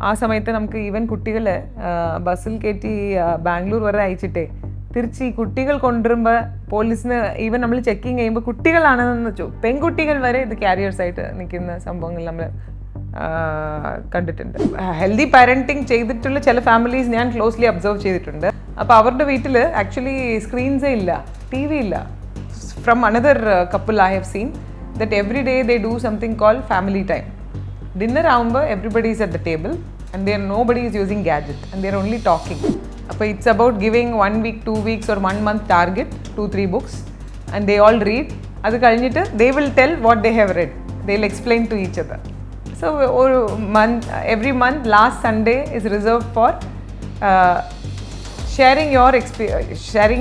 ആ സമയത്ത് നമുക്ക് ഈവൻ കുട്ടികളെ ബസ്സിൽ കയറ്റി ബാംഗ്ലൂർ വരെ അയച്ചിട്ടേ തിരിച്ച് ഈ കുട്ടികൾ കൊണ്ടുവരുമ്പോൾ പോലീസിന് ഈവൻ നമ്മൾ ചെക്കിങ് ചെയ്യുമ്പോൾ കുട്ടികളാണെന്ന് പെൺകുട്ടികൾ വരെ ഇത് ക്യാരിയേഴ്സ് ആയിട്ട് നിൽക്കുന്ന സംഭവങ്ങൾ നമ്മൾ കണ്ടിട്ടുണ്ട്. ഹെൽത്തി പാരൻറ്റിങ് ചെയ്തിട്ടുള്ള ചില ഫാമിലീസ് ഞാൻ ക്ലോസ്ലി അബ്സർവ് ചെയ്തിട്ടുണ്ട്. അപ്പോൾ അവരുടെ വീട്ടിൽ ആക്ച്വലി സ്ക്രീൻസേ ഇല്ല, ടി വി ഇല്ല. From another couple I have seen that every day they do something call family time. Dinner ആകുമ്പോൾ everybody is at the table and nobody is using gadget and they are only talking. അപ്പോൾ it's about giving 1 week 2 weeks or 1 month target 2-3 books and they all read. അത് കഴിഞ്ഞിട്ട് they will tell what they have read. They will explain to each other. So every month last Sunday is reserved for sharing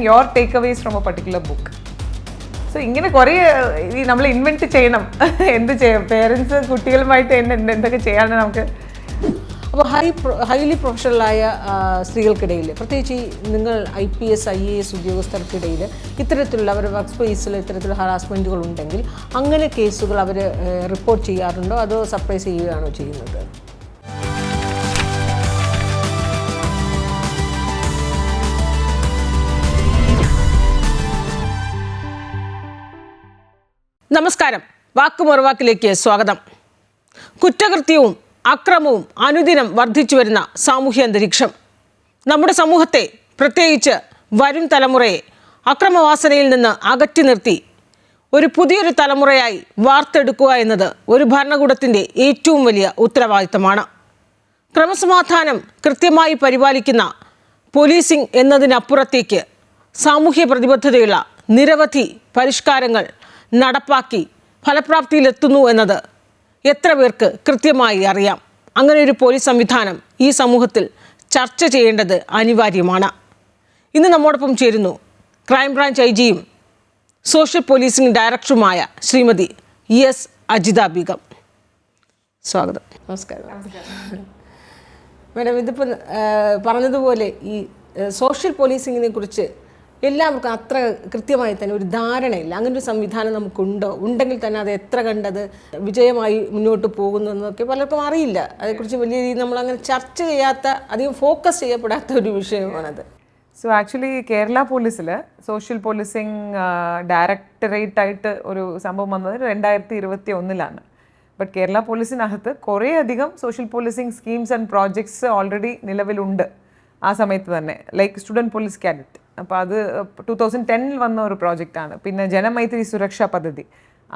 your takeaways from a particular book. So ഇങ്ങനെ കുറേ നമ്മൾ invent ചെയ്യണം. എന്ത് ചെയ്യും parents കുട്ടികളുമായിട്ട് എന്തൊക്കെ ചെയ്യാനാണ് നമുക്ക്. അപ്പോൾ ഹൈലി പ്രൊഫഷണലായ സ്ത്രീകൾക്കിടയിൽ, പ്രത്യേകിച്ച് നിങ്ങൾ IPS IAS ഉദ്യോഗസ്ഥർക്കിടയിൽ ഇത്തരത്തിലുള്ള അവരുടെ വർക്ക് സ്പേസിൽ ഇത്തരത്തിലുള്ള ഹറാസ്മെൻറ്റുകൾ ഉണ്ടെങ്കിൽ അങ്ങനെ കേസുകൾ അവർ റിപ്പോർട്ട് ചെയ്യാറുണ്ടോ അതോ സർപ്രൈസ് ചെയ്യുകയാണോ ചെയ്യുന്നത്? നമസ്കാരം, വാക്കുമറുവാക്കിലേക്ക് സ്വാഗതം. കുറ്റകൃത്യവും അക്രമവും അനുദിനം വർദ്ധിച്ചു വരുന്ന സാമൂഹ്യ അന്തരീക്ഷം നമ്മുടെ സമൂഹത്തെ, പ്രത്യേകിച്ച് വരും തലമുറയെ അക്രമവാസനയിൽ നിന്ന് അകറ്റി നിർത്തി ഒരു പുതിയൊരു തലമുറയായി വാർത്തെടുക്കുക എന്നത് ഒരു ഭരണകൂടത്തിൻ്റെ ഏറ്റവും വലിയ ഉത്തരവാദിത്തമാണ്. ക്രമസമാധാനം കൃത്യമായി പരിപാലിക്കുന്ന പോലീസിംഗ് എന്നതിനപ്പുറത്തേക്ക് സാമൂഹ്യ പ്രതിബദ്ധതയുള്ള നിരവധി പരിഷ്കാരങ്ങൾ നടപ്പാക്കി ഫലപ്രാപ്തിയിലെത്തുന്നു എന്നത് എത്ര പേർക്ക് കൃത്യമായി അറിയാം? അങ്ങനെ ഒരു പോലീസ് സംവിധാനം ഈ സമൂഹത്തിൽ ചർച്ച ചെയ്യേണ്ടത് അനിവാര്യമാണ്. ഇന്ന് നമ്മോടൊപ്പം ചേരുന്നു ക്രൈംബ്രാഞ്ച് IG-യും സോഷ്യൽ പോലീസിംഗ് ഡയറക്ടറുമായ ശ്രീമതി ES അജിത ബീഗം. സ്വാഗതം. നമസ്കാരം. മാഡം, ഇതിപ്പോൾ പറഞ്ഞതുപോലെ ഈ സോഷ്യൽ പോലീസിങ്ങിനെ കുറിച്ച് എല്ലാവർക്കും അത്ര കൃത്യമായി തന്നെ ഒരു ധാരണയില്ല. അങ്ങനെ ഒരു സംവിധാനം നമുക്കുണ്ടോ? ഉണ്ടെങ്കിൽ തന്നെ അത് എത്ര കണ്ടത് വിജയമായി മുന്നോട്ട് പോകുന്നു എന്നൊക്കെ പലർക്കും അറിയില്ല. അതേക്കുറിച്ച് വലിയ രീതിയിൽ നമ്മളങ്ങനെ ചർച്ച ചെയ്യാത്ത, അധികം ഫോക്കസ് ചെയ്യപ്പെടാത്ത ഒരു വിഷയമാണത്. സോ ആക്ച്വലി കേരള പോലീസിൽ സോഷ്യൽ പോലീസിംഗ് ഡയറക്ടറേറ്റ് ആയിട്ട് ഒരു സംഭവം വന്നത് 2021 ബട്ട് കേരള പോലീസിനകത്ത് കുറേ അധികം social policing schemes and projects already നിലവിലുണ്ട് ആ സമയത്ത് തന്നെ. ലൈക്ക് സ്റ്റുഡൻറ്റ് പോലീസ് കാഡറ്റ്, അപ്പോൾ അത് 2010 വന്ന ഒരു പ്രോജക്റ്റാണ്. പിന്നെ ജനമൈത്രി സുരക്ഷാ പദ്ധതി,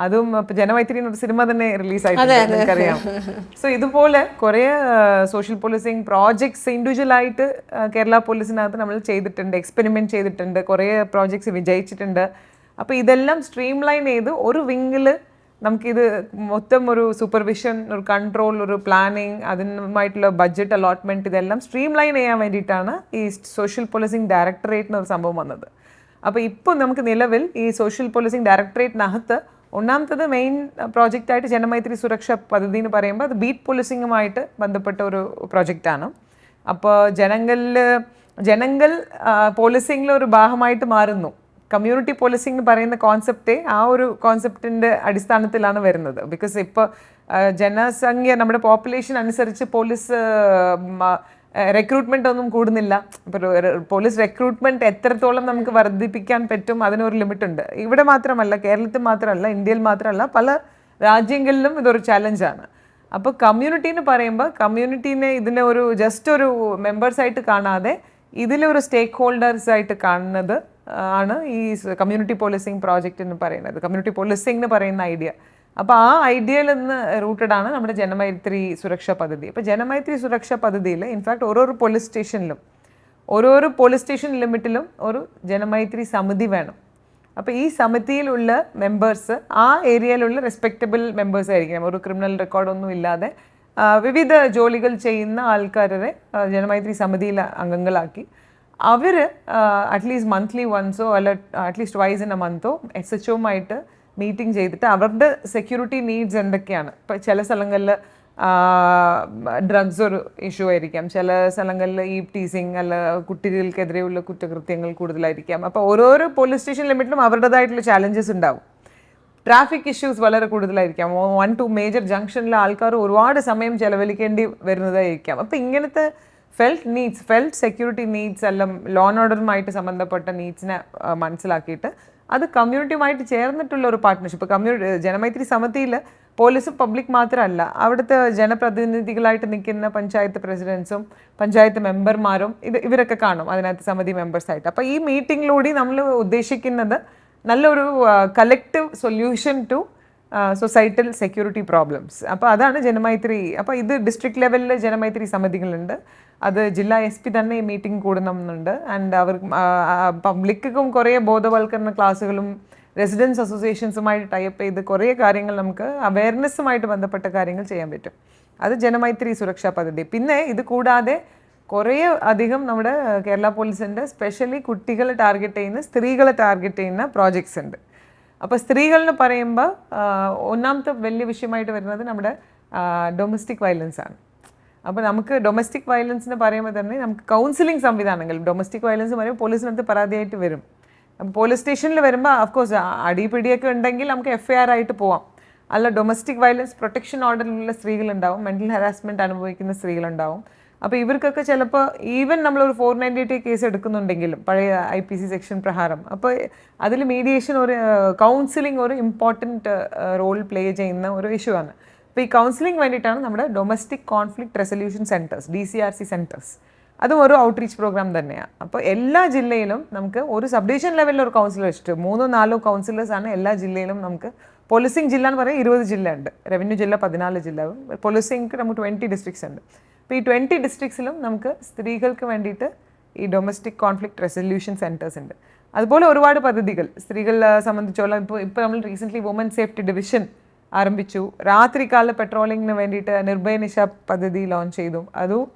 അതും ജനമൈത്രി എന്നൊരു സിനിമ തന്നെ റിലീസായിട്ട് എനിക്കറിയാം. സോ ഇതുപോലെ കുറേ സോഷ്യൽ പോലീസിങ് പ്രോജക്ട്സ് ഇൻഡിവിജ്വലായിട്ട് കേരള പോലീസിനകത്ത് നമ്മൾ ചെയ്തിട്ടുണ്ട്, എക്സ്പെരിമെൻറ്റ് ചെയ്തിട്ടുണ്ട്, കുറേ പ്രോജക്ട്സ് വിജയിച്ചിട്ടുണ്ട്. അപ്പോൾ ഇതെല്ലാം സ്ട്രീം ലൈൻ ചെയ്ത് ഒരു വിങ്ങിൽ നമുക്കിത് മൊത്തം ഒരു സൂപ്പർവിഷൻ, ഒരു കൺട്രോൾ, ഒരു പ്ലാനിങ്, അതിനുമായിട്ടുള്ള ബഡ്ജറ്റ് അലോട്ട്മെൻറ്റ്, ഇതെല്ലാം സ്ട്രീം ലൈൻ ചെയ്യാൻ വേണ്ടിയിട്ടാണ് ഈ സോഷ്യൽ പോലീസിംഗ് ഡയറക്ടറേറ്റ് എന്നൊരു സംഭവം വന്നത്. അപ്പോൾ ഇപ്പോൾ നമുക്ക് നിലവിൽ ഈ സോഷ്യൽ പോലീസിംഗ് ഡയറക്ടറേറ്റിനകത്ത് ഒന്നാമത്തത് മെയിൻ പ്രോജക്റ്റായിട്ട് ജനമൈത്രി സുരക്ഷാ പദ്ധതി എന്ന് പറയുമ്പോൾ അത് ബീറ്റ് പോലീസിങ്ങുമായിട്ട് ബന്ധപ്പെട്ട ഒരു പ്രോജക്റ്റാണ്. അപ്പോൾ ജനങ്ങൾ പോലീസിങ്ങിലെ ഒരു ഭാഗമായിട്ട് മാറുന്നു. കമ്മ്യൂണിറ്റി പോലീസിംഗ് എന്ന് പറയുന്ന കോൺസെപ്റ്റേ ആ ഒരു കോൺസെപ്റ്റിൻ്റെ അടിസ്ഥാനത്തിലാണ് വരുന്നത്. ബിക്കോസ് ഇപ്പോൾ ജനസംഖ്യ, നമ്മുടെ പോപ്പുലേഷൻ അനുസരിച്ച് പോലീസ് റിക്രൂട്ട്മെൻ്റ് ഒന്നും കൂടുന്നില്ല. ഇപ്പോൾ പോലീസ് റിക്രൂട്ട്മെൻറ്റ് എത്രത്തോളം നമുക്ക് വർദ്ധിപ്പിക്കാൻ പറ്റും അതിനൊരു ലിമിറ്റുണ്ട്. ഇവിടെ മാത്രമല്ല, കേരളത്തിൽ മാത്രമല്ല, ഇന്ത്യയിൽ മാത്രമല്ല, പല രാജ്യങ്ങളിലും ഇതൊരു ചലഞ്ചാണ്. അപ്പോൾ കമ്മ്യൂണിറ്റി എന്ന് പറയുമ്പോൾ കമ്മ്യൂണിറ്റീനെ ഇതിനെ ഒരു ജസ്റ്റ് ഒരു മെമ്പേഴ്സായിട്ട് കാണാതെ ഇതിലൊരു സ്റ്റേക്ക് ഹോൾഡേഴ്സായിട്ട് കാണുന്നത് ആണ് ഈ കമ്മ്യൂണിറ്റി പോലീസിംഗ് പ്രോജക്റ്റ് എന്ന് പറയുന്നത്, കമ്മ്യൂണിറ്റി പോലീസിംഗ് എന്ന് പറയുന്ന ഐഡിയ. അപ്പോൾ ആ ഐഡിയയിൽ നിന്ന് റൂട്ടഡ് ആണ് നമ്മുടെ ജനമൈത്രി സുരക്ഷാ പദ്ധതി. അപ്പോൾ ജനമൈത്രി സുരക്ഷാ പദ്ധതിയിൽ ഇൻഫാക്ട് ഓരോരോ പോലീസ് സ്റ്റേഷൻ ലിമിറ്റിലും ഒരു ജനമൈത്രി സമിതി വേണം. അപ്പോൾ ഈ സമിതിയിലുള്ള മെമ്പേഴ്സ് ആ ഏരിയയിലുള്ള റെസ്പെക്റ്റബിൾ മെമ്പേഴ്സ് ആയിരിക്കണം. ഒരു ക്രിമിനൽ റെക്കോർഡൊന്നും ഇല്ലാതെ വിവിധ ജോലികൾ ചെയ്യുന്ന ആൾക്കാരെ ജനമൈത്രി സമിതിയിൽ അംഗങ്ങളാക്കി അവർ അറ്റ്ലീസ്റ്റ് മന്ത്ലി വൺസോ അല്ല അറ്റ്ലീസ്റ്റ് ട്വൈസ് ഇൻ എ മന്തോ SHOയുമായിട്ട് മീറ്റിംഗ് ചെയ്തിട്ട് അവരുടെ സെക്യൂരിറ്റി നീഡ്സ് എന്തൊക്കെയാണ്. ഇപ്പോൾ ചില സ്ഥലങ്ങളിൽ ഡ്രഗ്സ് ഒരു ഇഷ്യൂ ആയിരിക്കാം, ചില സ്ഥലങ്ങളിൽ ഈ ടീസിങ് അല്ല കുട്ടികൾക്കെതിരെയുള്ള കുറ്റകൃത്യങ്ങൾ കൂടുതലായിരിക്കാം. അപ്പോൾ ഓരോരോ പോലീസ് സ്റ്റേഷൻ ലിമിറ്റിലും അവരുടേതായിട്ടുള്ള ചാലഞ്ചസ് ഉണ്ടാവും. ട്രാഫിക് ഇഷ്യൂസ് വളരെ കൂടുതലായിരിക്കാം. 1-2 മേജർ ജംഗ്ഷനിലെ ആൾക്കാർ ഒരുപാട് സമയം ചെലവഴിക്കേണ്ടി വരുന്നതായിരിക്കാം. അപ്പോൾ ഇങ്ങനത്തെ ഫെൽറ്റ് സെക്യൂരിറ്റി നീഡ്സ് എല്ലാം ലോ ആൻഡ് ഓർഡറുമായിട്ട് സംബന്ധപ്പെട്ട നീഡ്സിനെ മനസ്സിലാക്കിയിട്ട് അത് കമ്മ്യൂണിറ്റിയുമായിട്ട് ചേർന്നിട്ടുള്ള ഒരു പാർട്ട്ണർഷിപ്പ്. ജനമൈത്രി സമിതിയിൽ പോലീസും പബ്ലിക് മാത്രമല്ല, അവിടുത്തെ ജനപ്രതിനിധികളായിട്ട് നിൽക്കുന്ന പഞ്ചായത്ത് പ്രസിഡൻസും പഞ്ചായത്ത് മെമ്പർമാരും ഇവരൊക്കെ കാണും അതിനകത്ത് സമിതി മെമ്പേഴ്സായിട്ട്. അപ്പോൾ ഈ മീറ്റിങ്ങിലൂടെ നമ്മൾ ഉദ്ദേശിക്കുന്നത് നല്ലൊരു collective solution to societal security problems. അപ്പോൾ അതാണ് ജനമൈത്രി. അപ്പോൾ ഇത് ഡിസ്ട്രിക്ട് ലെവലിൽ ജനമൈത്രി സമിതികളുണ്ട്. അത് ജില്ലാ SP തന്നെ ഈ മീറ്റിംഗ് കൂടുന്നുണ്ട്. ആൻഡ് അവർ പബ്ലിക്കും കുറേ ബോധവൽക്കരണ ക്ലാസ്സുകളും റെസിഡൻസ് അസോസിയേഷൻസുമായിട്ട് ടൈപ്പ് ചെയ്ത് കുറേ കാര്യങ്ങൾ നമുക്ക് അവയർനെസ്സുമായിട്ട് ബന്ധപ്പെട്ട കാര്യങ്ങൾ ചെയ്യാൻ പറ്റും. അത് ജനമൈത്രി സുരക്ഷാ പദ്ധതി. പിന്നെ ഇത് കൂടാതെ കുറേ അധികം നമ്മുടെ കേരള പോലീസിൻ്റെ സ്പെഷ്യലി കുട്ടികളെ ടാർഗറ്റ് ചെയ്യുന്ന, സ്ത്രീകളെ ടാർഗറ്റ് ചെയ്യുന്ന പ്രോജക്ട്സ് ഉണ്ട്. അപ്പോൾ സ്ത്രീകളെന്ന് പറയുമ്പോൾ ഒന്നാമത്തെ വലിയ വിഷയമായിട്ട് വരുന്നത് നമ്മുടെ ഡൊമസ്റ്റിക് വയലൻസ് ആണ്. അപ്പോൾ നമുക്ക് ഡൊമസ്റ്റിക് വയലൻസിന് പറയുമ്പോൾ തന്നെ നമുക്ക് കൗൺസിലിംഗ് സംവിധാനങ്ങൾ, ഡൊമസ്റ്റിക് വയലൻസ് പറയുമ്പോൾ പോലീസിനകത്ത് പരാതിയായിട്ട് വരും. അപ്പോൾ പോലീസ് സ്റ്റേഷനിൽ വരുമ്പോൾ അഫ്കോഴ്സ് അടിപിടിയൊക്കെ ഉണ്ടെങ്കിൽ നമുക്ക് FIR ആയിട്ട് പോവാം. അല്ല, ഡൊമസ്റ്റിക് വയലൻസ് പ്രൊട്ടക്ഷൻ ഓർഡറിലുള്ള സ്ത്രീകളുണ്ടാവും, മെൻ്റൽ ഹരാസ്മെൻറ്റ് അനുഭവിക്കുന്ന സ്ത്രീകളുണ്ടാവും. അപ്പോൾ ഇവർക്കൊക്കെ ചിലപ്പോൾ ഈവൻ നമ്മളൊരു 498 കേസ് എടുക്കുന്നുണ്ടെങ്കിലും പഴയ IPC സെക്ഷൻ പ്രകാരം, അപ്പോൾ അതിൽ മീഡിയേഷൻ ഒരു കൗൺസിലിംഗ് ഒരു ഇമ്പോർട്ടൻറ്റ് റോൾ പ്ലേ ചെയ്യുന്ന ഒരു ഇഷ്യൂ ആണ്. അപ്പോൾ ഈ കൗൺസിലിംഗ് വേണ്ടിയിട്ടാണ് നമ്മുടെ domestic conflict resolution centres, DCRC centres. അതും ഒരു ഔട്ട്റീച്ച് പ്രോഗ്രാം തന്നെയാണ്. അപ്പോൾ എല്ലാ ജില്ലയിലും നമുക്ക് ഒരു സബ് ഡിവിഷൻ ലെവലിൽ ഒരു കൗൺസിലർ വെച്ചിട്ട് 3-4 കൗൺസിലേഴ്സാണ് എല്ലാ ജില്ലയിലും. നമുക്ക് പോലീസിംഗ് ജില്ല എന്ന് പറയുന്നത് 20 ജില്ല ഉണ്ട്, റവന്യൂ ജില്ല 14 ജില്ല, പോലീസിംഗ് നമുക്ക് 20 ഡിസ്ട്രിക്ട്സ് ഉണ്ട്. അപ്പോൾ ഈ 20 ഡിസ്ട്രിക്ട്സിലും നമുക്ക് സ്ത്രീകൾക്ക് വേണ്ടിയിട്ട് ഈ ഡൊമസ്റ്റിക് കോൺഫ്ലിക്റ്റ് റെസൊല്യൂഷൻ സെൻറ്റേഴ്സ് ഉണ്ട്. അതുപോലെ ഒരുപാട് പദ്ധതികൾ സ്ത്രീകളെ സംബന്ധിച്ചോളം ഇപ്പോൾ നമ്മൾ റീസെൻ്റ്ലി വുമൻ സേഫ്റ്റി ഡിവിഷൻ ആരംഭിച്ചു. രാത്രികാല പെട്രോളിങ്ങിന് വേണ്ടിയിട്ട് നിർഭയ നിശ പദ്ധതി ലോഞ്ച് ചെയ്തു. അതും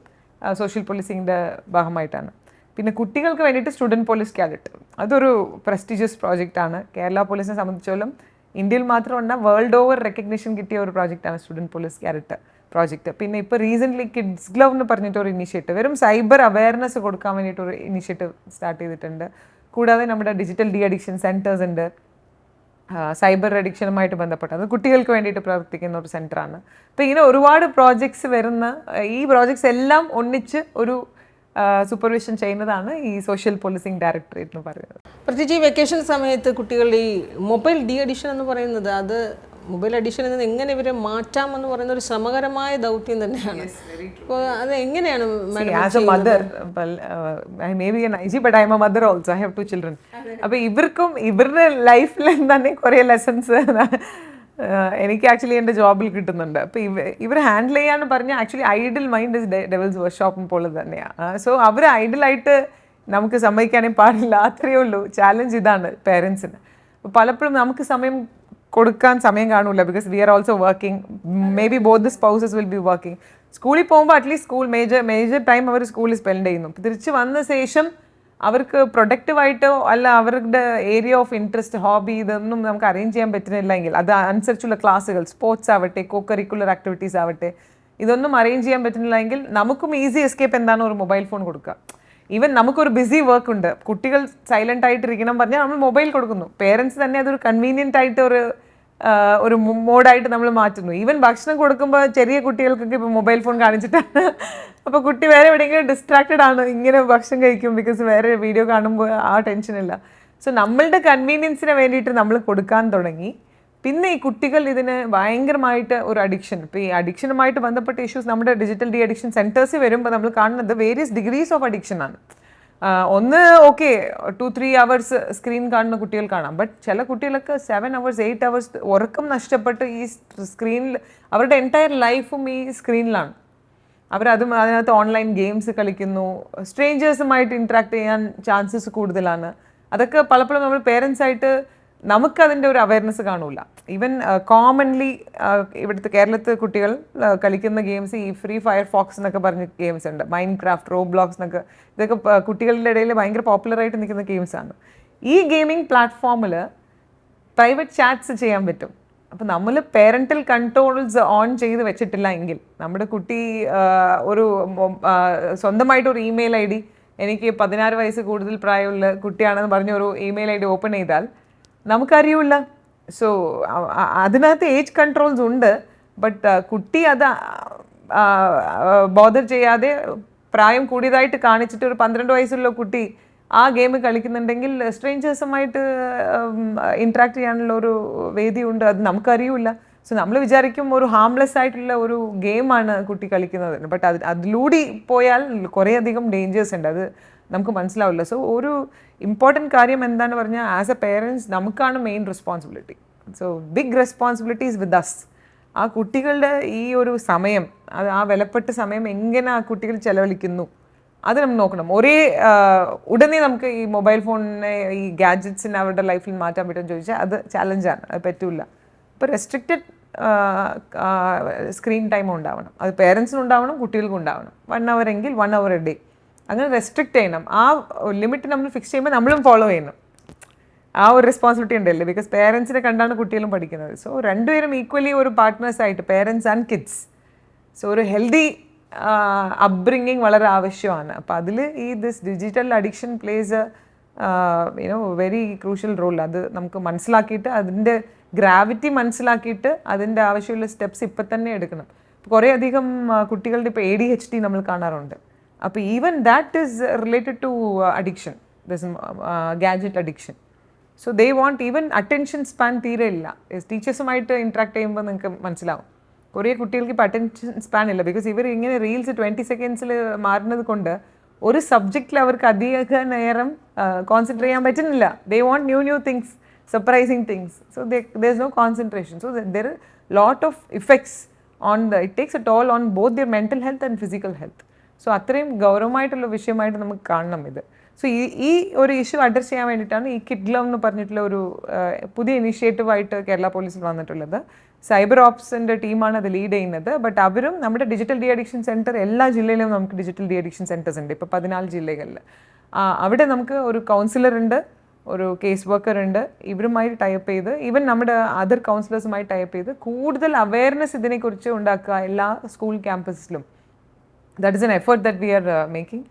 സോഷ്യൽ പോലീസിങ്ങിൻ്റെ ഭാഗമായിട്ടാണ്. പിന്നെ കുട്ടികൾക്ക് വേണ്ടിയിട്ട് സ്റ്റുഡൻറ്റ് പോലീസ് കാഡറ്റ്, അതൊരു പ്രസ്റ്റീജിയസ് പ്രോജക്റ്റാണ്. കേരള പോലീസിനെ സംബന്ധിച്ചോളം ഇന്ത്യയിൽ മാത്രമല്ല വേൾഡ് ഓവർ റെക്കഗ്നിഷൻ കിട്ടിയ ഒരു പ്രോജക്റ്റാണ് സ്റ്റുഡൻറ്റ് പോലീസ് കാഡറ്റ് പ്രോജക്റ്റ്. പിന്നെ ഇപ്പോൾ റീസെൻ്റ്ലി കിഡ്സ് ഗ്ലവ് എന്ന് പറഞ്ഞിട്ടൊരു ഇനിഷ്യേറ്റീവ്, വെറും സൈബർ അവയർനെസ് കൊടുക്കാൻ വേണ്ടിയിട്ടൊരു ഇനിഷ്യേറ്റീവ് സ്റ്റാർട്ട് ചെയ്തിട്ടുണ്ട്. കൂടാതെ നമ്മുടെ ഡിജിറ്റൽ ഡി അഡിക്ഷൻ സെൻറ്റേഴ്സ് ഉണ്ട്, സൈബർ അഡിക്ഷനുമായിട്ട് ബന്ധപ്പെട്ട് അത് കുട്ടികൾക്ക് വേണ്ടിയിട്ട് പ്രവർത്തിക്കുന്ന ഒരു സെൻറ്ററാണ്. അപ്പോൾ ഇങ്ങനെ ഒരുപാട് പ്രോജക്ട്സ് വരുന്ന ഈ പ്രോജക്ട്സ് എല്ലാം ഒന്നിച്ച് ഒരു സൂപ്പർവിഷൻ ചെയ്യുന്നതാണ് ഈ സോഷ്യൽ പോലീസിംഗ് ഡയറക്ടറേറ്റ് എന്ന് പറയുന്നത്. പ്രത്യേകിച്ച് ഈ വെക്കേഷൻ സമയത്ത് കുട്ടികളുടെ ഈ മൊബൈൽ ഡി അഡിഷൻ എന്ന് പറയുന്നത്, അത് മൊബൈൽ അഡിഷനിൽ നിന്ന് എങ്ങനെ ഇവരെ മാറ്റാമെന്ന് പറയുന്ന ഒരു ശ്രമകരമായ ദൗത്യം തന്നെയാണ്. അപ്പോൾ അത് എങ്ങനെയാണ് as A mother, may be N IG, but I M A mother also, I have 2 children. അപ്പോൾ ഇവർക്കും ഇവരുടെ ലൈഫിൽ തന്നെ കുറേ ലെസൺസ് എനിക്ക് ആക്ച്വലി എൻ്റെ ജോബിൽ കിട്ടുന്നുണ്ട്. അപ്പോൾ ഇവർ ഹാൻഡിൽ ചെയ്യാന്ന് പറഞ്ഞാൽ actually idle mind is devils workshop പോലെ തന്നെയാണ്. സോ അവർ ഐഡിലായിട്ട് നമുക്ക് സമ്മതിക്കാനേ പാടില്ല, അത്രയേ ഉള്ളൂ. ചാലഞ്ച് ഇതാണ് പേരൻസിന്. അപ്പോൾ പലപ്പോഴും നമുക്ക് കൊടുക്കാൻ സമയം കാണൂല, because we are also working, may be both the spouses will be working. സ്കൂളിൽ പോകുമ്പോൾ അറ്റ്ലീസ്റ്റ് സ്കൂൾ മേജർ ടൈം അവർ സ്കൂളിൽ സ്പെൻഡ് ചെയ്യുന്നു. തിരിച്ച് വന്ന ശേഷം അവർക്ക് പ്രൊഡക്റ്റീവായിട്ടോ അല്ല അവരുടെ ഏരിയ ഓഫ് ഇൻട്രസ്റ്റ്, ഹോബി, ഇതൊന്നും നമുക്ക് അറേഞ്ച് ചെയ്യാൻ പറ്റുന്നില്ലെങ്കിൽ അത് അനുസരിച്ചുള്ള ക്ലാസ്സുകൾ, സ്പോർട്സ് ആവട്ടെ, കോ കരിക്കുലർ ആക്ടിവിറ്റീസ് ആവട്ടെ, ഇതൊന്നും അറേഞ്ച് ചെയ്യാൻ പറ്റുന്നില്ലെങ്കിൽ നമുക്കും ഈസി എസ്കേപ്പ് എന്താണ് ഒരു മൊബൈൽ ഫോൺ കൊടുക്കുക. ഈവൻ നമുക്കൊരു ബിസി വർക്ക് ഉണ്ട്, കുട്ടികൾ സൈലൻ്റ് ആയിട്ടിരിക്കണം പറഞ്ഞാൽ നമ്മൾ മൊബൈൽ കൊടുക്കുന്നു. പേരൻസ് തന്നെ അതൊരു കൺവീനിയൻ്റ് ആയിട്ട് ഒരു മോഡായിട്ട് നമ്മൾ മാറ്റുന്നു. ഈവൻ ഭക്ഷണം കൊടുക്കുമ്പോൾ ചെറിയ കുട്ടികൾക്കൊക്കെ ഇപ്പോൾ മൊബൈൽ ഫോൺ കാണിച്ചിട്ടാണ്. അപ്പോൾ കുട്ടി വേറെ എവിടെയെങ്കിലും ഡിസ്ട്രാക്റ്റഡ് ആണ്, ഇങ്ങനെ ഭക്ഷണം കഴിക്കും, ബിക്കോസ് വേറെ വീഡിയോ കാണുമ്പോൾ ആ ടെൻഷനില്ല. സോ നമ്മളുടെ കൺവീനിയൻസിന് വേണ്ടിയിട്ട് നമ്മൾ കൊടുക്കാൻ തുടങ്ങി. പിന്നെ ഈ കുട്ടികൾ ഇതിന് ഭയങ്കരമായിട്ട് ഒരു അഡിക്ഷൻ, ഇപ്പോൾ ഈ അഡിക്ഷനുമായിട്ട് ബന്ധപ്പെട്ട ഇഷ്യൂസ് നമ്മുടെ ഡിജിറ്റൽ ഡി അഡിക്ഷൻ സെൻറ്റേഴ്സിൽ വരുമ്പോൾ നമ്മൾ കാണുന്നത് വേരിയസ് ഡിഗ്രീസ് ഓഫ് അഡിക്ഷനാണ്. ഒന്ന് ഓക്കെ 2-3 hours സ്ക്രീൻ കാണുന്ന കുട്ടികൾ കാണാം, ബട്ട് ചില കുട്ടികൾക്ക് 7 hours 8 hours ഉറക്കം നഷ്ടപ്പെട്ട് ഈ സ്ക്രീനിൽ അവരുടെ എൻറ്റയർ ലൈഫും ഈ സ്ക്രീനിലാണ്. അതിനകത്ത് ഓൺലൈൻ ഗെയിംസ് കളിക്കുന്നു, സ്ട്രേഞ്ചേഴ്സുമായിട്ട് ഇൻട്രാക്ട് ചെയ്യാൻ ചാൻസസ് കൂടുതലാണ്. അതൊക്കെ പലപ്പോഴും നമ്മൾ പേരൻസായിട്ട് നമുക്കതിൻ്റെ ഒരു അവയർനെസ് കാണൂല. ഈവൻ കോമൺലി ഇവിടുത്തെ കേരളത്തിൽ കുട്ടികൾ കളിക്കുന്ന ഗെയിംസ് ഈ ഫ്രീ ഫയർ ഫോക്സ് എന്നൊക്കെ പറഞ്ഞ ഗെയിംസ് ഉണ്ട്, മൈൻഡ് ക്രാഫ്റ്റ്, റോബ്ലോക്സ് എന്നൊക്കെ, ഇതൊക്കെ കുട്ടികളുടെ ഇടയിൽ ഭയങ്കര പോപ്പുലറായിട്ട് നിൽക്കുന്ന ഗെയിംസാണ്. ഈ ഗെയിമിംഗ് പ്ലാറ്റ്ഫോമിൽ പ്രൈവറ്റ് ചാറ്റ്സ് ചെയ്യാൻ പറ്റും. അപ്പോൾ നമ്മൾ പേരൻ്റൽ കൺട്രോൾസ് ഓൺ ചെയ്ത് വെച്ചിട്ടില്ല എങ്കിൽ നമ്മുടെ കുട്ടി ഒരു സ്വന്തമായിട്ടൊരു ഇമെയിൽ ID, എനിക്ക് 16 വയസ്സ് കൂടുതൽ പ്രായമുള്ള കുട്ടിയാണെന്ന് പറഞ്ഞ ഒരു ഇമെയിൽ ID ഓപ്പൺ ചെയ്താൽ നമുക്കറിയില്ല സോ അതിനകത്ത് ഏജ് കൺട്രോൾസ് ഉണ്ട്. ബട്ട് കുട്ടി അത് ബോദർ ചെയ്യാതെ പ്രായം കൂടിയതായിട്ട് കാണിച്ചിട്ട് ഒരു 12 വയസ്സുള്ള കുട്ടി ആ ഗെയിം കളിക്കുന്നുണ്ടെങ്കിൽ സ്ട്രേഞ്ചേഴ്സുമായിട്ട് ഇൻട്രാക്ട് ചെയ്യാനുള്ള ഒരു വേദിയുണ്ട്. അത് നമുക്കറിയില്ല. സോ നമ്മൾ വിചാരിക്കും ഒരു ഹാംലെസ് ആയിട്ടുള്ള ഒരു ഗെയിമാണ് കുട്ടി കളിക്കുന്നത്. ബട്ട് അതിലൂടെ പോയാൽ കുറേയധികം ഡേഞ്ചേഴ്സ് ഉണ്ട്. അത് നമുക്ക് മനസ്സിലാവില്ല. സോ ഒരു ഇമ്പോർട്ടൻറ്റ് കാര്യം എന്താണെന്ന് പറഞ്ഞാൽ ആസ് എ പേരൻസ് നമുക്കാണ് main responsibility. So big responsibilities with us. ആ കുട്ടികളുടെ ഈ ഒരു സമയം, അത് ആ വിലപ്പെട്ട സമയം എങ്ങനെ ആ കുട്ടികൾ ചെലവഴിക്കുന്നു അത് നമ്മൾ നോക്കണം. ഉടനെ നമുക്ക് ഈ മൊബൈൽ ഫോണിനെ ഈ ഗാഡ്ജറ്റ്സിനെ അവരുടെ ലൈഫിൽ മാറ്റാൻ പറ്റുമെന്ന് ചോദിച്ചാൽ അത് ചാലഞ്ചാണ്. അത് പറ്റില്ല. ഇപ്പോൾ റെസ്ട്രിക്റ്റഡ് സ്ക്രീൻ ടൈം ഉണ്ടാവണം. അത് പേരൻസിനും ഉണ്ടാവണം, കുട്ടികൾക്കും ഉണ്ടാവണം. 1 hour എങ്കിൽ 1 hour എ ഡേ അങ്ങനെ റെസ്ട്രിക്റ്റ് ചെയ്യണം. ആ ലിമിറ്റ് നമ്മൾ ഫിക്സ് ചെയ്യുമ്പോൾ നമ്മളും ഫോളോ ചെയ്യണം. ആ ഒരു റെസ്പോൺസിബിലിറ്റി ഉണ്ടല്ലോ, ബിക്കോസ് പേരൻസിനെ കണ്ടാണ് കുട്ടികളും പഠിക്കുന്നത്. സോ രണ്ടുപേരും ഈക്വലി ഒരു പാർട്ട്നേഴ്സ് ആയിട്ട്, പേരൻസ് ആൻഡ് കിഡ്സ്. സോ ഒരു ഹെൽത്തി അപ്ബ്രിങ്ങിങ് വളരെ ആവശ്യമാണ്. അപ്പോൾ അതിൽ ഈ this digital addiction plays very crucial role. അത് നമുക്ക് മനസ്സിലാക്കിയിട്ട് അതിൻ്റെ ഗ്രാവിറ്റി മനസ്സിലാക്കിയിട്ട് അതിൻ്റെ ആവശ്യമുള്ള സ്റ്റെപ്സ് ഇപ്പം തന്നെ എടുക്കണം. കുറേ അധികം കുട്ടികളുടെ ഇപ്പോൾ ADHD നമ്മൾ കാണാറുണ്ട്. അപ്പോൾ even that is related to addiction, this gadget addiction. So they want even attention span തീരെ ഇല്ല. ടീച്ചേഴ്സുമായിട്ട് ഇൻട്രാക്ട് ചെയ്യുമ്പോൾ നിങ്ങൾക്ക് മനസ്സിലാവും കുറേ കുട്ടികൾക്ക് ഇപ്പോൾ അറ്റൻഷൻ സ്പാൻ ഇല്ല. ബിക്കോസ് ഇവർ ഇങ്ങനെ റീൽസ് 20 seconds മാറുന്നത് കൊണ്ട് ഒരു സബ്ജക്റ്റിൽ അവർക്ക് അധിക നേരം കോൺസെൻട്രേറ്റ് ചെയ്യാൻ പറ്റുന്നില്ല. They want new things, surprising things. So there's no concentration. So there are lot of effects on it takes a toll on both their mental health and physical health. So അത്രയും ഗൗരവമായിട്ടുള്ള വിഷയമായിട്ട് നമുക്ക് കാണണം ഇത്. So ഈ ഒരു issue address ചെയ്യാൻ വേണ്ടിയിട്ടാണ് ഈ കിഡ് ലവ് എന്ന് പറഞ്ഞിട്ടുള്ള ഒരു പുതിയ ഇനിഷ്യേറ്റീവായിട്ട് കേരള പോലീസിൽ വന്നിട്ടുള്ളത്. സൈബർ ഓപ്സിൻ്റെ ടീമാണ് അത് ലീഡ് ചെയ്യുന്നത്. ബട്ട് അവരും നമ്മുടെ ഡിജിറ്റൽ ഡി അഡിക്ഷൻ സെൻറ്റർ എല്ലാ ജില്ലയിലും നമുക്ക് ഡിജിറ്റൽ ഡി അഡിക്ഷൻ സെൻറ്റേഴ്സ് ഉണ്ട്. ഇപ്പോൾ 14 ജില്ലകളിൽ. അവിടെ നമുക്ക് ഒരു കൗൺസിലർ ഉണ്ട്, ഒരു കേസ് വർക്കർ ഉണ്ട്. ഇവരുമായി ടൈപ്പ് ചെയ്ത് ഈവൻ നമ്മുടെ അതർ കൗൺസിലേഴ്സുമായി ടൈപ്പ് ചെയ്ത് കൂടുതൽ അവയർനെസ് ഇതിനെക്കുറിച്ച് ഉണ്ടാക്കുക എല്ലാ സ്കൂൾ ക്യാമ്പസിലും. That is an effort that we are making.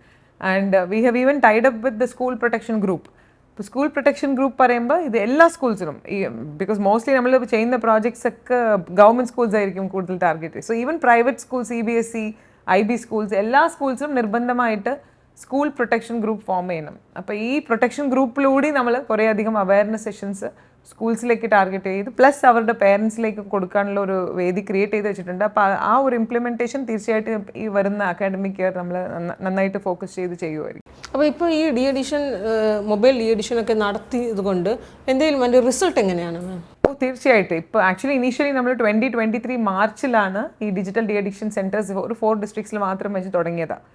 And we have even tied up with the school protection group. ഇപ്പോൾ സ്കൂൾ പ്രൊട്ടക്ഷൻ ഗ്രൂപ്പ് പറയുമ്പോൾ ഇത് എല്ലാ സ്കൂൾസിലും, ഈ ബിക്കോസ് മോസ്റ്റ്ലി നമ്മൾ ചെയ്യുന്ന പ്രോജക്ട്സ് ഒക്കെ ഗവൺമെൻറ് സ്കൂൾസ് ആയിരിക്കും കൂടുതൽ target. So even private school, CBSE, IB schools, എല്ലാ സ്കൂൾസിലും നിർബന്ധമായിട്ട് സ്കൂൾ പ്രൊട്ടക്ഷൻ ഗ്രൂപ്പ് ഫോം ചെയ്യണം. അപ്പോൾ ഈ പ്രൊട്ടക്ഷൻ ഗ്രൂപ്പിലൂടെ നമ്മൾ കുറേ അധികം അവയർനെസ് സെഷൻസ് സ്കൂൾസിലേക്ക് ടാർഗറ്റ് ചെയ്ത് പ്ലസ് അവരുടെ പേരൻസിലേക്ക് കൊടുക്കാനുള്ള ഒരു വേദി ക്രിയേറ്റ് ചെയ്ത് വെച്ചിട്ടുണ്ട്. അപ്പോൾ ആ ഒരു ഇംപ്ലിമെൻറ്റേഷൻ തീർച്ചയായിട്ടും ഈ വരുന്ന അക്കാഡമിക് ഇയർ നമ്മൾ നന്നായിട്ട് ഫോക്കസ് ചെയ്ത് ചെയ്യുമായിരിക്കും. അപ്പോൾ ഇപ്പോൾ ഈ D addition, mobile D addition ഒക്കെ നടത്തിയത് കൊണ്ട് എന്തെങ്കിലും അതിൻ്റെ റിസൾട്ട് എങ്ങനെയാണ് മാം? തീർച്ചയായിട്ടും ഇപ്പോൾ ആക്ച്വലി ഇനീഷ്യലി നമ്മൾ 2023 മാർച്ചിലാണ് ഈ ഡിജിറ്റൽ ഡി അഡിക്ഷൻ സെൻറ്റേഴ്സ് ഒരു 4 districts മാത്രം വെച്ച് തുടങ്ങിയതാണ്.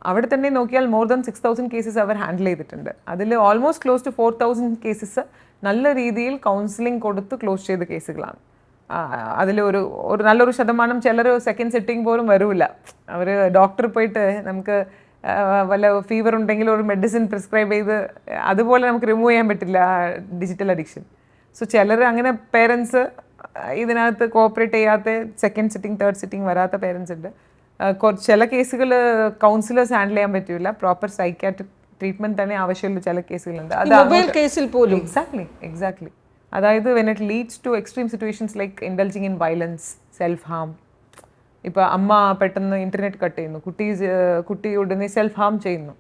അവിടെ തന്നെ നോക്കിയാൽ മോർ ദാൻ 6,000 കേസസ് അവർ ഹാൻഡിൽ ചെയ്തിട്ടുണ്ട്. അതിൽ ഓൾമോസ്റ്റ് ക്ലോസ് ടു 4,000 കേസസ് നല്ല രീതിയിൽ കൗൺസിലിംഗ് കൊടുത്ത് ക്ലോസ് ചെയ്ത കേസുകളാണ്. അതിൽ ഒരു നല്ലൊരു ശതമാനം ചിലർ സെക്കൻഡ് സിറ്റിംഗ് പോലും വരില്ല. അവർ ഡോക്ടർ പോയിട്ട് നമുക്ക് വല്ല ഫീവർ ഉണ്ടെങ്കിൽ ഒരു മെഡിസിൻ പ്രിസ്ക്രൈബ് ചെയ്ത് അതുപോലെ നമുക്ക് റിമൂവ് ചെയ്യാൻ പറ്റില്ല ഡിജിറ്റൽ അഡിക്ഷൻ. സോ ചിലർ അങ്ങനെ പേരൻസ് ഇതിനകത്ത് കോപ്പറേറ്റ് ചെയ്യാത്ത സെക്കൻഡ് സിറ്റിംഗ്, തേർഡ് സിറ്റിംഗ് വരാത്ത പേരൻസ് ഉണ്ട്. ചില കേസുകൾ കൗൺസിലേഴ്സ് ഹാൻഡിൽ ചെയ്യാൻ പറ്റില്ല. പ്രോപ്പർ സൈക്യാട്രിക് ട്രീറ്റ്മെന്റ് തന്നെ ആവശ്യമുള്ള ചില കേസുകളുണ്ട്. മൊബൈൽ കേസിൽ പോലും എക്സാക്ട്ലി. അതായത് when it leads to extreme situations like indulging in violence, self harm. ഇപ്പോൾ അമ്മ പെട്ടെന്ന് ഇൻ്റർനെറ്റ് കട്ട് ചെയ്യുന്നു, കുട്ടി ഉടനെ സെൽഫ് ഹാം ചെയ്യുന്നു,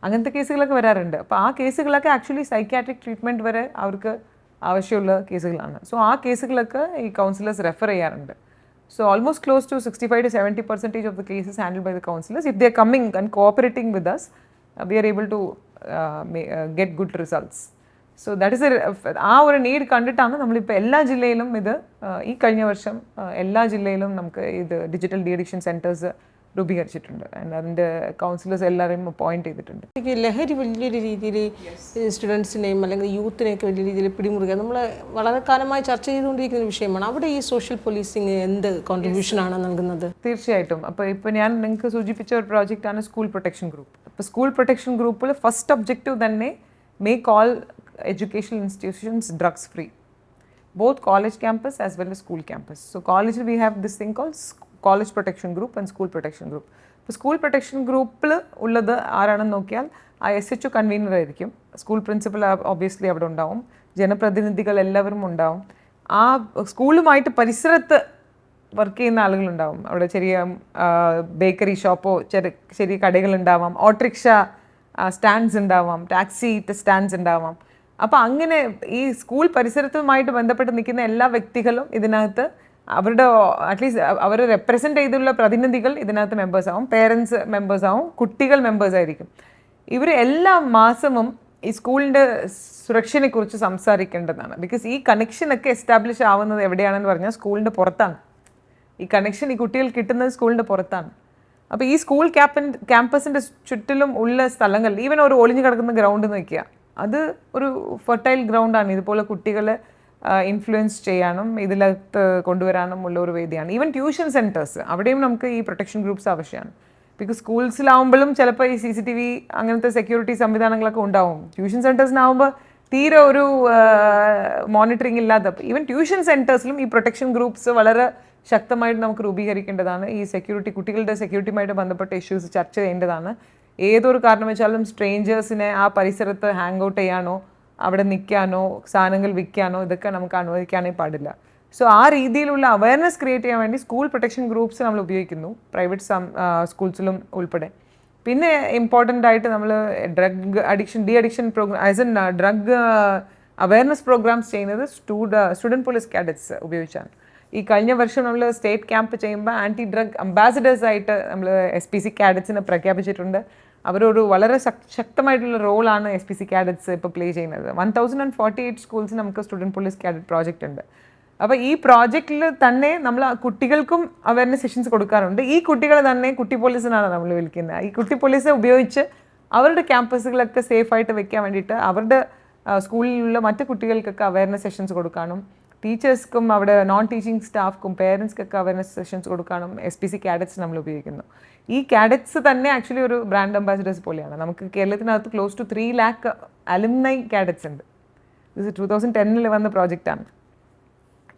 അങ്ങനത്തെ കേസുകളൊക്കെ വരാറുണ്ട്. അപ്പോൾ ആ കേസുകളൊക്കെ ആക്ച്വലി സൈക്യാട്രിക് ട്രീറ്റ്മെൻറ്റ് വരെ അവർക്ക് ആവശ്യമുള്ള കേസുകളാണ്. സോ ആ കേസുകളൊക്കെ ഈ കൗൺസിലേഴ്സ് റെഫർ ചെയ്യാറുണ്ട്. So almost close to 65 to 70% of the cases handled by the counselors, if they are coming and cooperating with us, we are able to get good results. So that is ആ ഒരു need കണ്ടിട്ടാണ് നമ്മളിപ്പോൾ എല്ലാ ജില്ലയിലും ഇത് ഈ കഴിഞ്ഞ വർഷം എല്ലാ ജില്ലയിലും നമുക്ക് ഇത് ഡിജിറ്റൽ ഡി അഡിക്ഷൻ സെൻറ്റേഴ്സ് രൂപീകരിച്ചിട്ടുണ്ട്. ആൻഡ് അതിൻ്റെ കൗൺസിലേഴ്സ് എല്ലാവരെയും അപ്പോയിൻറ്റ് ചെയ്തിട്ടുണ്ട്. ലഹരി വലിയൊരു രീതിയിൽ സ്റ്റുഡൻസിനെയും അല്ലെങ്കിൽ യൂത്തിനെയൊക്കെ വലിയ രീതിയിൽ പിടിമുറുക നമ്മൾ വളരെ കാലമായി ചർച്ച ചെയ്തുകൊണ്ടിരിക്കുന്ന ഒരു വിഷയമാണ്. അവിടെ ഈ സോഷ്യൽ പോലീസിങ് എന്ത് കോൺട്രിബ്യൂഷനാണ് നൽകുന്നത്? തീർച്ചയായിട്ടും. അപ്പോൾ ഞാൻ നിങ്ങൾക്ക് സൂചിപ്പിച്ച ഒരു പ്രോജക്റ്റാണ് സ്കൂൾ പ്രൊട്ടക്ഷൻ ഗ്രൂപ്പ്. അപ്പോൾ സ്കൂൾ പ്രൊട്ടക്ഷൻ ഗ്രൂപ്പിൽ ഫസ്റ്റ് ഒബ്ജക്റ്റീവ് തന്നെ make all educational institutions drugs free, both college campus as well as school campus. So college we have this thing called college protection group and school protection group. ഇപ്പോൾ school protection ഗ്രൂപ്പിൽ ഉള്ളത് ആരാണെന്ന് നോക്കിയാൽ ആ SHO convener ആയിരിക്കും. School principal obviously അവിടെ ഉണ്ടാവും, ജനപ്രതിനിധികൾ എല്ലാവരും ഉണ്ടാവും. ആ സ്കൂളുമായിട്ട് പരിസരത്ത് വർക്ക് ചെയ്യുന്ന ആളുകളുണ്ടാവും. അവിടെ ചെറിയ ബേക്കറി ഷോപ്പോ ചെറിയ കടകളുണ്ടാവാം, ഓട്ടോറിക്ഷ സ്റ്റാൻഡ്സ് ഉണ്ടാവാം, ടാക്സി സ്റ്റാൻഡ്സ് ഉണ്ടാവാം. അപ്പോൾ അങ്ങനെ ഈ സ്കൂൾ പരിസരത്തുമായിട്ട് ബന്ധപ്പെട്ട് നിൽക്കുന്ന എല്ലാ വ്യക്തികളും ഇതിനകത്ത് അവരുടെ അറ്റ്ലീസ്റ്റ് അവർ റെപ്രസെൻ്റ് ചെയ്തുള്ള പ്രതിനിധികൾ ഇതിനകത്ത് മെമ്പേഴ്സ് ആവും, പേരൻസ് മെമ്പേഴ്സ് ആവും, കുട്ടികൾ മെമ്പേഴ്സ് ആയിരിക്കും. ഇവർ എല്ലാ മാസവും ഈ സ്കൂളിൻ്റെ സുരക്ഷയെക്കുറിച്ച് സംസാരിക്കേണ്ടതാണ്. ബിക്കോസ് ഈ കണക്ഷനൊക്കെ എസ്റ്റാബ്ലിഷ് ആവുന്നത് എവിടെയാണെന്ന് പറഞ്ഞാൽ സ്കൂളിൻ്റെ പുറത്താണ്. ഈ കണക്ഷൻ ഈ കുട്ടികൾ കിട്ടുന്നത് സ്കൂളിൻ്റെ പുറത്താണ്. അപ്പോൾ ഈ സ്കൂൾ ക്യാമ്പസിൻ്റെ ചുറ്റിലും ഉള്ള സ്ഥലങ്ങൾ, ഈവൻ ഒരു ഒളിഞ്ഞു കിടക്കുന്ന ഗ്രൗണ്ട് നോക്കിയാൽ അത് ഒരു ഫെർട്ടൈൽ ഗ്രൗണ്ടാണ്. ഇതുപോലെ കുട്ടികളെ ഇൻഫ്ലുവൻസ് ചെയ്യാനും ഇതിലകത്ത് കൊണ്ടുവരാനും ഉള്ള ഒരു വേദിയാണ്. ഈവൻ ട്യൂഷൻ സെൻറ്റേഴ്സ്, അവിടെയും നമുക്ക് ഈ പ്രൊട്ടക്ഷൻ ഗ്രൂപ്പ്സ് ആവശ്യമാണ്. ബിക്കോസ് സ്കൂൾസിലാവുമ്പോഴും ചിലപ്പോൾ ഈ CCTV അങ്ങനത്തെ സെക്യൂരിറ്റി സംവിധാനങ്ങളൊക്കെ ഉണ്ടാവും. ട്യൂഷൻ സെൻറ്റേഴ്സിനാവുമ്പോൾ തീരെ ഒരു മോണിറ്ററിങ് ഇല്ലാത്ത, ഈവൻ ട്യൂഷൻ സെൻറ്റേഴ്സിലും ഈ പ്രൊട്ടക്ഷൻ ഗ്രൂപ്പ്സ് വളരെ ശക്തമായിട്ട് നമുക്ക് രൂപീകരിക്കേണ്ടതാണ്. ഈ സെക്യൂരിറ്റി, കുട്ടികളുടെ സെക്യൂരിറ്റിയുമായിട്ട് ബന്ധപ്പെട്ട ഇഷ്യൂസ് ചർച്ച ചെയ്യേണ്ടതാണ്. ഏതൊരു കാരണം വെച്ചാലും സ്ട്രേഞ്ചേഴ്സിനെ ആ പരിസരത്ത് ഹാങ് ഔട്ട് ചെയ്യാനോ അവിടെ നിൽക്കാനോ സാധനങ്ങൾ വിൽക്കാനോ ഇതൊക്കെ നമുക്ക് അനുവദിക്കാനേ പാടില്ല. സോ ആ രീതിയിലുള്ള അവയർനെസ് ക്രിയേറ്റ് ചെയ്യാൻ വേണ്ടി സ്കൂൾ പ്രൊട്ടക്ഷൻ ഗ്രൂപ്പ്സ് നമ്മൾ ഉപയോഗിക്കുന്നു, പ്രൈവറ്റ് സ്കൂൾസിലും ഉൾപ്പെടെ. പിന്നെ ഇമ്പോർട്ടൻ്റ് ആയിട്ട് നമ്മൾ drug addiction, de addiction program, as an drug awareness programs ചെയ്യുന്നത് സ്റ്റുഡൻറ്റ് പോലീസ് കാഡറ്റ്സ് ഉപയോഗിച്ചാണ്. ഈ കഴിഞ്ഞ വർഷം നമ്മൾ സ്റ്റേറ്റ് ക്യാമ്പ് ചെയ്യുമ്പോൾ ആൻറ്റി ഡ്രഗ് അംബാസിഡേഴ്സായിട്ട് നമ്മൾ SPC കാഡറ്റ്സിനെ പ്രഖ്യാപിച്ചിട്ടുണ്ട്. അവരൊരു വളരെ ശക്തമായിട്ടുള്ള റോളാണ് SPC കാഡറ്റ്സ് ഇപ്പോൾ പ്ലേ ചെയ്യുന്നത്. 1048 സ്കൂൾസ് നമുക്ക് സ്റ്റുഡൻറ്റ് പോലീസ് കാഡറ്റ് പ്രോജക്റ്റ് ഉണ്ട്. അപ്പോൾ ഈ പ്രോജക്റ്റിൽ തന്നെ നമ്മൾ കുട്ടികൾക്കും അവയർനെസ് സെഷൻസ് കൊടുക്കാറുണ്ട്. ഈ കുട്ടികളെ തന്നെ കുട്ടി പോലീസിനാണ് നമ്മൾ വിളിക്കുന്നത്. ഈ കുട്ടി പോലീസ് ഉപയോഗിച്ച് അവരുടെ ക്യാമ്പസുകളൊക്കെ സേഫായിട്ട് വെക്കാൻ വേണ്ടിയിട്ട് അവരുടെ സ്കൂളിലുള്ള മറ്റ് കുട്ടികൾക്കൊക്കെ അവയർനെസ് സെഷൻസ് കൊടുക്കാനും ടീച്ചേഴ്സ്ക്കും അവിടെ നോൺ ടീച്ചിങ് സ്റ്റാഫ്ക്കും പേരൻസ്ക്കൊക്കെ അവയർനെസ് സെഷൻസ് കൊടുക്കാനും SPC കാഡറ്റ്സ് നമ്മൾ ഉപയോഗിക്കുന്നു. ഈ കാഡറ്റ്സ് തന്നെ ആക്ച്വലി ഒരു ബ്രാൻഡ് അംബാസിഡേഴ്സ് പോലെയാണ്. നമുക്ക് കേരളത്തിനകത്ത് close to 3 lakh alumni cadets ഉണ്ട്. ഇത് 2010 വന്ന പ്രോജക്റ്റാണ്.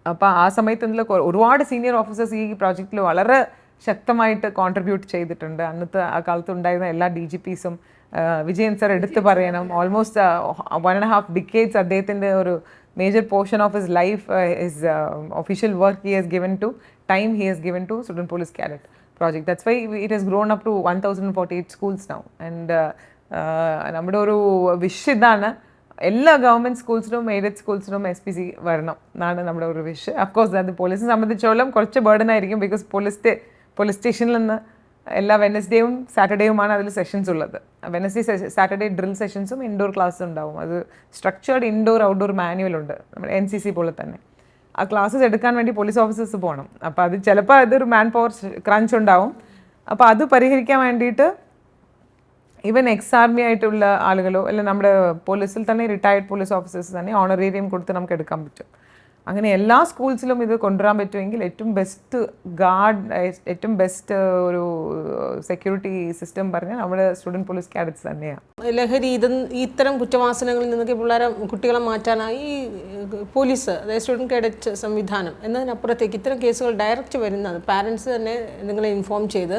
അപ്പോൾ ആ സമയത്ത് ഒരുപാട് സീനിയർ ഓഫീസേഴ്സ് ഈ പ്രോജക്റ്റിൽ വളരെ ശക്തമായിട്ട് കോൺട്രിബ്യൂട്ട് ചെയ്തിട്ടുണ്ട്. അന്നത്തെ ആ കാലത്ത് ഉണ്ടായിരുന്ന എല്ലാ DGPസും വിജയൻ സർ എടുത്തു പറയണം. ഓൾമോസ്റ്റ് 1.5 decades അദ്ദേഹത്തിൻ്റെ ഒരു major portion of his life, his official work he has given to student police cadet project. That's why it has grown up to 1048 schools now. And നമ്മുടെ ഒരു വിഷ് ഇതാണ്, എല്ലാ ഗവൺമെൻറ് സ്കൂൾസിലും എയ്ഡഡ് സ്കൂൾസിലും SPC വരണം എന്നാണ് നമ്മുടെ ഒരു വിഷ്. അഫ്കോഴ്സ് അത് പോലീസിനെ സംബന്ധിച്ചോളം കുറച്ച് ബേർഡൻ ആയിരിക്കും. ബിക്കോസ് പോലീസ് സ്റ്റേഷനിൽ നിന്ന് എല്ലാ വെനസ്ഡേയും സാറ്റർഡേയുമാണ് അതിൽ സെഷൻസ് ഉള്ളത്. വെനസ്ഡേ സാറ്റർഡേ ഡ്രിൽ സെഷൻസും ഇൻഡോർ ക്ലാസ്സും ഉണ്ടാവും. അത് സ്ട്രക്ചേർഡ് ഇൻഡോർ ഔട്ട്ഡോർ മാനുവൽ ഉണ്ട്, നമ്മുടെ NCC പോലെ തന്നെ. ആ ക്ലാസ്സസ് എടുക്കാൻ വേണ്ടി പോലീസ് ഓഫീസേഴ്സ് പോകണം. അപ്പോൾ അത് ചിലപ്പോൾ അതൊരു മാൻ പവർ ക്രഞ്ച് ഉണ്ടാവും. അപ്പോൾ അത് പരിഹരിക്കാൻ വേണ്ടിയിട്ട് ഈവൻ ആർമി ആയിട്ടുള്ള ആളുകളോ അല്ലെങ്കിൽ നമ്മുടെ പോലീസിൽ തന്നെ റിട്ടയർഡ് പോലീസ് ഓഫീസേഴ്സ് തന്നെ ഓണറേറിയം കൊടുത്ത് നമുക്ക് എടുക്കാൻ പറ്റും. അങ്ങനെ എല്ലാ സ്കൂൾസിലും ഇത് കൊണ്ടുവരാൻ പറ്റുമെങ്കിൽ ഏറ്റവും ബെസ്റ്റ് ഏറ്റവും ബെസ്റ്റ് ഒരു സെക്യൂരിറ്റി സിസ്റ്റം പറഞ്ഞാൽ നമ്മുടെ സ്റ്റുഡൻറ്റ് പോലീസ് കാഡറ്റ്സ് തന്നെയാണ്. ലഹരി ഇത്തരം കുറ്റവാസനകളിൽ നിന്നൊക്കെ കുട്ടികളെ മാറ്റാനായി പോലീസ്, അതായത് സ്റ്റുഡൻറ്റ് കാഡറ്റ് സംവിധാനം എന്നതിനപ്പുറത്തേക്ക് ഇത്തരം കേസുകൾ ഡയറക്റ്റ് വരുന്നത് പാരൻസ് തന്നെ നിങ്ങളെ ഇൻഫോം ചെയ്ത്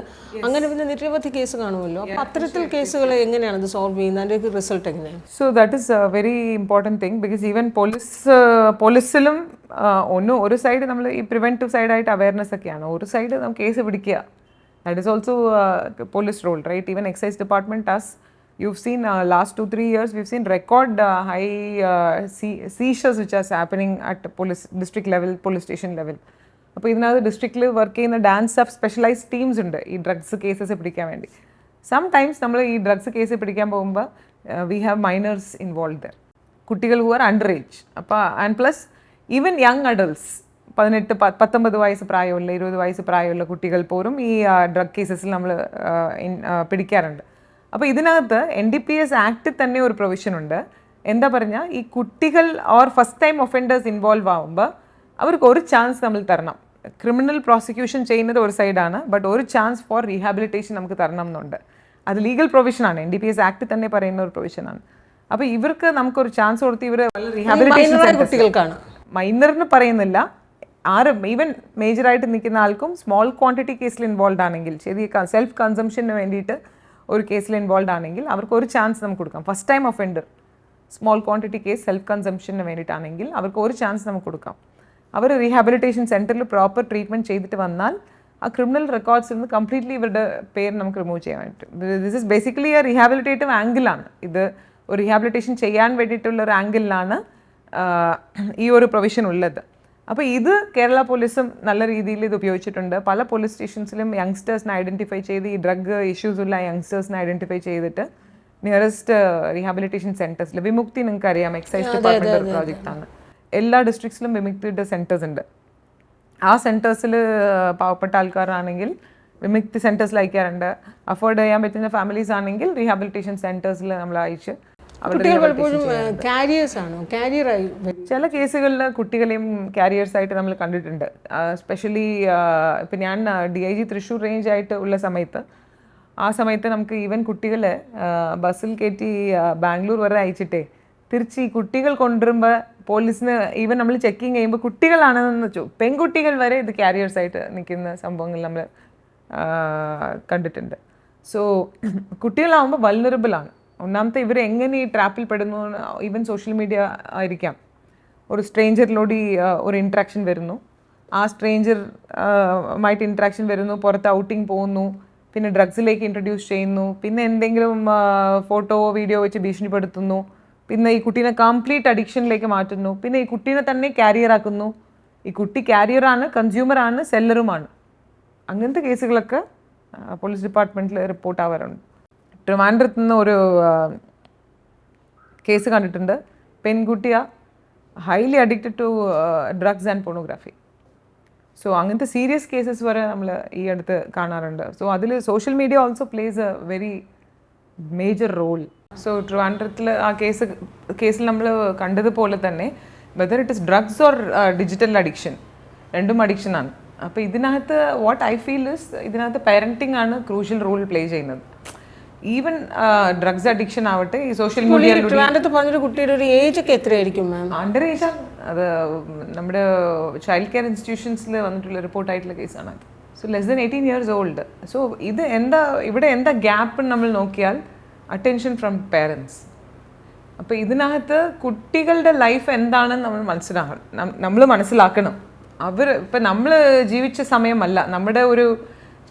അങ്ങനെ പിന്നെ നിരവധി കേസ് കാണുമല്ലോ. അപ്പോൾ അത്തരത്തിൽ കേസുകൾ എങ്ങനെയാണ് ഇത് സോൾവ് ചെയ്യുന്നത്, അതിൻ്റെ റിസൾട്ട് എങ്ങനെയാണ്? So that is a very important thing. Because even പോലീസിലും ഒരു സൈഡ് നമ്മൾ ഈ പ്രിവെൻറ്റീവ് സൈഡായിട്ട് അവയർനെസ് ഒക്കെയാണ്, ഒരു സൈഡ് നമുക്ക് കേസ് പിടിക്കുക. That is also police role, right? Even excise department you've seen last 2-3 years we've seen record high seizures which are happening at police district level, police station level. അപ്പോൾ ഇതിനകത്ത് ഡിസ്ട്രിക്റ്റിൽ work ചെയ്യുന്ന dance of specialised teams ഉണ്ട് ഈ drugs cases പിടിക്കാൻ വേണ്ടി. Sometimes നമ്മൾ ഈ ഡ്രഗ്സ് കേസ് പിടിക്കാൻ പോകുമ്പോൾ we have miners involve there, കുട്ടികൾ ഹു ആർ അണ്ടർ ഏജ്. അപ്പോൾ and plus even young adults, 19 വയസ്സ് പ്രായമുള്ള 20 വയസ്സ് പ്രായമുള്ള കുട്ടികൾ പോലും ഈ ഡ്രഗ് കേസസിൽ നമ്മൾ പിടിക്കാറുണ്ട്. അപ്പോൾ ഇതിനകത്ത് NDPS ആക്ടിൽ തന്നെ ഒരു പ്രൊവിഷൻ ഉണ്ട്. എന്താ പറഞ്ഞാൽ ഈ കുട്ടികൾ or first time offenders involve ആകുമ്പോൾ അവർക്ക് ഒരു ചാൻസ് നമ്മൾ തരണം. ക്രിമിനൽ പ്രോസിക്യൂഷൻ ചെയ്യുന്നത് ഒരു സൈഡാണ്, ബട്ട് ഒരു ചാൻസ് ഫോർ റീഹാബിലിറ്റേഷൻ നമുക്ക് തരണം എന്നുണ്ട്. അത് ലീഗൽ പ്രൊവിഷനാണ്, NDPS ആക്ടിൽ തന്നെ പറയുന്ന ഒരു പ്രൊവിഷനാണ്. അപ്പോൾ ഇവർക്ക് നമുക്കൊരു ചാൻസ് കൊടുത്ത് ഇവർ റീഹാബിലിറ്റേഷൻ കുട്ടികൾക്കാണ്, മൈനറിന് പറയുന്നില്ല, ഈവൻ മേജറായിട്ട് നിൽക്കുന്ന ആൾക്കും സ്മോൾ ക്വാണ്ടിറ്റി കേസിൽ ഇൻവോൾവ് ആണെങ്കിൽ, ചെറിയ സെൽഫ് കൺസംഷന് വേണ്ടിയിട്ട് ഒരു കേസിൽ ഇൻവോൾവ് ആണെങ്കിൽ അവർക്ക് ഒരു ചാൻസ് നമുക്ക് കൊടുക്കാം. First time offender small quantity case self കൺസംഷന് വേണ്ടിയിട്ടാണെങ്കിൽ അവർക്ക് ഒരു ചാൻസ് നമുക്ക് കൊടുക്കാം. അവർ റീഹാബിലിറ്റേഷൻ സെൻറ്ററിൽ പ്രോപ്പർ ട്രീറ്റ്മെൻറ്റ് ചെയ്തിട്ട് വന്നാൽ ആ ക്രിമിനൽ റെക്കോർഡ്സിൽ നിന്ന് കംപ്ലീറ്റ്ലി ഇവരുടെ പേര് നമുക്ക് റിമൂവ് ചെയ്യാൻ പറ്റും. This is basically a rehabilitative ആംഗിളാണ്. ഇത് ഒരു റീഹാബിലിറ്റേഷൻ ചെയ്യാൻ വേണ്ടിയിട്ടുള്ള ഒരു ആംഗിളിലാണ് ഈ ഒരു പ്രൊവിഷൻ ഉള്ളത്. അപ്പോൾ ഇത് കേരള പോലീസും നല്ല രീതിയിൽ ഇത് ഉപയോഗിച്ചിട്ടുണ്ട്. പല പോലീസ് സ്റ്റേഷൻസിലും യങ്സ്റ്റേഴ്സിനെ ഐഡൻറ്റിഫൈ ചെയ്ത് ഈ ഡ്രഗ് ഇഷ്യൂസ് ഉള്ള യങ്സ്റ്റേഴ്സിനെ ഐഡൻറ്റിഫൈ ചെയ്തിട്ട് നിയറസ്റ്റ് റീഹാബിലിറ്റേഷൻ സെൻറ്റേഴ്സിൽ, വിമുക്തി നിങ്ങൾക്ക് അറിയാം, എക്സൈസ് ഡിപ്പാർട്ട്മെൻറ്റ് പ്രോജക്റ്റാണ്. എല്ലാ ഡിസ്ട്രിക്ട്സിലും വിമുക്തിയുടെ സെൻറ്റേഴ്സ് ഉണ്ട്. ആ സെൻറ്റേഴ്സിൽ പാവപ്പെട്ട ആൾക്കാരാണെങ്കിൽ വിമുക്തി സെൻറ്റേഴ്സിൽ അയക്കാറുണ്ട്. അഫോർഡ് ചെയ്യാൻ പറ്റുന്ന ഫാമിലീസ് ആണെങ്കിൽ റീഹാബിലിറ്റേഷൻ സെൻറ്റേഴ്സിൽ നമ്മൾ അയച്ച് ചില കേസുകളിൽ കുട്ടികളെയും കാരിയേഴ്സ് ആയിട്ട് നമ്മൾ കണ്ടിട്ടുണ്ട്. സ്പെഷ്യലി ഇപ്പം ഞാൻ DIG തൃശ്ശൂർ റേഞ്ച് ആയിട്ട് ഉള്ള സമയത്ത്, ആ സമയത്ത് നമുക്ക് ഈവൻ കുട്ടികളെ ബസ്സിൽ കയറ്റി ബാംഗ്ലൂർ വരെ അയച്ചിട്ടേ തിരിച്ച് ഈ കുട്ടികൾ കൊണ്ടുവരുമ്പോൾ പോലീസിന് ഈവൻ നമ്മൾ ചെക്കിങ് ചെയ്യുമ്പോൾ കുട്ടികളാണെന്ന് വെച്ചു പെൺകുട്ടികൾ വരെ ഇത് കാരിയേഴ്സ് ആയിട്ട് നിൽക്കുന്ന സംഭവങ്ങൾ നമ്മൾ കണ്ടിട്ടുണ്ട്. സോ കുട്ടികളാവുമ്പോൾ വൾനറബിൾ ആണ്. ഒന്നാമത്തെ ഇവർ എങ്ങനെ ഈ ട്രാപ്പിൽ പെടുന്നു, ഈവൻ സോഷ്യൽ മീഡിയ ആയിരിക്കാം. ഒരു സ്ട്രേഞ്ചറിലോട് ഒരു ഇൻട്രാക്ഷൻ വരുന്നു, ആ സ്ട്രേഞ്ചറുമായിട്ട് ഇൻട്രാക്ഷൻ വരുന്നു, പുറത്ത് ഔട്ടിങ് പോകുന്നു, പിന്നെ ഡ്രഗ്സിലേക്ക് ഇൻട്രൊഡ്യൂസ് ചെയ്യുന്നു, പിന്നെ എന്തെങ്കിലും ഫോട്ടോ വീഡിയോ വെച്ച് ഭീഷണിപ്പെടുത്തുന്നു, പിന്നെ ഈ കുട്ടീനെ കംപ്ലീറ്റ് അഡിക്ഷനിലേക്ക് മാറ്റുന്നു, പിന്നെ ഈ കുട്ടീനെ തന്നെ ക്യാരിയർ ആക്കുന്നു. ഈ കുട്ടി ക്യാരിയറാണ്, കൺസ്യൂമറാണ്, സെല്ലറുമാണ്. അങ്ങനത്തെ കേസുകളൊക്കെ പോലീസ് ഡിപ്പാർട്ട്മെൻറ്റിൽ റിപ്പോർട്ട് ആവാറുണ്ട്. ട്രിവാൻഡ്രത്ത് നിന്ന് ഒരു കേസ് കണ്ടിട്ടുണ്ട്. പെൺകുട്ടിയ highly addicted to drugs and pornography. So അങ്ങനത്തെ സീരിയസ് കേസസ് വരെ നമ്മൾ ഈ അടുത്ത് കാണാറുണ്ട്. സോ അതിൽ social media also plays a very major role. So ട്രിവാൻഡ്രത്തിൽ ആ കേസിൽ നമ്മൾ കണ്ടതുപോലെ തന്നെ whether it is drugs or digital addiction, രണ്ടും അഡിക്ഷനാണ്. അപ്പോൾ ഇതിനകത്ത് വാട്ട് ഐ ഫീൽ ഇസ് ഇതിനകത്ത് പാരൻറ്റിംഗ് ആണ് ക്രൂഷ്യൽ റോൾ പ്ലേ ചെയ്യുന്നത്. ഈവൻ ഡ്രഗ്സ് അഡിക്ഷൻ ആവട്ടെ, ഈ സോഷ്യൽ മീഡിയ കുട്ടിയുടെ ഒരു ഏജ് ഒക്കെ എത്രയായിരിക്കും മാം? അണ്ടർ ഏജ് ആണ്. അത് നമ്മുടെ ചൈൽഡ് കെയർ ഇൻസ്റ്റിറ്റ്യൂഷൻസിൽ വന്നിട്ടുള്ള റിപ്പോർട്ടായിട്ടുള്ള കേസാണ് അത്. So less than 18 years old. So ഇത് ഇവിടെ എന്താ ഗ്യാപ്പ് നമ്മൾ നോക്കിയാൽ അറ്റൻഷൻ ഫ്രം പേരൻസ്. അപ്പോൾ ഇതിനകത്ത് കുട്ടികളുടെ ലൈഫ് എന്താണെന്ന് നമ്മൾ മനസ്സിലാക്കണം. ഇപ്പം നമ്മൾ ജീവിച്ച സമയമല്ല, നമ്മുടെ ഒരു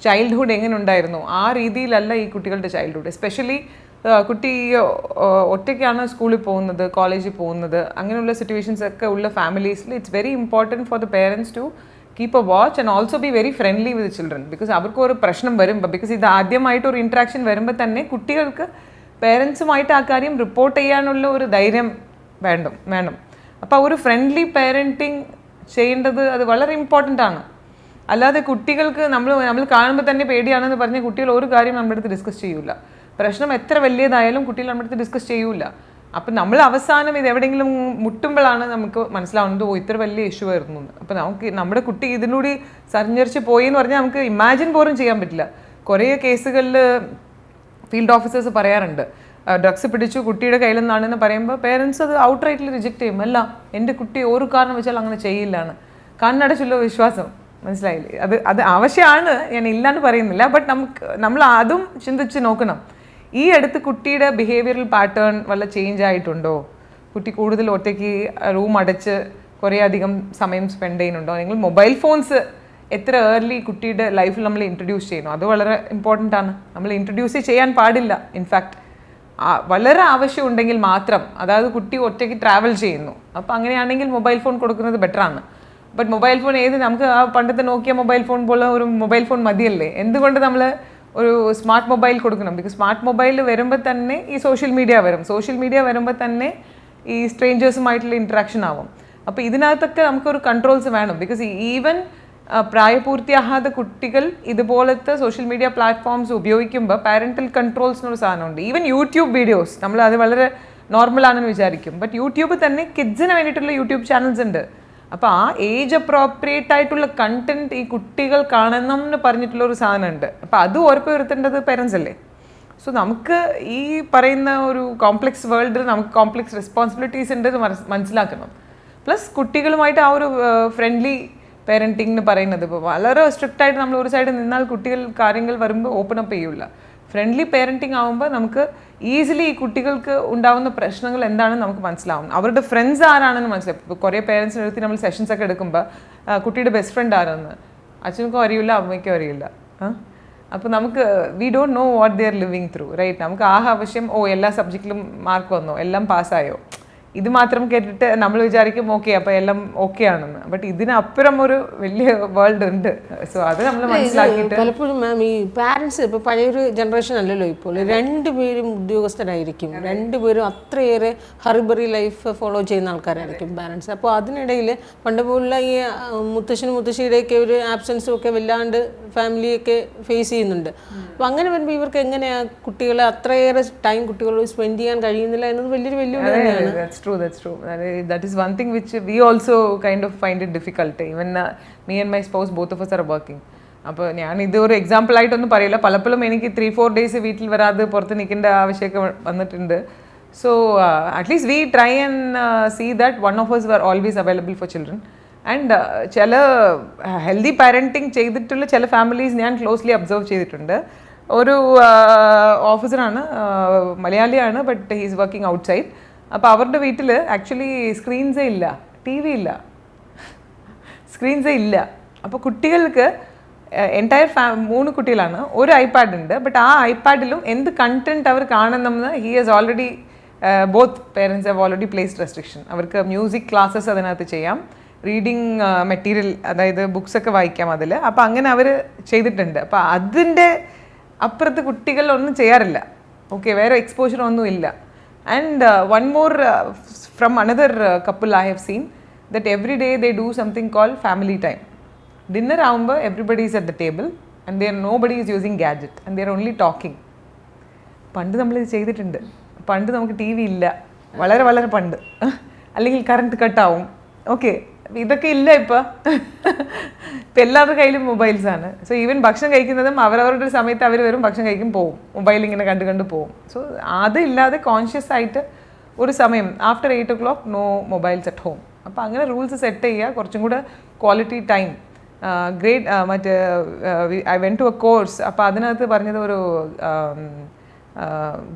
ചൈൽഡ്ഹുഡ് എങ്ങനെ ഉണ്ടായിരുന്നു ആ രീതിയിലല്ല ഈ കുട്ടികളുടെ ചൈൽഡ്ഹുഡ്. എസ്പെഷ്യലി കുട്ടി ഒറ്റയ്ക്കാണ് സ്കൂളിൽ പോകുന്നത്, കോളേജിൽ പോകുന്നത്, അങ്ങനെയുള്ള സിറ്റുവേഷൻസ് ഒക്കെ ഉള്ള ഫാമിലീസിൽ it's very important for the parents to keep a watch and also be very friendly with children. Because അവർക്ക് ഒരു പ്രശ്നം വരുമ്പോൾ, ബിക്കോസ് ഇത് ആദ്യമായിട്ട് ഒരു ഇൻട്രാക്ഷൻ വരുമ്പോൾ തന്നെ കുട്ടികൾക്ക് പേരൻസുമായിട്ട് ആ കാര്യം റിപ്പോർട്ട് ചെയ്യാനുള്ള ഒരു ധൈര്യം വേണം. അപ്പോൾ ഒരു ഫ്രണ്ട്ലി പേരൻറ്റിങ് ചെയ്യേണ്ടത് അത് വളരെ ഇമ്പോർട്ടൻ്റ് ആണ്. അല്ലാതെ കുട്ടികൾക്ക് നമ്മൾ കാണുമ്പോൾ തന്നെ പേടിയാണെന്ന് പറഞ്ഞ് കുട്ടികൾ ഒരു കാര്യം നമ്മുടെ അടുത്ത് ഡിസ്കസ് ചെയ്യൂല. പ്രശ്നം എത്ര വലിയതായാലും കുട്ടികൾ നമ്മുടെ അടുത്ത് ഡിസ്കസ് ചെയ്യൂല. അപ്പം നമ്മൾ അവസാനം ഇത് എവിടെയെങ്കിലും മുട്ടുമ്പോഴാണ് നമുക്ക് മനസ്സിലാവുന്നത്, ഇത്ര വലിയ ഇഷ്യൂ ആയിരുന്നു. അപ്പോൾ നമ്മുടെ കുട്ടി ഇതിലൂടെ സഞ്ചരിച്ച് പോയി എന്ന് പറഞ്ഞാൽ നമുക്ക് ഇമാജിൻ പോലും ചെയ്യാൻ പറ്റില്ല. കുറേ കേസുകളിൽ ഫീൽഡ് ഓഫീസേഴ്സ് പറയാറുണ്ട്, ഡ്രഗ്സ് പിടിച്ചു കുട്ടിയുടെ കയ്യിൽ നിന്നാണെന്ന് പറയുമ്പോൾ പേരൻസ് അത് ഔട്ട് റൈറ്റിൽ റിജക്റ്റ് ചെയ്യും. അല്ല, എൻ്റെ കുട്ടി ഒരു കാരണം വെച്ചാൽ അങ്ങനെ ചെയ്യില്ലാണ്. കണ്ണടച്ചുള്ള വിശ്വാസം, മനസ്സിലായില്ലേ? അത് ആവശ്യമാണ്, ഞാൻ ഇല്ലാന്ന് പറയുന്നില്ല. ബട്ട് നമ്മൾ അതും ചിന്തിച്ച് നോക്കണം. ഈ അടുത്ത് കുട്ടിയുടെ ബിഹേവിയറൽ പാറ്റേൺ വല്ല ചേഞ്ച് ആയിട്ടുണ്ടോ? കുട്ടി കൂടുതൽ ഒറ്റയ്ക്ക് റൂം അടച്ച് കുറേ അധികം സമയം സ്പെൻഡ് ചെയ്യുന്നുണ്ടോ? അല്ലെങ്കിൽ മൊബൈൽ ഫോൺസ് എത്ര ഏർലി കുട്ടിയുടെ ലൈഫിൽ നമ്മൾ ഇൻട്രൊഡ്യൂസ് ചെയ്യുന്നു, അത് വളരെ ഇമ്പോർട്ടൻ്റ് ആണ്. നമ്മൾ ഇൻട്രൊഡ്യൂസ് ചെയ്യാൻ പാടില്ല. ഇൻഫാക്ട് വളരെ ആവശ്യമുണ്ടെങ്കിൽ മാത്രം, അതായത് കുട്ടി ഒറ്റയ്ക്ക് ട്രാവൽ ചെയ്യുന്നു, അപ്പോൾ അങ്ങനെയാണെങ്കിൽ മൊബൈൽ ഫോൺ കൊടുക്കുന്നത് ബെറ്ററാണ്. ബട്ട് മൊബൈൽ ഫോൺ നമുക്ക് ആ പണ്ടത്തെ നോക്കിയ മൊബൈൽ ഫോൺ പോലെ ഒരു മൊബൈൽ ഫോൺ മതിയല്ലേ? എന്തുകൊണ്ട് നമ്മൾ ഒരു സ്മാർട്ട് മൊബൈൽ കൊടുക്കണം? ബിക്കോസ് സ്മാർട്ട് മൊബൈൽ വരുമ്പോൾ തന്നെ ഈ സോഷ്യൽ മീഡിയ വരും. സോഷ്യൽ മീഡിയ വരുമ്പോൾ തന്നെ ഈ സ്ട്രേഞ്ചേഴ്സുമായിട്ടുള്ള ഇൻട്രാക്ഷൻ ആവും. അപ്പോൾ ഇതിനകത്തൊക്കെ നമുക്കൊരു കൺട്രോൾസ് വേണം. ബിക്കോസ് ഈവൻ പ്രായപൂർത്തിയാകാത്ത കുട്ടികൾ ഇതുപോലത്തെ സോഷ്യൽ മീഡിയ പ്ലാറ്റ്ഫോംസ് ഉപയോഗിക്കുമ്പോൾ പാരൻ്റൽ കൺട്രോൾസ് എന്നൊരു സാധനമുണ്ട്. ഈവൻ യൂട്യൂബ് വീഡിയോസ് നമ്മൾ അത് വളരെ നോർമലാണെന്ന് വിചാരിക്കും. ബട്ട് യൂട്യൂബ് തന്നെ കിഡ്സിന് വേണ്ടിയിട്ടുള്ള യൂട്യൂബ് ചാനൽസ് ഉണ്ട്. അപ്പോൾ ആ ഏജ് അപ്രോപ്രിയേറ്റ് ആയിട്ടുള്ള കണ്ടന്റ് ഈ കുട്ടികൾ കാണണം എന്ന് പറഞ്ഞിട്ടുള്ള ഒരു സാധനമുണ്ട്. അപ്പോൾ അത് ഉറപ്പ് വരുത്തേണ്ടത് പേരൻസ് അല്ലേ? സോ നമുക്ക് ഈ പറയുന്ന ഒരു കോംപ്ലക്സ് വേൾഡിൽ നമുക്ക് കോംപ്ലക്സ് റെസ്പോൺസിബിലിറ്റീസ് ഉണ്ട് മനസ്സിലാക്കണം. പ്ലസ് കുട്ടികളുമായിട്ട് ആ ഒരു ഫ്രണ്ട്ലി പേരൻറ്റിംഗ് എന്ന് പറയുന്നത് ഇപ്പോൾ വളരെ സ്ട്രിക്റ്റ് ആയിട്ട് നമ്മൾ ഒരു സൈഡ് നിന്നാൽ കുട്ടികൾ കാര്യങ്ങൾ വരുമ്പോൾ ഓപ്പൺ അപ്പ് ചെയ്യില്ല. ഫ്രണ്ട്ലി പേരൻറ്റിങ് ആകുമ്പോൾ നമുക്ക് ഈസിലി ഈ കുട്ടികൾക്ക് ഉണ്ടാവുന്ന പ്രശ്നങ്ങൾ എന്താണെന്ന് നമുക്ക് മനസ്സിലാവും. അവരുടെ ഫ്രണ്ട്സ് ആരാണെന്ന് മനസ്സിലാവും. ഇപ്പോൾ കുറേ പേരൻസിൻ്റെ അടുത്ത് നമ്മൾ സെഷൻസ് ഒക്കെ എടുക്കുമ്പോൾ കുട്ടിയുടെ ബെസ്റ്റ് ഫ്രണ്ട് ആരെന്ന് അച്ഛനക്കും അറിയില്ല, അമ്മയ്ക്കും അറിയില്ല. അപ്പോൾ നമുക്ക് we don't know what they are living through, right? നമുക്ക് ആവശ്യം എല്ലാ സബ്ജക്റ്റിലും മാർക്ക് വന്നോ, എല്ലാം പാസ്സായോ, ഇത് മാത്രം കേട്ടിട്ട് നമ്മൾ വിചാരിക്കും ഓക്കെ അപ്പോൾ എല്ലാം ഓക്കെ ആണെന്ന്. ബട്ട് ഇതിനപ്പുറം ഒരു വലിയ വേൾഡ് ഉണ്ട്. സോ അത് നമ്മൾ മനസ്സിലാക്കിയിട്ട് പലപ്പോഴും മാം ഈ പാരൻസ് ഇപ്പോൾ പഴയൊരു ജനറേഷൻ അല്ലല്ലോ ഇപ്പോൾ, രണ്ടുപേരും ഉദ്യോഗസ്ഥരായിരിക്കും, രണ്ടുപേരും അത്രയേറെ ഹറിബറി ലൈഫ് ഫോളോ ചെയ്യുന്ന ആൾക്കാരായിരിക്കും പാരൻസ്. അപ്പോൾ അതിനിടയിൽ പണ്ട് പോലുള്ള ഈ മുത്തശ്ശനും മുത്തശ്ശിയുടെയൊക്കെ ഒരു ആബ്സെൻസും ഒക്കെ വല്ലാണ്ട് ഫാമിലിയൊക്കെ ഫേസ് ചെയ്യുന്നുണ്ട്. അപ്പോൾ അങ്ങനെ വരുമ്പോൾ ഇവർക്ക് എങ്ങനെയാണ് കുട്ടികളെ അത്രയേറെ ടൈം കുട്ടികളോട് സ്പെൻഡ് ചെയ്യാൻ കഴിയുന്നില്ല എന്നത് വലിയൊരു വെല്ലുവിളി തന്നെയാണ്. That's true. That is one thing which we also kind of find it difficult. Even me and my spouse, both of us are working. അപ്പോൾ ഞാൻ ഇത് ഒരു എക്സാമ്പിൾ ആയിട്ടൊന്നും പറയില്ല. പലപ്പോഴും എനിക്ക് 3-4 ഡേയ്സ് വീട്ടിൽ വരാതെ പുറത്ത് നിൽക്കേണ്ട ആവശ്യമൊക്കെ വന്നിട്ടുണ്ട്. So at least we try and see that one of us were always available for children. And ചില ഹെൽത്തി പാരൻറ്റിങ് ചെയ്തിട്ടുള്ള ചില ഫാമിലീസ് ഞാൻ ക്ലോസ്ലി അബ്സർവ് ചെയ്തിട്ടുണ്ട്. ഒരു ഓഫീസറാണ്, മലയാളിയാണ്, but he is working out side. അപ്പോൾ അവരുടെ വീട്ടിൽ ആക്ച്വലി സ്ക്രീൻസേ ഇല്ല, ടി വി ഇല്ല, സ്ക്രീൻസേ ഇല്ല. അപ്പോൾ കുട്ടികൾക്ക് എൻറ്റയർ 3 കുട്ടികളാണ്, ഒരു ഐപാഡ് ഉണ്ട്. ബട്ട് ആ ഐപാഡിലും എന്ത് കണ്ടന്റ് അവർ കാണണമെന്ന് he has already both parents have already placed restriction. അവർക്ക് മ്യൂസിക് ക്ലാസ്സസ് അതിനകത്ത് ചെയ്യാം, റീഡിങ് മെറ്റീരിയൽ അതായത് ബുക്സൊക്കെ വായിക്കാം അതിൽ. അപ്പോൾ അങ്ങനെ അവർ ചെയ്തിട്ടുണ്ട്. അപ്പോൾ അതിൻ്റെ അപ്പുറത്ത് കുട്ടികളൊന്നും ചെയ്യാറില്ല. ഓക്കെ, വേറെ എക്സ്പോഷർ ഒന്നും ഇല്ല. And one more from another couple I have seen that every day they do something called family time. Dinner ആവുമ്പോൾ everybody is at the table and nobody is using gadget and they are only talking. പണ്ട് നമ്മളിത് ചെയ്തിട്ടുണ്ട്. പണ്ട് നമുക്ക് T V ഇല്ല, വളരെ വളരെ പണ്ട്. അല്ലെങ്കിൽ കറണ്ട് കട്ടാവും. ഓക്കെ, ഇതൊക്കെ ഇല്ല ഇപ്പം. ഇപ്പം എല്ലാവരുടെ കയ്യിലും മൊബൈൽസാണ്. സോ ഈവൻ ഭക്ഷണം കഴിക്കുന്നതും അവരവരുടെ സമയത്ത് അവർ വരും, ഭക്ഷണം കഴിക്കും, പോവും, മൊബൈൽ ഇങ്ങനെ കണ്ട് പോവും. സോ അതില്ലാതെ കോൺഷ്യസ് ആയിട്ട് ഒരു സമയം after 8 o'clock no mobiles at home. അപ്പോൾ അങ്ങനെ റൂൾസ് സെറ്റ് ചെയ്യുക, കുറച്ചും കൂടെ ക്വാളിറ്റി ടൈം. മറ്റേ I went to a course. അപ്പോൾ അതിനകത്ത് പറഞ്ഞത് ഒരു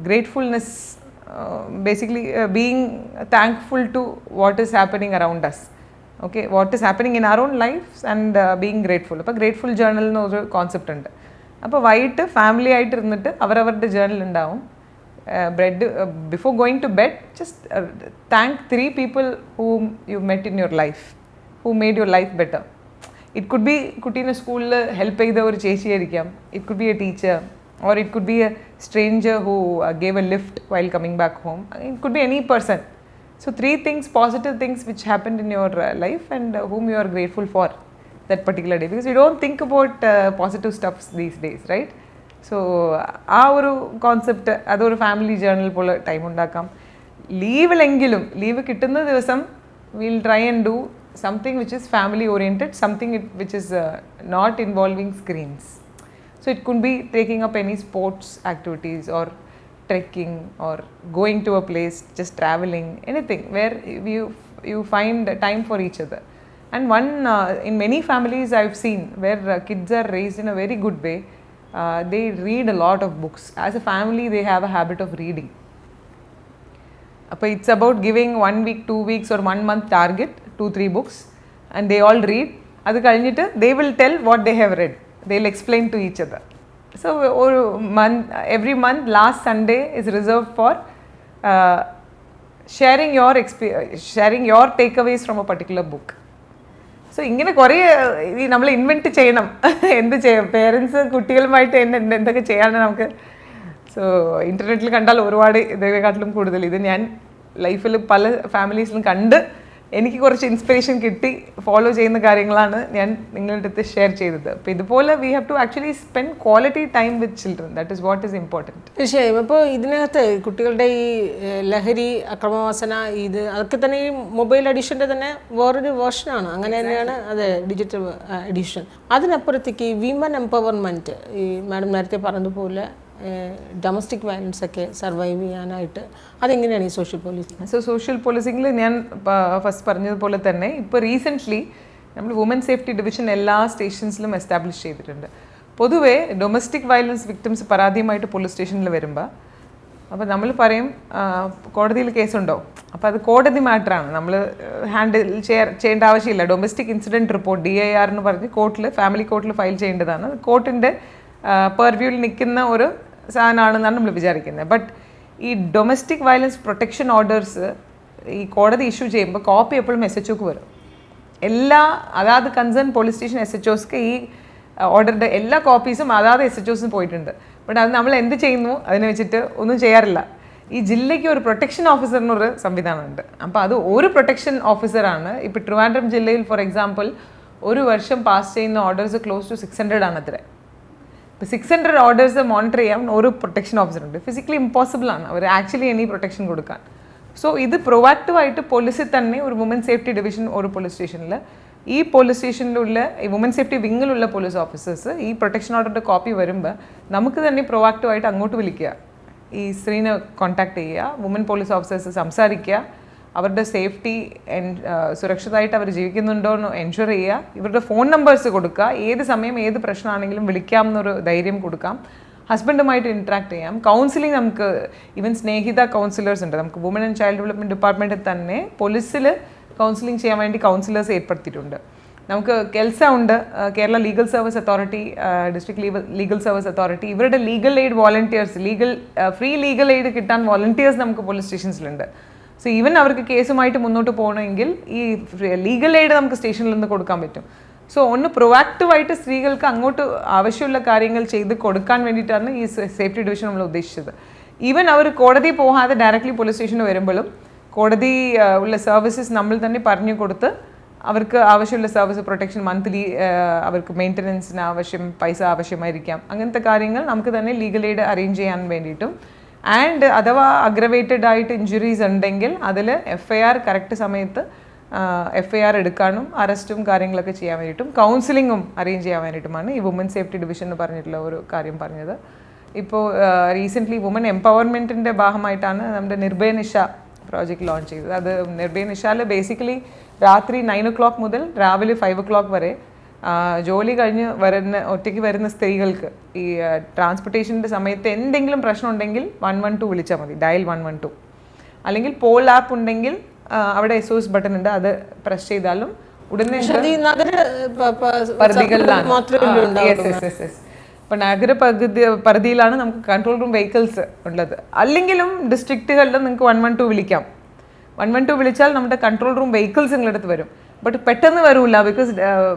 gratefulness, basically being thankful to what is happening around us. Okay, what is happening in our own life and being grateful. അപ്പോൾ ഗ്രേറ്റ്ഫുൾ ജേർണൽ എന്നൊരു കോൺസെപ്റ്റ് ഉണ്ട്. അപ്പോൾ വൈകിട്ട് ഫാമിലി ആയിട്ട് ഇരുന്നിട്ട് അവരവരുടെ ജേർണൽ ഉണ്ടാവും. Before going to bed just thank 3 people whom you met in your life, who made your life better. It could be കുട്ടീനെ സ്കൂളിൽ ഹെൽപ്പ് ചെയ്ത ഒരു ചേച്ചിയായിരിക്കാം, it could be a teacher, or it could be a stranger who gave a lift while coming back home. It could be any person. So 3 things, positive things which happened in your life and whom you are grateful for that particular day, because you don't think about positive stuffs these days, right? So ആ ഒരു concept അതൊരു family journal പോലെ time ഉണ്ടാക്കാം. ലീവിലെങ്കിലും leave കിട്ടുന്ന ദിവസം we'll try and do something which is family oriented, something which is not involving screens. So it could be taking up any sports activities or trekking or going to a place, just traveling, anything where you find time for each other. And one in many families I've seen where kids are raised in a very good way, they read a lot of books. As a family they have a habit of reading. Appo it's about giving 1 week, 2 weeks or 1 month target, 2-3 books, and they all read. Adu kazhinjittu they will tell what they have read. They'll explain to each other. So every month last Sunday is reserved for sharing your takeaways from a particular book. So ഇങ്ങനെ കുറേ നമ്മൾ invent ചെയ്യണം. എന്ത് ചെയ്യാം, parents കുട്ടികളുമായിട്ട് എന്തൊക്കെ ചെയ്യാനാണ് നമുക്ക്. So ഇൻ്റർനെറ്റിൽ കണ്ടാൽ ഒരുപാട് ഇതിനെക്കാട്ടിലും കൂടുതൽ ഇത് ഞാൻ ലൈഫിൽ പല ഫാമിലീസിലും കണ്ട് എനിക്ക് കുറച്ച് ഇൻസ്പിറേഷൻ കിട്ടി ഫോളോ ചെയ്യുന്ന കാര്യങ്ങളാണ് ഞാൻ നിങ്ങളുടെ അടുത്ത് ഷെയർ ചെയ്തത്. അപ്പോൾ ഇതുപോലെ we have to actually spend quality time with children. That is what is important. തീർച്ചയായും. അപ്പോൾ ഇതിനകത്ത് കുട്ടികളുടെ ഈ ലഹരി, അക്രമവാസന, ഇത് അതൊക്കെ തന്നെ ഈ മൊബൈൽ അഡിക്ഷൻ്റെ തന്നെ വേറൊരു വേർഷനാണ്. അങ്ങനെ തന്നെയാണ് അത് ഡിജിറ്റൽ അഡിക്ഷൻ. അതിനപ്പുറത്തേക്ക് ഈ വിമൻ എംപവർമെൻറ്റ്, ഈ മാഡം നേരത്തെ പറഞ്ഞതുപോലെ ഡൊമസ്റ്റിക് വയലൻസ് ഒക്കെ സർവൈവ് ചെയ്യാനായിട്ട് അതെങ്ങനെയാണ് ഈ സോഷ്യൽ പോലീസിങ്? സോ സോഷ്യൽ പോലീസിങ്ങിൽ ഞാൻ ഫസ്റ്റ് പറഞ്ഞതുപോലെ തന്നെ ഇപ്പോൾ റീസെൻ്റ്ലി നമ്മൾ വുമൻ സേഫ്റ്റി ഡിവിഷൻ എല്ലാ സ്റ്റേഷൻസിലും എസ്റ്റാബ്ലിഷ് ചെയ്തിട്ടുണ്ട്. പൊതുവേ ഡൊമസ്റ്റിക് വയലൻസ് വിക്ടിംസ് പരാതിയുമായിട്ട് പോലീസ് സ്റ്റേഷനിൽ വരുമ്പോൾ അപ്പോൾ നമ്മൾ പറയും കോടതിയിൽ കേസുണ്ടോ, അപ്പോൾ അത് കോടതി മാറ്ററാണ്, നമ്മൾ ഹാൻഡിൽ ചെയ്യേണ്ട ആവശ്യമില്ല. ഡൊമസ്റ്റിക് ഇൻസിഡൻറ്റ് റിപ്പോർട്ട് DIR എന്ന് പറഞ്ഞ് കോർട്ടിൽ, ഫാമിലി കോർട്ടിൽ ഫയൽ ചെയ്യേണ്ടതാണ്. കോർട്ടിൻ്റെ പെർവ്യൂവിൽ നിൽക്കുന്ന ഒരു സാധനമാണെന്നാണ് നമ്മൾ വിചാരിക്കുന്നത്. ബട്ട് ഈ ഡൊമസ്റ്റിക് വയലൻസ് പ്രൊട്ടക്ഷൻ ഓർഡേഴ്സ് ഈ കോടതി ഇഷ്യൂ ചെയ്യുമ്പോൾ കോപ്പി എപ്പോഴും SHOക്ക് വരും. അതാത് കൺസേൺ പോലീസ് സ്റ്റേഷൻ SHOസ്ക്ക് ഈ ഓർഡറിൻ്റെ എല്ലാ കോപ്പീസും അതാത് SHOസിന് പോയിട്ടുണ്ട്. ബട്ട് അത് നമ്മൾ എന്ത് ചെയ്യുന്നു അതിനെ വെച്ചിട്ട് ഒന്നും ചെയ്യാറില്ല. ഈ ജില്ലയ്ക്ക് ഒരു പ്രൊട്ടക്ഷൻ ഓഫീസറിനൊരു സംവിധാനമുണ്ട്. അപ്പോൾ അത് ഒരു പ്രൊട്ടക്ഷൻ ഓഫീസറാണ്. ഇപ്പോൾ ട്രിവാൻഡ്രം ജില്ലയിൽ ഫോർ എക്സാമ്പിൾ ഒരു വർഷം പാസ് ചെയ്യുന്ന ഓർഡേഴ്സ് ക്ലോസ് ടു 600 ആണ് അത്ര. ഇപ്പോൾ 600 ഓർഡേഴ്സ് മോണിറ്റർ ചെയ്യാൻ ഒരു പ്രൊട്ടക്ഷൻ ഓഫീസറുണ്ട്. ഫിസിക്കലി ഇമ്പോസിബിൾ ആണ് അവർ ആക്ച്വലി എനി പ്രൊട്ടക്ഷൻ കൊടുക്കാൻ. സോ ഇത് പ്രൊവാക്റ്റീവായിട്ട് പോലീസിൽ തന്നെ ഒരു വുമൻ സേഫ്റ്റി ഡിവിഷൻ ഒരു പോലീസ് സ്റ്റേഷനിൽ, ഈ പോലീസ് സ്റ്റേഷനിലുള്ള ഈ വുമൻ സേഫ്റ്റി വിങ്ങിലുള്ള പോലീസ് ഓഫീസേഴ്സ് ഈ പ്രൊട്ടക്ഷൻ ഓർഡറിൻ്റെ കോപ്പി വരുമ്പോൾ നമുക്ക് തന്നെ പ്രൊവാക്റ്റീവായിട്ട് അങ്ങോട്ട് വിളിക്കുക, ഈ സ്ത്രീനെ കോൺടാക്ട് ചെയ്യുക, വുമൻ പോലീസ് ഓഫീസേഴ്സ് സംസാരിക്കുക, അവരുടെ സേഫ്റ്റി സുരക്ഷിതമായിട്ട് അവർ ജീവിക്കുന്നുണ്ടോ എന്ന് എൻഷുർ ചെയ്യുക, ഇവരുടെ ഫോൺ നമ്പേഴ്സ് കൊടുക്കുക, ഏത് സമയം ഏത് പ്രശ്നമാണെങ്കിലും വിളിക്കാമെന്നൊരു ധൈര്യം കൊടുക്കാം, ഹസ്ബൻഡുമായിട്ട് ഇൻട്രാക്ട് ചെയ്യാം. കൗൺസിലിംഗ് നമുക്ക് ഈവൻ സ്നേഹിത കൗൺസിലേഴ്സ് ഉണ്ട്. നമുക്ക് വുമൻ ആൻഡ് ചൈൽഡ് ഡെവലപ്മെൻറ്റ് ഡിപ്പാർട്ട്മെൻറ്റിൽ തന്നെ പോലീസിൽ കൗൺസിലിംഗ് ചെയ്യാൻ വേണ്ടി കൗൺസിലേഴ്സ് ഏർപ്പെടുത്തിയിട്ടുണ്ട്. നമുക്ക് കെൽസ ഉണ്ട്, Kerala legal service authority, district legal service authority, ഇവരുടെ legal aid volunteers, free legal aid കിട്ടാൻ വോളണ്ടിയേഴ്സ് നമുക്ക് പോലീസ് സ്റ്റേഷൻസിലുണ്ട്. സോ ഈവൻ അവർക്ക് കേസുമായിട്ട് മുന്നോട്ട് പോകണമെങ്കിൽ ഈ ലീഗൽ എയ്ഡ് നമുക്ക് സ്റ്റേഷനിൽ നിന്ന് കൊടുക്കാൻ പറ്റും. സോ ഒന്ന് പ്രൊവാക്റ്റീവായിട്ട് സ്ത്രീകൾക്ക് അങ്ങോട്ട് ആവശ്യമുള്ള കാര്യങ്ങൾ ചെയ്ത് കൊടുക്കാൻ വേണ്ടിയിട്ടാണ് ഈ സേഫ്റ്റി ഡിവിഷൻ നമ്മൾ ഉദ്ദേശിച്ചത്. ഈവൻ അവർ കോടതി പോകാതെ ഡയറക്റ്റ്ലി പോലീസ് സ്റ്റേഷനിൽ വരുമ്പോഴും കോടതി ഉള്ള സർവീസസ് നമ്മൾ തന്നെ പറഞ്ഞു കൊടുത്ത് അവർക്ക് ആവശ്യമുള്ള സർവീസ് പ്രൊട്ടക്ഷൻ മന്ത്ലി, അവർക്ക് മെയിൻ്റനൻസിന് പൈസ ആവശ്യമായിരിക്കാം, അങ്ങനത്തെ കാര്യങ്ങൾ നമുക്ക് തന്നെ ലീഗൽ എയ്ഡ് അറേഞ്ച് ചെയ്യാൻ വേണ്ടിയിട്ടും. ആൻഡ് അഥവാ അഗ്രവേറ്റഡ് ആയിട്ട് ഇഞ്ചുറീസ് ഉണ്ടെങ്കിൽ അതിൽ FIR കറക്റ്റ് സമയത്ത് FIR എടുക്കാനും അറസ്റ്റും കാര്യങ്ങളൊക്കെ ചെയ്യാൻ വേണ്ടിയിട്ടും കൗൺസിലിങ്ങും അറേഞ്ച് ചെയ്യാൻ വേണ്ടിയിട്ടുമാണ് ഈ വുമൻ സേഫ്റ്റി ഡിവിഷൻ എന്ന് പറഞ്ഞിട്ടുള്ള ഒരു കാര്യം പറഞ്ഞത്. ഇപ്പോൾ റീസെൻ്റ്ലി വുമൻ എംപവർമെൻറ്റിൻ്റെ ഭാഗമായിട്ടാണ് നമ്മുടെ നിർഭയ നിശ പ്രോജക്റ്റ് ലോഞ്ച് ചെയ്തത്. അത് നിർഭയ നിശാൽ ബേസിക്കലി രാത്രി 9 o'clock മുതൽ രാവിലെ 5 o'clock വരെ ജോലി കഴിഞ്ഞ് ഒറ്റയ്ക്ക് വരുന്ന സ്ത്രീകൾക്ക് ഈ ട്രാൻസ്പോർട്ടേഷൻ്റെ സമയത്ത് എന്തെങ്കിലും പ്രശ്നം ഉണ്ടെങ്കിൽ 112 വിളിച്ചാൽ മതി, ഡയൽ 112. അല്ലെങ്കിൽ പോൾ ആപ്പ് ഉണ്ടെങ്കിൽ അവിടെ SOS ബട്ടൺ ഉണ്ട്, അത് പ്രസ് ചെയ്താലും ഉടനെ പരിധികളിലാണ്. ഇപ്പം നഗര പരിധിയിലാണ് നമുക്ക് കൺട്രോൾ റൂം വെഹിക്കിൾസ് ഉള്ളത്. അല്ലെങ്കിലും ഡിസ്ട്രിക്റ്റുകളിൽ നിങ്ങൾക്ക് 112 വിളിക്കാം. 112 വിളിച്ചാൽ നമ്മുടെ കൺട്രോൾ റൂം വെഹിക്കിൾസ് നിങ്ങളടുത്ത് വരും. ബട്ട് പെട്ടെന്ന് വരില്ല, ബിക്കോസ്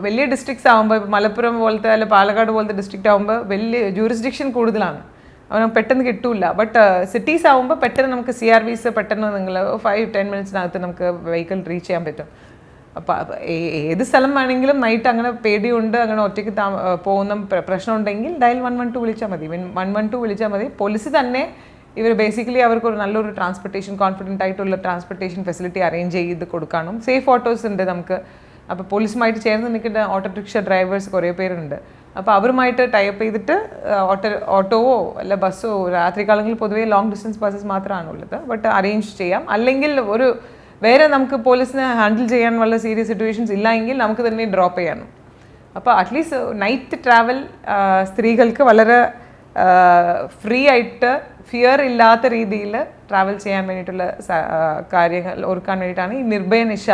വലിയ ഡിസ്ട്രിക്ട്സ് ആകുമ്പോൾ, മലപ്പുറം പോലത്തെ അല്ലെങ്കിൽ പാലക്കാട് പോലത്തെ ഡിസ്ട്രിക്റ്റ് ആകുമ്പോൾ വലിയ ജൂറിസ്ഡിക്ഷൻ കൂടുതലാണ്, അവന് പെട്ടെന്ന് കിട്ടൂല. ബട്ട് സിറ്റീസ് ആകുമ്പോൾ പെട്ടെന്ന് നമുക്ക് CRVs പെട്ടെന്ന് നിങ്ങൾ 5-10 മിനിറ്റ്സിനകത്ത് നമുക്ക് വെഹിക്കിൾ റീച്ച് ചെയ്യാൻ പറ്റും. അപ്പോൾ ഏത് സ്ഥലം വേണമെങ്കിലും നൈറ്റ് അങ്ങനെ പേടിയുണ്ട്, അങ്ങനെ ഒറ്റയ്ക്ക് പോകുന്ന പ്രശ്നം ഉണ്ടെങ്കിൽ ഡയൽ 112 വിളിച്ചാൽ മതി. 112 വിളിച്ചാൽ മതി. പോലീസ് തന്നെ ഇവർ ബേസിക്കലി അവർക്കൊരു നല്ലൊരു ട്രാൻസ്പോർട്ടേഷൻ, കോൺഫിഡൻ്റ് ആയിട്ടുള്ള ട്രാൻസ്പോർട്ടേഷൻ ഫെസിലിറ്റി അറേഞ്ച് ചെയ്ത് കൊടുക്കാനും സേഫ് ഓട്ടോസ് ഉണ്ട് നമുക്ക്. അപ്പോൾ പോലീസുമായിട്ട് ചേർന്ന് നിൽക്കുന്ന ഓട്ടോറിക്ഷ ഡ്രൈവേഴ്സ് കുറേ പേരുണ്ട്. അപ്പോൾ അവരുമായിട്ട് ടൈപ്പ് ചെയ്തിട്ട് ഓട്ടോവോ അല്ല ബസ്സോ, രാത്രികാലങ്ങളിൽ പൊതുവേ ലോങ് ഡിസ്റ്റൻസ് ബസ്സസ് മാത്രമാണുള്ളത്, ബട്ട് അറേഞ്ച് ചെയ്യാം. അല്ലെങ്കിൽ വേറെ നമുക്ക് പോലീസിനെ ഹാൻഡിൽ ചെയ്യാൻ വളരെ സീരിയസ് സിറ്റുവേഷൻസ് ഇല്ല എങ്കിൽ നമുക്ക് തന്നെ ഡ്രോപ്പ് ചെയ്യാനും. അപ്പോൾ അറ്റ്ലീസ്റ്റ് നൈറ്റ് ട്രാവൽ സ്ത്രീകൾക്ക് വളരെ ഫ്രീ ആയിട്ട് ഫിയർ ഇല്ലാത്ത രീതിയിൽ ട്രാവൽ ചെയ്യാൻ വേണ്ടിയിട്ടുള്ള കാര്യങ്ങൾ ഓർക്കാൻ വേണ്ടിയിട്ടാണ് ഈ നിർഭയ നിശ.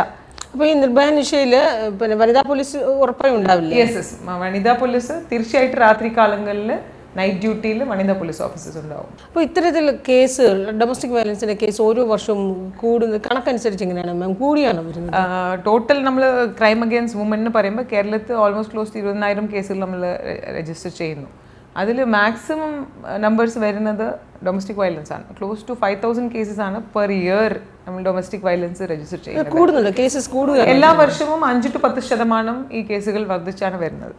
അപ്പോൾ ഈ നിർഭയ നിശയിൽ പിന്നെ വനിതാ പോലീസ് ഉറപ്പായും ഉണ്ടാവില്ല? യെസ്, വനിതാ പോലീസ് തീർച്ചയായിട്ടും രാത്രി കാലങ്ങളിൽ നൈറ്റ് ഡ്യൂട്ടിയിൽ വനിതാ പോലീസ് ഓഫീസേഴ്സ് ഉണ്ടാവും. അപ്പോൾ ഇത്തരത്തിൽ കേസുകൾ, ഡൊമസ്റ്റിക് വയലൻസിൻ്റെ കേസ് ഓരോ വർഷവും കൂടുന്ന കണക്കനുസരിച്ച് എങ്ങനെയാണ് മാം, കൂടിയാണ് വരുന്നത്? ടോട്ടൽ നമ്മൾ ക്രൈം അഗെയിൻസ്റ്റ് വുമൻ എന്ന് പറയുമ്പോൾ കേരളത്തിൽ ഓൾമോസ്റ്റ് ക്ലോസ് 20,000 കേസുകൾ നമ്മൾ രജിസ്റ്റർ ചെയ്യുന്നു. അതിൽ മാക്സിമം നമ്പേഴ്സ് വരുന്നത് ഡൊമസ്റ്റിക് വയലൻസ് ആണ്. ക്ലോസ് ടു 5,000 കേസസ് ആണ് പെർ ഇയർ നമ്മൾ ഡൊമസ്റ്റിക് വയലൻസ് രജിസ്റ്റർ ചെയ്യുന്നത്. കൂടുന്നുണ്ട്, കേസസ് കൂടുക. എല്ലാ വർഷവും 5-10% ഈ കേസുകൾ വർദ്ധിച്ചാണ് വരുന്നത്.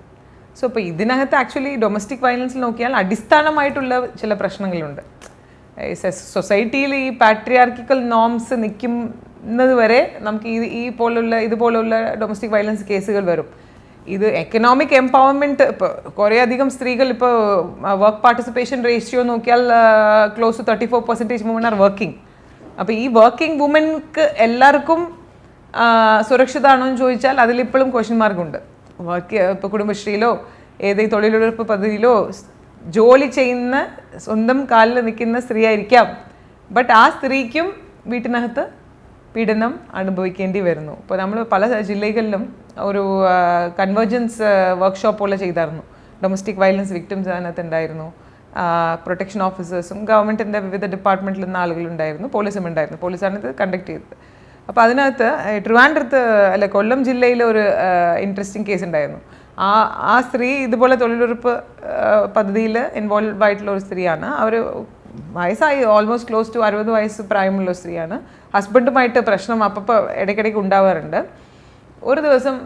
സോ ഇപ്പോൾ ഇതിനകത്ത് ആക്ച്വലി ഡൊമസ്റ്റിക് വയലൻസിൽ നോക്കിയാൽ അടിസ്ഥാനമായിട്ടുള്ള ചില പ്രശ്നങ്ങളുണ്ട്. സൊസൈറ്റിയിൽ ഈ പാട്രിയാർക്കിക്കൽ നോംസ് നിൽക്കുന്നത് വരെ നമുക്ക് ഇതുപോലുള്ള ഡൊമസ്റ്റിക് വയലൻസ് കേസുകൾ വരും. ഇത് എക്കണോമിക് എംപവർമെൻറ്റ്, ഇപ്പോൾ കുറേയധികം സ്ത്രീകൾ ഇപ്പോൾ വർക്ക് പാർട്ടിസിപ്പേഷൻ റേഷ്യോ നോക്കിയാൽ close to 34% women are working. അപ്പോൾ ഈ വർക്കിംഗ് വുമൻക്ക് എല്ലാവർക്കും സുരക്ഷിതമാണോ എന്ന് ചോദിച്ചാൽ അതിലിപ്പോഴും ക്വസ്റ്റ്യൻ മാർക്കുണ്ട്. ഇപ്പോൾ കുടുംബശ്രീയിലോ ഏത് തൊഴിലുറപ്പ് പദ്ധതിയിലോ ജോലി ചെയ്യുന്ന സ്വന്തം കാലിൽ നിൽക്കുന്ന സ്ത്രീ ആയിരിക്കാം. ബട്ട് ആ സ്ത്രീക്കും വീട്ടിനകത്ത് പീഡനം അനുഭവിക്കേണ്ടി വരുന്നു. ഇപ്പോൾ നമ്മൾ പല ജില്ലകളിലും ഒരു കൺവേർജൻസ് വർക്ക്ഷോപ്പ് പോലെ ചെയ്തായിരുന്നു. ഡൊമസ്റ്റിക് വയലൻസ് വിക്ടിംസ് അതിനകത്ത് ഉണ്ടായിരുന്നു, പ്രൊട്ടക്ഷൻ ഓഫീസേഴ്സും ഗവൺമെൻറ്റിൻ്റെ വിവിധ ഡിപ്പാർട്ട്മെൻറ്റിൽ നിന്ന് ആളുകളുണ്ടായിരുന്നു, പോലീസും ഉണ്ടായിരുന്നു. പോലീസാണ് ഇത് കണ്ടക്ട് ചെയ്തത്. അപ്പോൾ അതിനകത്ത് ട്രിവാൻഡ്രത്ത് അല്ല കൊല്ലം ജില്ലയിൽ ഒരു ഇൻട്രസ്റ്റിംഗ് കേസ് ഉണ്ടായിരുന്നു. ആ സ്ത്രീ ഇതുപോലെ തൊഴിലുറപ്പ് പദ്ധതിയിൽ ഇൻവോൾവ് ആയിട്ടുള്ള ഒരു സ്ത്രീയാണ്. അവർ വയസ്സായി, ഓൾമോസ്റ്റ് ക്ലോസ് ടു 60 വയസ്സ് പ്രായമുള്ള സ്ത്രീയാണ്. ഹസ്ബൻഡുമായിട്ട് പ്രശ്നം അപ്പോൾ ഇടയ്ക്കിടയ്ക്ക് ഉണ്ടാവാറുണ്ട്. ഒരു ദിവസം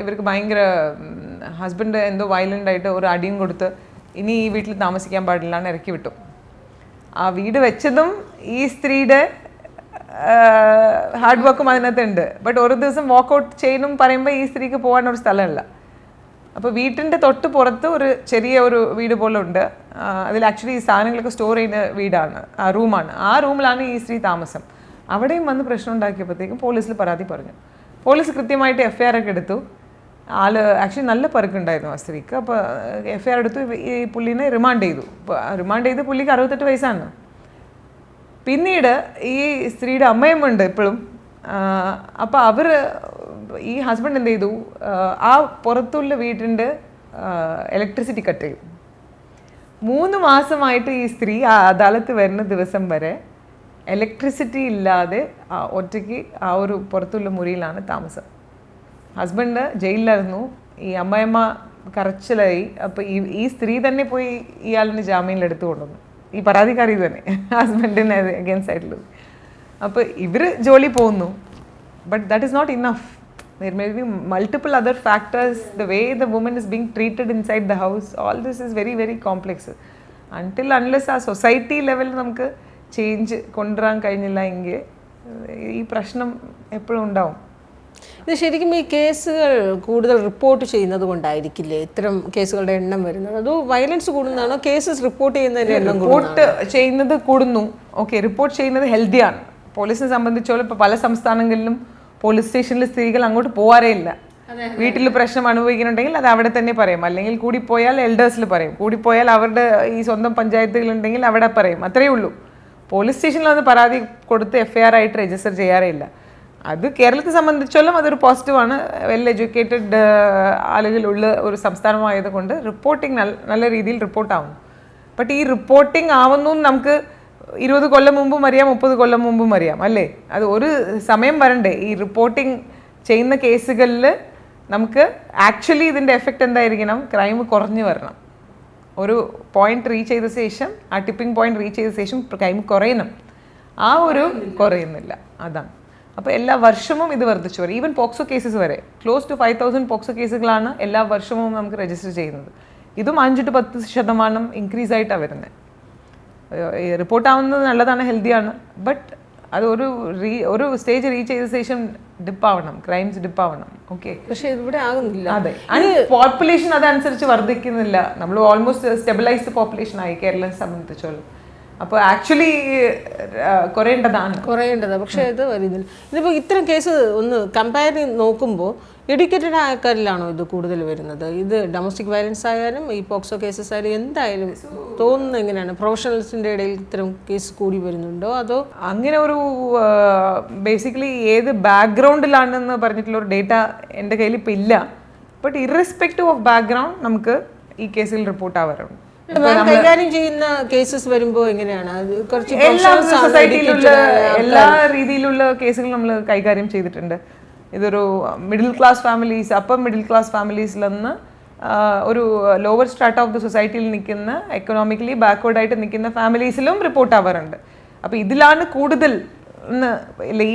ഇവർക്ക് ഭയങ്കര ഹസ്ബൻഡ് എന്തോ വയലൻ്റ് ആയിട്ട് ഒരു അടിയും കൊടുത്ത് ഇനി ഈ വീട്ടിൽ താമസിക്കാൻ പാടില്ലാന്ന് ഇറക്കി വിട്ടു. ആ വീട് വെച്ചതും ഈ സ്ത്രീയുടെ ഹാർഡ് വർക്കും അതിനകത്തുണ്ട്. ബട്ട് ഒരു ദിവസം വാക്കൗട്ട് ചെയ്യണം പറയുമ്പോൾ ഈ സ്ത്രീക്ക് പോകാനൊരു സ്ഥലമില്ല. അപ്പോൾ വീട്ടിൻ്റെ തൊട്ട് പുറത്ത് ഒരു ചെറിയ ഒരു വീട് പോലെ ഉണ്ട്. അതിൽ ആക്ച്വലി ഈ സാധനങ്ങളൊക്കെ സ്റ്റോർ ചെയ്യുന്ന വീടാണ്, റൂമാണ്. ആ റൂമിലാണ് ഈ സ്ത്രീ താമസം. അവിടെയും വന്ന് പ്രശ്നം ഉണ്ടാക്കിയപ്പോഴത്തേക്കും പോലീസിൽ പരാതി പറഞ്ഞു. പോലീസ് കൃത്യമായിട്ട് FIR ഒക്കെ എടുത്തു. ആള് ആക്ച്വലി നല്ല പരുക്കുണ്ടായിരുന്നു ആ സ്ത്രീക്ക്. അപ്പോൾ FIR എടുത്തു, ഈ പുള്ളീനെ റിമാൻഡ് ചെയ്തു. റിമാൻഡ് ചെയ്ത് പുള്ളിക്ക് 68 വയസ്സാണ്. പിന്നീട് ഈ സ്ത്രീയുടെ അമ്മയമ്മുണ്ട് ഇപ്പോഴും. അപ്പോൾ അവർ ഈ ഹസ്ബൻഡ് എന്ത് ചെയ്തു, ആ പുറത്തുള്ള വീട്ടിൻ്റെ ഇലക്ട്രിസിറ്റി കട്ട് ചെയ്തു. 3 മാസമായിട്ട് ഈ സ്ത്രീ ആ അദാലത്ത് വരുന്ന ദിവസം വരെ ഇലക്ട്രിസിറ്റി ഇല്ലാതെ ഒറ്റയ്ക്ക് ആ ഒരു പുറത്തുള്ള മുറിയിലാണ് താമസം. ഹസ്ബൻഡ് ജയിലിലായിരുന്നു, ഈ അമ്മയമ്മ കരച്ചിലായി. അപ്പോൾ ഈ സ്ത്രീ തന്നെ പോയി ഇയാളിന് ജാമ്യത്തിലെടുത്ത് കൊണ്ടുവന്നു, ഈ പരാതിക്കാരി തന്നെ ഹസ്ബൻഡിന് അഗേൻസ്റ്റ് ആയിട്ടുള്ളത്. അപ്പോൾ ഇവർ ജോലി പോകുന്നു, but that is not enough. There may be multiple other factors, the way the woman is being treated inside the house, all this is very, very complex. Unless ആ സൊസൈറ്റി ലെവലിൽ നമുക്ക് ചേഞ്ച് കൊണ്ടുവരാൻ കഴിഞ്ഞില്ല എങ്കിൽ ഈ പ്രശ്നം എപ്പോഴും ഉണ്ടാവും. ഇത് ശരിക്കും ഈ കേസുകൾ കൂടുതൽ റിപ്പോർട്ട് ചെയ്യുന്നത് കൊണ്ടായിരിക്കില്ലേ ഇത്തരം കേസുകളുടെ എണ്ണം വരുന്നത്? അതോ വയലൻസ് കൂടുന്നതാണോ കേസസ് റിപ്പോർട്ട് ചെയ്യുന്നതിൻ്റെ എണ്ണം? റിപ്പോർട്ട് ചെയ്യുന്നത് കൂടുന്നു. ഓക്കെ, റിപ്പോർട്ട് ചെയ്യുന്നത് ഹെൽത്തിയാണ്. പോലീസിനെ സംബന്ധിച്ചോളം ഇപ്പോൾ പല സംസ്ഥാനങ്ങളിലും പോലീസ് സ്റ്റേഷനിൽ സ്ത്രീകൾ അങ്ങോട്ട് പോകാറേ ഇല്ല. വീട്ടിൽ പ്രശ്നം അനുഭവിക്കുന്നുണ്ടെങ്കിൽ അത് അവിടെ തന്നെ പറയും, അല്ലെങ്കിൽ കൂടിപ്പോയാൽ എൽഡേഴ്സിൽ പറയും, കൂടിപ്പോയാൽ അവരുടെ ഈ സ്വന്തം പഞ്ചായത്തുകളുണ്ടെങ്കിൽ അവിടെ പറയും, അത്രയേ ഉള്ളൂ. പോലീസ് സ്റ്റേഷനിൽ വന്ന് പരാതി കൊടുത്ത് FIR ആയിട്ട് രജിസ്റ്റർ ചെയ്യാറേ ഇല്ല. അത് കേരളത്തെ സംബന്ധിച്ചോളം അതൊരു പോസിറ്റീവാണ്. വെൽ എഡ്യൂക്കേറ്റഡ് ആളുകളുള്ള ഒരു സംസ്ഥാനമായതുകൊണ്ട് റിപ്പോർട്ടിങ് നല്ല രീതിയിൽ റിപ്പോർട്ടാവുന്നു. ബട്ട് ഈ റിപ്പോർട്ടിംഗ് ആവുന്നു നമുക്ക് 20 കൊല്ലം മുമ്പും അറിയാം, 30 കൊല്ലം മുമ്പും അറിയാം, അല്ലേ? അത് ഒരു സമയം വരണ്ടേ ഈ റിപ്പോർട്ടിംഗ് ചെയ്യുന്ന കേസുകളിൽ നമുക്ക് ആക്ച്വലി ഇതിൻ്റെ എഫക്റ്റ് എന്തായിരിക്കണം? ക്രൈം കുറഞ്ഞു വരണം. ഒരു പോയിന്റ് റീച്ച് ചെയ്ത ശേഷം, ആ ടിപ്പിംഗ് പോയിന്റ് റീച്ച് ചെയ്ത ശേഷം ക്രൈം കുറയണം. ആ ഒരു കുറയുന്നില്ല, അതാണ്. അപ്പോൾ എല്ലാ വർഷവും ഇത് വർദ്ധിച്ചു വരും. ഈവൻ പോക്സോ കേസസ് വരെ ക്ലോസ് ടു 5000 പോക്സോ കേസുകളാണ് എല്ലാ വർഷവും നമുക്ക് രജിസ്റ്റർ ചെയ്യുന്നത്. ഇതും 5 to 10% ഇൻക്രീസ് ആയിട്ടാണ് വരുന്നത്. റിപ്പോർട്ടാവുന്നത് നല്ലതാണ്, ഹെൽത്തിയാണ്. ബട്ട് അത് ഒരു സ്റ്റേജ് റീച്ച് ചെയ്ത ശേഷം ഡിപ്പാവണം, ക്രൈംസ് ഡിപ്പാവണം. ഓക്കെ, പക്ഷേ ഇവിടെ ആകുന്നില്ല. അതെ, പോപ്പുലേഷൻ അതനുസരിച്ച് വർദ്ധിക്കുന്നില്ല. നമ്മൾ ഓൾമോസ്റ്റ് സ്റ്റെബിലൈസ്ഡ് പോപ്പുലേഷൻ ആയി കേരളം സംബന്ധിച്ചോളം. അപ്പോൾ ആക്ച്വലി കുറയേണ്ടതാണ്. പക്ഷേ ഇത് വരുന്നില്ല. ഇതിപ്പോൾ ഇത്തരം കേസ് ഒന്ന് കമ്പയർ ചെയ്ത് നോക്കുമ്പോൾ എഡ്യൂക്കേറ്റഡ് ആൾക്കാരിലാണോ ഇത് കൂടുതൽ വരുന്നത്? ഇത് ഡൊമസ്റ്റിക് വയലൻസ് ആയാലും ഈ പോക്സോ കേസസ് ആയാലും എന്തായാലും തോന്നുന്നത് എങ്ങനെയാണ്? പ്രൊഫഷണൽസിൻ്റെ ഇടയിൽ ഇത്തരം കേസ് കൂടി വരുന്നുണ്ടോ? അതോ അങ്ങനെ ഒരു ബേസിക്കലി ഏത് ബാക്ക്ഗ്രൗണ്ടിലാണെന്ന് പറഞ്ഞിട്ടുള്ള ഒരു ഡേറ്റ എൻ്റെ കയ്യിൽ ഇപ്പോൾ ഇല്ല. ബട്ട് ഇറസ്പെക്റ്റീവ് ഓഫ് ബാക്ക്ഗ്രൗണ്ട് നമുക്ക് ഈ കേസിൽ റിപ്പോർട്ട് ആവാറുണ്ട്. കൈകാര്യം ചെയ്യുന്ന കേസസ് വരുമ്പോൾ എങ്ങനെയാണ്? കുറച്ച് എല്ലാ രീതിയിലുള്ള കേസുകൾ നമ്മൾ കൈകാര്യം ചെയ്തിട്ടുണ്ട്. ഇതൊരു middle class families, upper middle class ഫാമിലീസിൽ നിന്ന് ഒരു ലോവർ സ്ട്രാറ്റ ഓഫ് ദ സൊസൈറ്റിയിൽ നിൽക്കുന്ന, എക്കണോമിക്കലി ബാക്ക്വേർഡ് ആയിട്ട് നിൽക്കുന്ന ഫാമിലീസിലും റിപ്പോർട്ട് ആവാറുണ്ട്. അപ്പോൾ ഇതിലാണ് കൂടുതൽ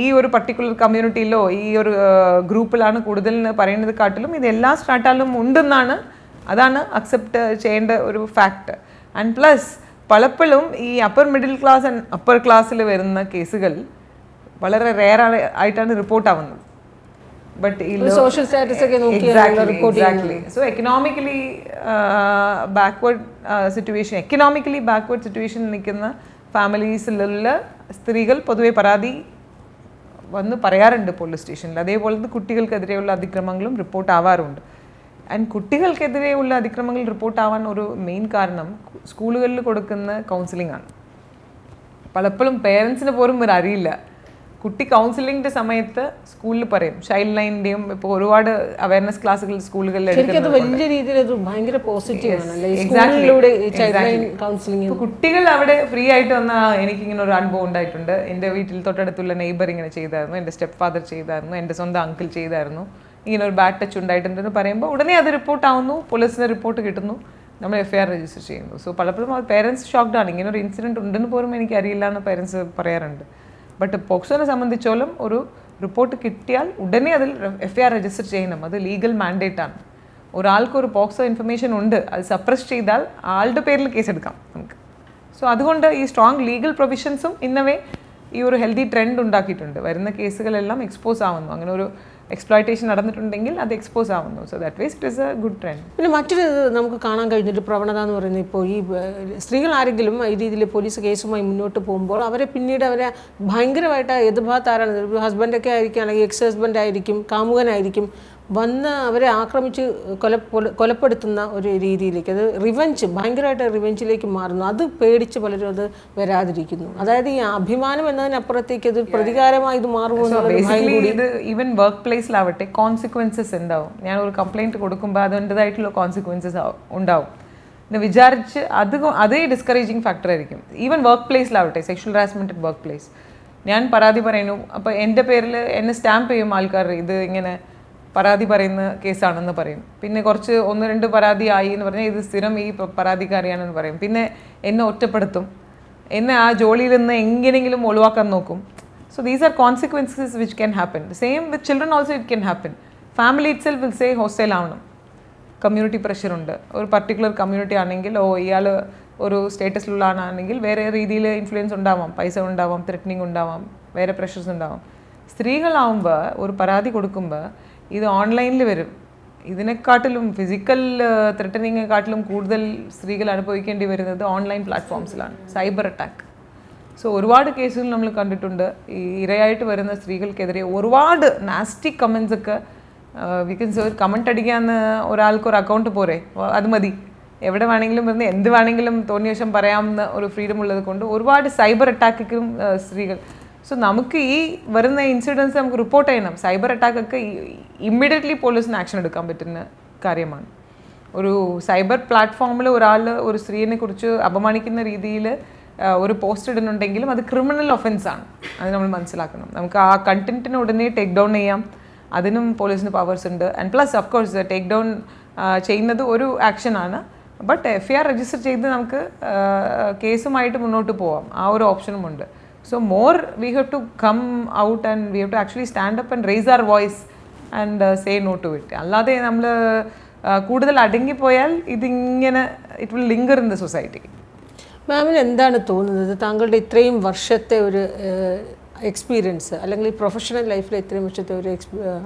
ഈ ഒരു പർട്ടിക്കുലർ കമ്മ്യൂണിറ്റിയിലോ ഈ ഒരു ഗ്രൂപ്പിലാണ് കൂടുതൽ എന്ന് പറയുന്നത് കാട്ടിലും ഇത് എല്ലാ സ്ട്രാറ്റാലും ഉണ്ടെന്നാണ്, അതാണ് അക്സെപ്റ്റ് ചെയ്യേണ്ട ഒരു ഫാക്ട്. ആൻഡ് പ്ലസ് പലപ്പോഴും ഈ upper middle class and upper ക്ലാസ്സിൽ വരുന്ന കേസുകൾ വളരെ റെയർ ആയിട്ടാണ് റിപ്പോർട്ട് ആവുന്നത്. ബട്ട് ഈ സോഷ്യൽ സ്റ്റാറ്റസ് ഒക്കെ exactly. So economically backward situation നിൽക്കുന്ന ഫാമിലീസിലുള്ള സ്ത്രീകൾ പൊതുവെ പരാതി വന്ന് പറയാറുണ്ട് പോലീസ് സ്റ്റേഷനിൽ. അതേപോലെ കുട്ടികൾക്കെതിരെയുള്ള അതിക്രമങ്ങളും റിപ്പോർട്ട് ആവാറുണ്ട്. ആൻഡ് കുട്ടികൾക്കെതിരെയുള്ള അതിക്രമങ്ങൾ റിപ്പോർട്ടാവാൻ ഒരു മെയിൻ കാരണം സ്കൂളുകളിൽ കൊടുക്കുന്ന കൗൺസിലിംഗ് ആണ്. പലപ്പോഴും പേരൻസിന് പോലും ഒരു അറിയില്ല. കുട്ടി കൗൺസിലിങ്ങിൻ്റെ സമയത്ത് സ്കൂളിൽ പറയും, ചൈൽഡ് ലൈനിൻ്റെയും ഇപ്പോൾ ഒരുപാട് അവയർനെസ് ക്ലാസ്സുകൾ സ്കൂളുകളിൽ വലിയ രീതിയിൽ ഭയങ്കര പോസിറ്റീവ് ഇപ്പോൾ കുട്ടികൾ അവിടെ ഫ്രീ ആയിട്ട് വന്നാൽ എനിക്കിങ്ങനെ ഒരു അനുഭവം ഉണ്ടായിട്ടുണ്ട്. എൻ്റെ വീട്ടിൽ തൊട്ടടുത്തുള്ള നെയ്ബർ ഇങ്ങനെ ചെയ്തായിരുന്നു, എൻ്റെ സ്റ്റെപ്പ് ഫാദർ ചെയ്തായിരുന്നു, എൻ്റെ സ്വന്തം അങ്കിൾ ചെയ്തായിരുന്നു, ഇങ്ങനെ ഒരു ബാഡ് ടച്ച് ഉണ്ടായിട്ടുണ്ടെന്ന് പറയുമ്പോൾ ഉടനെ അത് റിപ്പോർട്ട് ആവുന്നു, പോലീസിന് റിപ്പോർട്ട് കിട്ടുന്നു, നമ്മൾ FIR രജിസ്റ്റർ ചെയ്യുന്നു. സോ പലപ്പോഴും അത് പേരൻസ് ഷോക്ക്ഡ് ആണ്. ഇങ്ങനെ ഒരു ഇൻസിഡൻറ്റ് ഉണ്ടെന്ന് പോലും എനിക്കറിയില്ല എന്ന് പേരൻസ് പറയാറുണ്ട്. ബട്ട് പോക്സോനെ സംബന്ധിച്ചോളം ഒരു റിപ്പോർട്ട് കിട്ടിയാൽ ഉടനെ അതിൽ FIR രജിസ്റ്റർ ചെയ്യണം. അത് ലീഗൽ മാൻഡേറ്റ് ആണ്. ഒരാൾക്കൊരു പോക്സോ ഇൻഫർമേഷൻ ഉണ്ട്, അത് സപ്രസ് ചെയ്താൽ ആളുടെ പേരിൽ കേസെടുക്കാം നമുക്ക്. സോ അതുകൊണ്ട് ഈ സ്ട്രോങ് ലീഗൽ പ്രൊവിഷൻസും ഇന്നവേ ഈ ഒരു ഹെൽത്തി ട്രെൻഡ് ഉണ്ടാക്കിയിട്ടുണ്ട്. വരുന്ന കേസുകളെല്ലാം എക്സ്പോസ് ആവുന്നു. അങ്ങനെ ഒരു എക്സ്പ്ലോയിറ്റേഷൻ നടന്നിട്ടുണ്ടെങ്കിൽ അത് എക്സ്പോസ് ആവുന്നു. So that was it is a good trend. പിന്നെ മറ്റൊരു നമുക്ക് കാണാൻ കഴിഞ്ഞൊരു പ്രവണത എന്ന് പറയുന്നത്, ഇപ്പോൾ ഈ സ്ത്രീകൾ ആരെങ്കിലും ഈ രീതിയിൽ പോലീസ് കേസുമായി മുന്നോട്ട് പോകുമ്പോൾ അവരെ പിന്നീട് അവരെ ഭയങ്കരമായിട്ട് എതിർഭാഗത്ത് ആരാണ്, ഹസ്ബൻഡൊക്കെ ആയിരിക്കും, അല്ലെങ്കിൽ എക്സ് ഹസ്ബൻഡ് ആയിരിക്കും, കാമുകനായിരിക്കും, വന്ന് അവരെ ആക്രമിച്ച് കൊലപ്പെടുത്തുന്ന ഒരു രീതിയിലേക്ക്, അത് റിവെഞ്ച്, ഭയങ്കരമായിട്ട് റിവെഞ്ചിലേക്ക് മാറുന്നു. അത് പേടിച്ച് പലരും അത് വരാതിരിക്കുന്നു. അതായത് ഈ അഭിമാനം എന്നതിനപ്പുറത്തേക്ക് അത് പ്രതികാരമായി ഇത് മാറുമോ? ഇത് ഈവൻ വർക്ക് പ്ലേസിലാവട്ടെ കോൺസിക്വൻസസ് ഉണ്ടാവും. ഞാൻ ഒരു കംപ്ലൈൻറ്റ് കൊടുക്കുമ്പോൾ അതിൻ്റെതായിട്ടുള്ള കോൺസിക്വൻസസ് ഉണ്ടാവും എന്ന് വിചാരിച്ച് അതേ ഡിസ്കറേജിങ് ഫാക്ടർ ആയിരിക്കും. ഈവൻ വർക്ക് പ്ലേസിലാവട്ടെ, sexual harassment at work place, ഞാൻ പരാതി പറയുന്നു, അപ്പോൾ എൻ്റെ പേരിൽ എന്നെ സ്റ്റാമ്പ് ചെയ്യും ആൾക്കാർ, ഇത് ഇങ്ങനെ പരാതി പറയുന്ന കേസാണെന്ന് പറയും. പിന്നെ കുറച്ച് 1-2 പരാതി ആയി എന്ന് പറഞ്ഞാൽ ഇത് സ്ഥിരം ഈ പരാതിക്കാരിയാണെന്ന് പറയും. പിന്നെ എന്നെ ഒറ്റപ്പെടുത്തും, എന്നെ ആ ജോലിയിൽ നിന്ന് എങ്ങനെയെങ്കിലും ഒഴിവാക്കാൻ നോക്കും. So these are consequences which can happen. Same with children also it can happen. Family it self will say hostile ആവണം, കമ്മ്യൂണിറ്റി പ്രഷറുണ്ട്. ഒരു പർട്ടിക്കുലർ കമ്മ്യൂണിറ്റി ആണെങ്കിൽ ഇയാൾ ഒരു സ്റ്റേറ്റസിലുള്ള ആണെങ്കിൽ വേറെ രീതിയിൽ ഇൻഫ്ലുവൻസ് ഉണ്ടാവാം, പൈസ ഉണ്ടാവാം, ത്രെറ്റനിങ് ഉണ്ടാവാം, വേറെ പ്രഷർസ് ഉണ്ടാവാം. സ്ത്രീകളാവുമ്പോൾ ഒരു പരാതി കൊടുക്കുമ്പോൾ ഇത് ഓൺലൈനിൽ വരും. ഇതിനെക്കാട്ടിലും ഫിസിക്കൽ ത്രെറ്റനിങ്ങിനെക്കാട്ടിലും കൂടുതൽ സ്ത്രീകൾ അനുഭവിക്കേണ്ടി വരുന്നത് ഓൺലൈൻ പ്ലാറ്റ്ഫോംസിലാണ്, സൈബർ അറ്റാക്ക്. സോ ഒരുപാട് കേസുകൾ നമ്മൾ കണ്ടിട്ടുണ്ട്. ഈ ഇരയായിട്ട് വരുന്ന സ്ത്രീകൾക്കെതിരെ ഒരുപാട് നാസ്റ്റി കമൻസ് ഒക്കെ വിക്കൻസ് കമൻറ്റ് അടിക്കാന്ന് ഒരാൾക്ക് ഒരു അക്കൗണ്ട് പോരെ, അത് മതി, എവിടെ വേണമെങ്കിലും വരുന്ന എന്ത് വേണമെങ്കിലും തോന്നിയ വശം പറയാമെന്ന ഒരു ഫ്രീഡം ഉള്ളത് കൊണ്ട് ഒരുപാട് സൈബർ അറ്റാക്കും സ്ത്രീകൾ. സോ നമുക്ക് ഈ വരുന്ന ഇൻസിഡൻസ് നമുക്ക് റിപ്പോർട്ട് ചെയ്യണം. സൈബർ അറ്റാക്കൊക്കെ ഇമ്മീഡിയറ്റ്ലി പോലീസിന് ആക്ഷൻ എടുക്കാൻ പറ്റുന്ന കാര്യമാണ്. ഒരു സൈബർ പ്ലാറ്റ്ഫോമിൽ ഒരാൾ ഒരു സ്ത്രീയെ കുറിച്ച് അപമാനിക്കുന്ന രീതിയിൽ ഒരു പോസ്റ്റ് ഇടുന്നുണ്ടെങ്കിലും അത് ക്രിമിനൽ ഒഫൻസാണ്. അത് നമ്മൾ മനസ്സിലാക്കണം. നമുക്ക് ആ കണ്ടന്റിന് ഉടനെ ടേക്ക് ഡൗൺ ചെയ്യാം, അതിനും പോലീസിന് പവേഴ്സ് ഉണ്ട്. And plus of course take down ചെയ്യുന്നത് ഒരു ആക്ഷനാണ്. ബട്ട് FIR രജിസ്റ്റർ ചെയ്ത് നമുക്ക് കേസുമായിട്ട് മുന്നോട്ട് പോവാം, ആ ഒരു ഓപ്ഷനും ഉണ്ട്. So more we have to come out and we have to actually stand up and raise our voice and say no to it. അല്ലാതെ നമ്മൾ കൂടുതൽ അടങ്ങിപ്പോയാൽ ഇതിങ്ങനെ it will linker in the society. മാമിന് എന്താണ് തോന്നുന്നത്, താങ്കളുടെ ഇത്രയും വർഷത്തെ ഒരു എക്സ്പീരിയൻസ്, അല്ലെങ്കിൽ ഈ പ്രൊഫഷണൽ ലൈഫിലെ ഇത്രയും വർഷത്തെ ഒരു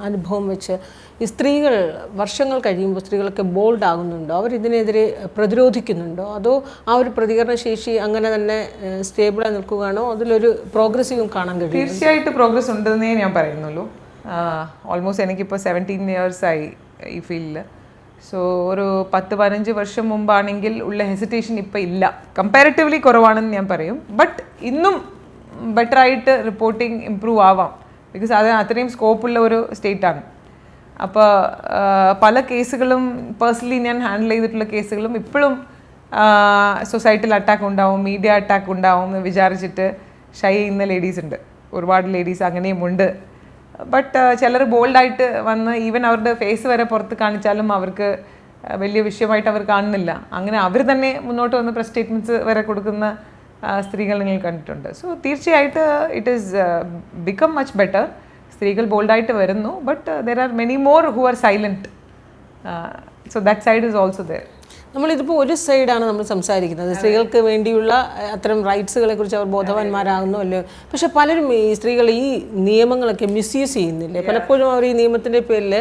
അനുഭവം വെച്ച് ഈ സ്ത്രീകൾ വർഷങ്ങൾ കഴിയുമ്പോൾ സ്ത്രീകളൊക്കെ ബോൾഡ് ആകുന്നുണ്ടോ, അവർ ഇതിനെതിരെ പ്രതിരോധിക്കുന്നുണ്ടോ, അതോ ആ ഒരു പ്രതികരണ ശേഷി അങ്ങനെ തന്നെ സ്റ്റേബിളായി നിൽക്കുകയാണോ, അതിലൊരു പ്രോഗ്രസീവും കാണാൻ കഴിയും? തീർച്ചയായിട്ടും പ്രോഗ്രസ് ഉണ്ടെന്നേ ഞാൻ പറയുന്നുള്ളൂ. ഓൾമോസ്റ്റ് എനിക്കിപ്പോൾ 17 years ആയി ഈ ഫീൽഡിൽ. സോ ഒരു 10-15 വർഷം മുമ്പാണെങ്കിൽ ഉള്ള ഹെസിറ്റേഷൻ ഇപ്പോൾ ഇല്ല, കമ്പാരിറ്റീവ്ലി കുറവാണെന്ന് ഞാൻ പറയും. ബട്ട് ഇന്നും ബെറ്ററായിട്ട് റിപ്പോർട്ടിംഗ് ഇമ്പ്രൂവ് ആവാം, ബിക്കോസ് അത് അത്രയും സ്കോപ്പുള്ള ഒരു സ്റ്റേറ്റാണ്. അപ്പോൾ പല കേസുകളും പേഴ്സണലി ഞാൻ ഹാൻഡിൽ ചെയ്തിട്ടുള്ള കേസുകളും ഇപ്പോഴും സൊസൈറ്റിയിൽ അറ്റാക്ക് ഉണ്ടാവും, മീഡിയ അറ്റാക്ക് ഉണ്ടാവും എന്ന് വിചാരിച്ചിട്ട് ഷൈ ചെയ്യുന്ന ലേഡീസ് ഉണ്ട്, ഒരുപാട് ലേഡീസ് അങ്ങനെയും ഉണ്ട്. ബട്ട് ചിലർ ബോൾഡായിട്ട് വന്ന് ഈവൻ അവരുടെ ഫേസ് വരെ പുറത്ത് കാണിച്ചാലും അവർക്ക് വലിയ വിഷയമായിട്ട് അവർ കാണുന്നില്ല. അങ്ങനെ അവർ തന്നെ മുന്നോട്ട് വന്ന് പ്രസ് സ്റ്റേറ്റ്മെൻറ്റ്സ് വരെ കൊടുക്കുന്ന സ്ത്രീകൾ നിങ്ങൾ കണ്ടിട്ടുണ്ട്. സോ തീർച്ചയായിട്ട് it is become much better. സ്ത്രീകൾ ബോൾഡായിട്ട് വരുന്നു, but there are many more who are silent. So that side is also there. നമ്മളിതിപ്പോൾ ഒരു സൈഡാണ് നമ്മൾ സംസാരിക്കുന്നത്, സ്ത്രീകൾക്ക് വേണ്ടിയുള്ള അത്തരം റൈറ്റ്സുകളെ കുറിച്ച് അവർ ബോധവാന്മാരാകുന്നു അല്ലോ. പക്ഷെ പലരും ഈ സ്ത്രീകൾ ഈ നിയമങ്ങളൊക്കെ മിസ്യൂസ് ചെയ്യുന്നില്ലേ? പലപ്പോഴും അവർ ഈ നിയമത്തിൻ്റെ പേരിൽ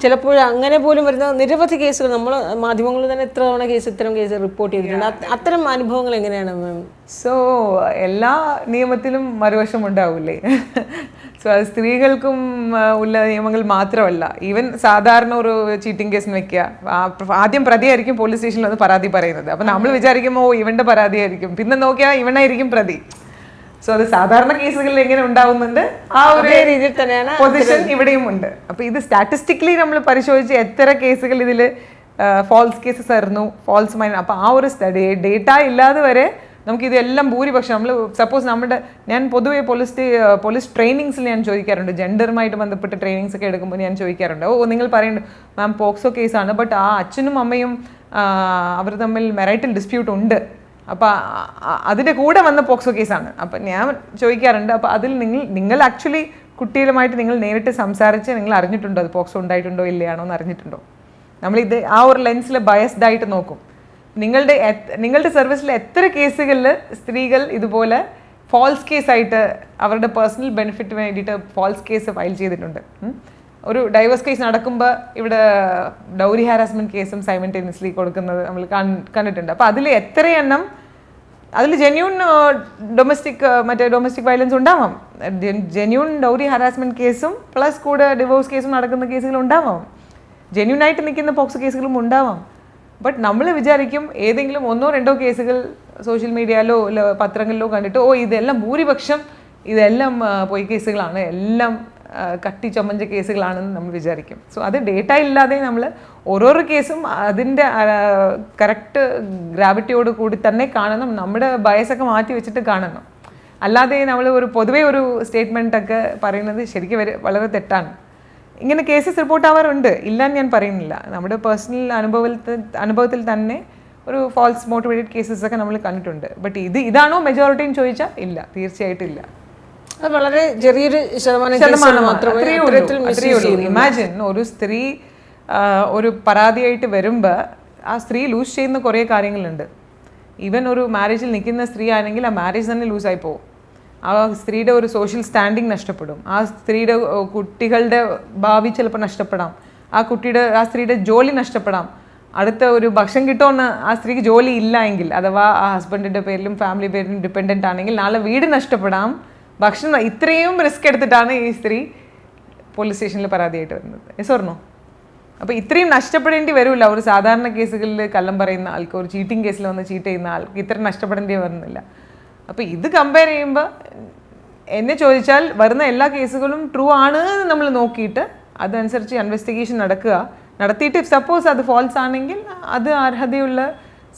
ചിലപ്പോൾ അങ്ങനെ പോലും വരുന്ന നിരവധി കേസുകൾ നമ്മൾ മാധ്യമങ്ങളിൽ തന്നെ എത്ര തവണ ഇത്തരം കേസ് റിപ്പോർട്ട് ചെയ്തിട്ടുണ്ട്. അത്തരം അനുഭവങ്ങൾ എങ്ങനെയാണ് മാം? സോ എല്ലാ നിയമത്തിലും മറുവശം ഉണ്ടാവില്ലേ? സോ അത് സ്ത്രീകൾക്കും ഉള്ള നിയമങ്ങൾ മാത്രമല്ല, ഈവൻ സാധാരണ ഒരു ചീറ്റിംഗ് കേസിന് വെക്കുക, ആദ്യം പ്രതിയായിരിക്കും പോലീസ് സ്റ്റേഷനിൽ വന്ന് പരാതി പറയുന്നത്. അപ്പം നമ്മൾ വിചാരിക്കും ഓ ഇവന്റെ പരാതിയായിരിക്കും, പിന്നെ നോക്കിയാൽ ഇവനായിരിക്കും പ്രതി. സോ അത് സാധാരണ കേസുകളിൽ എങ്ങനെ ഉണ്ടാവുന്നുണ്ട് ആ ഒരു രീതിയിൽ തന്നെയാണ് പൊസിഷൻ ഇവിടെയും ഉണ്ട്. അപ്പൊ ഇത് സ്റ്റാറ്റിസ്റ്റിക്കലി നമ്മൾ പരിശോധിച്ച് എത്ര കേസുകൾ ഇതിൽ ഫാൾസ് കേസസ് ആയിരുന്നു, ഫാൾസ് മൈൻ, അപ്പൊ ആ ഒരു ഡേറ്റ ഇല്ലാതെ വരെ നമുക്ക് ഇതെല്ലാം ഭൂരിപക്ഷം നമ്മൾ സപ്പോസ് നമ്മുടെ ഞാൻ പൊതുവെ പോലീസ് ട്രെയിനിങ്സിൽ ഞാൻ ചോദിക്കാറുണ്ട്, ജെൻഡറുമായിട്ട് ബന്ധപ്പെട്ട് ട്രെയിനിങ്സ് ഒക്കെ എടുക്കുമ്പോൾ ഞാൻ ചോദിക്കാറുണ്ട്, ഓ നിങ്ങൾ പറയുന്നുണ്ട് മാം പോക്സോ കേസാണ്, ബട്ട് ആ അച്ഛനും അമ്മയും അവർ തമ്മിൽ മെറൈറ്റൽ ഡിസ്പ്യൂട്ട് ഉണ്ട്, അപ്പോൾ അതിൻ്റെ കൂടെ വന്ന പോക്സോ കേസാണ്. അപ്പം ഞാൻ ചോദിക്കാറുണ്ട്, അപ്പോൾ അതിൽ നിങ്ങൾ ആക്ച്വലി കുട്ടികളുമായിട്ട് നിങ്ങൾ നേരിട്ട് സംസാരിച്ച് നിങ്ങൾ അറിഞ്ഞിട്ടുണ്ടോ അത് പോക്സോ ഉണ്ടായിട്ടുണ്ടോ ഇല്ലയാണോ എന്ന് അറിഞ്ഞിട്ടുണ്ടോ? നമ്മളിത് ആ ഒരു ലെൻസിൽ ബയസ്ഡ് ആയിട്ട് നോക്കും. നിങ്ങളുടെ സർവീസിൽ എത്ര കേസുകളിൽ സ്ത്രീകൾ ഇതുപോലെ ഫാൾസ് കേസായിട്ട് അവരുടെ പേഴ്സണൽ ബെനിഫിറ്റ് വേണ്ടിയിട്ട് ഫാൾസ് കേസ് ഫയൽ ചെയ്തിട്ടുണ്ട്? ഒരു ഡൈവേഴ്സ് കേസ് നടക്കുമ്പോൾ ഇവിടെ ഡൗറി ഹാരാസ്മെൻറ്റ് കേസും സൈമൾട്ടേനിയസ്ലി കൊടുക്കുന്നത് നമ്മൾ കണ്ടിട്ടുണ്ട്. അപ്പോൾ അതിൽ എത്രയെണ്ണം അതിൽ ജെന്യൂൺ ഡൊമസ്റ്റിക് വയലൻസ് ഉണ്ടാവാം, ജെന്യൂൺ ഡൗറി ഹാരാസ്മെൻറ്റ് കേസും പ്ലസ് കൂടെ ഡിവോഴ്സ് കേസും നടക്കുന്ന കേസുകൾ ഉണ്ടാവാം, ജെന്യൂൺ ആയിട്ട് നിൽക്കുന്ന പോക്സോ കേസുകളും ഉണ്ടാവാം. ബട്ട് നമ്മൾ വിചാരിക്കും ഏതെങ്കിലും 1-2 കേസുകൾ സോഷ്യൽ മീഡിയയിലോ പത്രങ്ങളിലോ കണ്ടിട്ട് ഓ ഇതെല്ലാം ഭൂരിപക്ഷം ഇതെല്ലാം പൊയ് കേസുകളാണ്, എല്ലാം കട്ടി ചമ്മഞ്ച കേസുകളാണെന്ന് നമ്മൾ വിചാരിക്കും. സോ അത് ഡേറ്റ ഇല്ലാതെ നമ്മൾ ഓരോരോ കേസും അതിൻ്റെ കറക്റ്റ് ഗ്രാവിറ്റിയോട് കൂടി തന്നെ കാണണം, നമ്മുടെ ബയസൊക്കെ മാറ്റി വെച്ചിട്ട് കാണണം. അല്ലാതെ നമ്മൾ ഒരു പൊതുവേ ഒരു സ്റ്റേറ്റ്മെൻ്റ് ഒക്കെ പറയുന്നത് ശരിക്കും വളരെ തെറ്റാണ്. ഇങ്ങനെ കേസസ് റിപ്പോർട്ട് ആവാറുണ്ട്, ഇല്ലാന്ന് ഞാൻ പറയുന്നില്ല. നമ്മുടെ പേഴ്സണൽ അനുഭവത്തിൽ തന്നെ ഒരു ഫാൾസ് മോട്ടിവേറ്റഡ് കേസസ് ഒക്കെ നമ്മൾ കണ്ടിട്ടുണ്ട്. ബട്ട് ഇതാണോ മെജോറിറ്റി എന്ന് ചോദിച്ചാൽ ഇല്ല, തീർച്ചയായിട്ടും ഇല്ല. അത് വളരെ ചെറിയൊരു ശതമാനം ഇമാജിൻ ഒരു സ്ത്രീ ഒരു പരാതിയായിട്ട് വരുമ്പോൾ ആ സ്ത്രീ ലൂസ് ചെയ്യുന്ന കുറേ കാര്യങ്ങളുണ്ട്. ഈവൻ ഒരു മാരേജിൽ നിൽക്കുന്ന സ്ത്രീ ആണെങ്കിൽ ആ മാരേജ് തന്നെ ലൂസായി പോകും, ആ സ്ത്രീയുടെ ഒരു സോഷ്യൽ സ്റ്റാൻഡിങ് നഷ്ടപ്പെടും, ആ സ്ത്രീയുടെ കുട്ടികളുടെ ഭാവി ചിലപ്പോൾ നഷ്ടപ്പെടാം, ആ സ്ത്രീയുടെ ജോലി നഷ്ടപ്പെടാം, അടുത്ത ഒരു ഭക്ഷണം കിട്ടുമെന്ന് ആ സ്ത്രീക്ക് ജോലി ഇല്ല എങ്കിൽ, അഥവാ ആ ഹസ്ബൻഡിൻ്റെ പേരിലും ഫാമിലി പേരിലും ഡിപ്പെൻഡൻ്റ് ആണെങ്കിൽ നാളെ വീട് നഷ്ടപ്പെടാം, ഭക്ഷണം, ഇത്രയും റിസ്ക് എടുത്തിട്ടാണ് ഈ സ്ത്രീ പോലീസ് സ്റ്റേഷനിൽ പരാതിയായിട്ട് വരുന്നത്. Yes or no? അപ്പോൾ ഇത്രയും നഷ്ടപ്പെടേണ്ടി വരില്ല ഒരു സാധാരണ കേസുകളിൽ കള്ളം പറയുന്ന ആൾക്ക്, ഒരു ചീറ്റിംഗ് കേസിൽ വന്ന് ചീറ്റ് ചെയ്യുന്ന ആൾക്ക് ഇത്ര നഷ്ടപ്പെടേണ്ടി വരുന്നില്ല. അപ്പോൾ ഇത് കമ്പയർ ചെയ്യുമ്പോൾ എന്നെ ചോദിച്ചാൽ വരുന്ന എല്ലാ കേസുകളും ട്രൂ ആണ് എന്ന് നമ്മൾ നോക്കിയിട്ട് അതനുസരിച്ച് ഇൻവെസ്റ്റിഗേഷൻ നടത്തിയിട്ട് സപ്പോസ് അത് ഫാൾസ് ആണെങ്കിൽ അത് അർഹതയുള്ള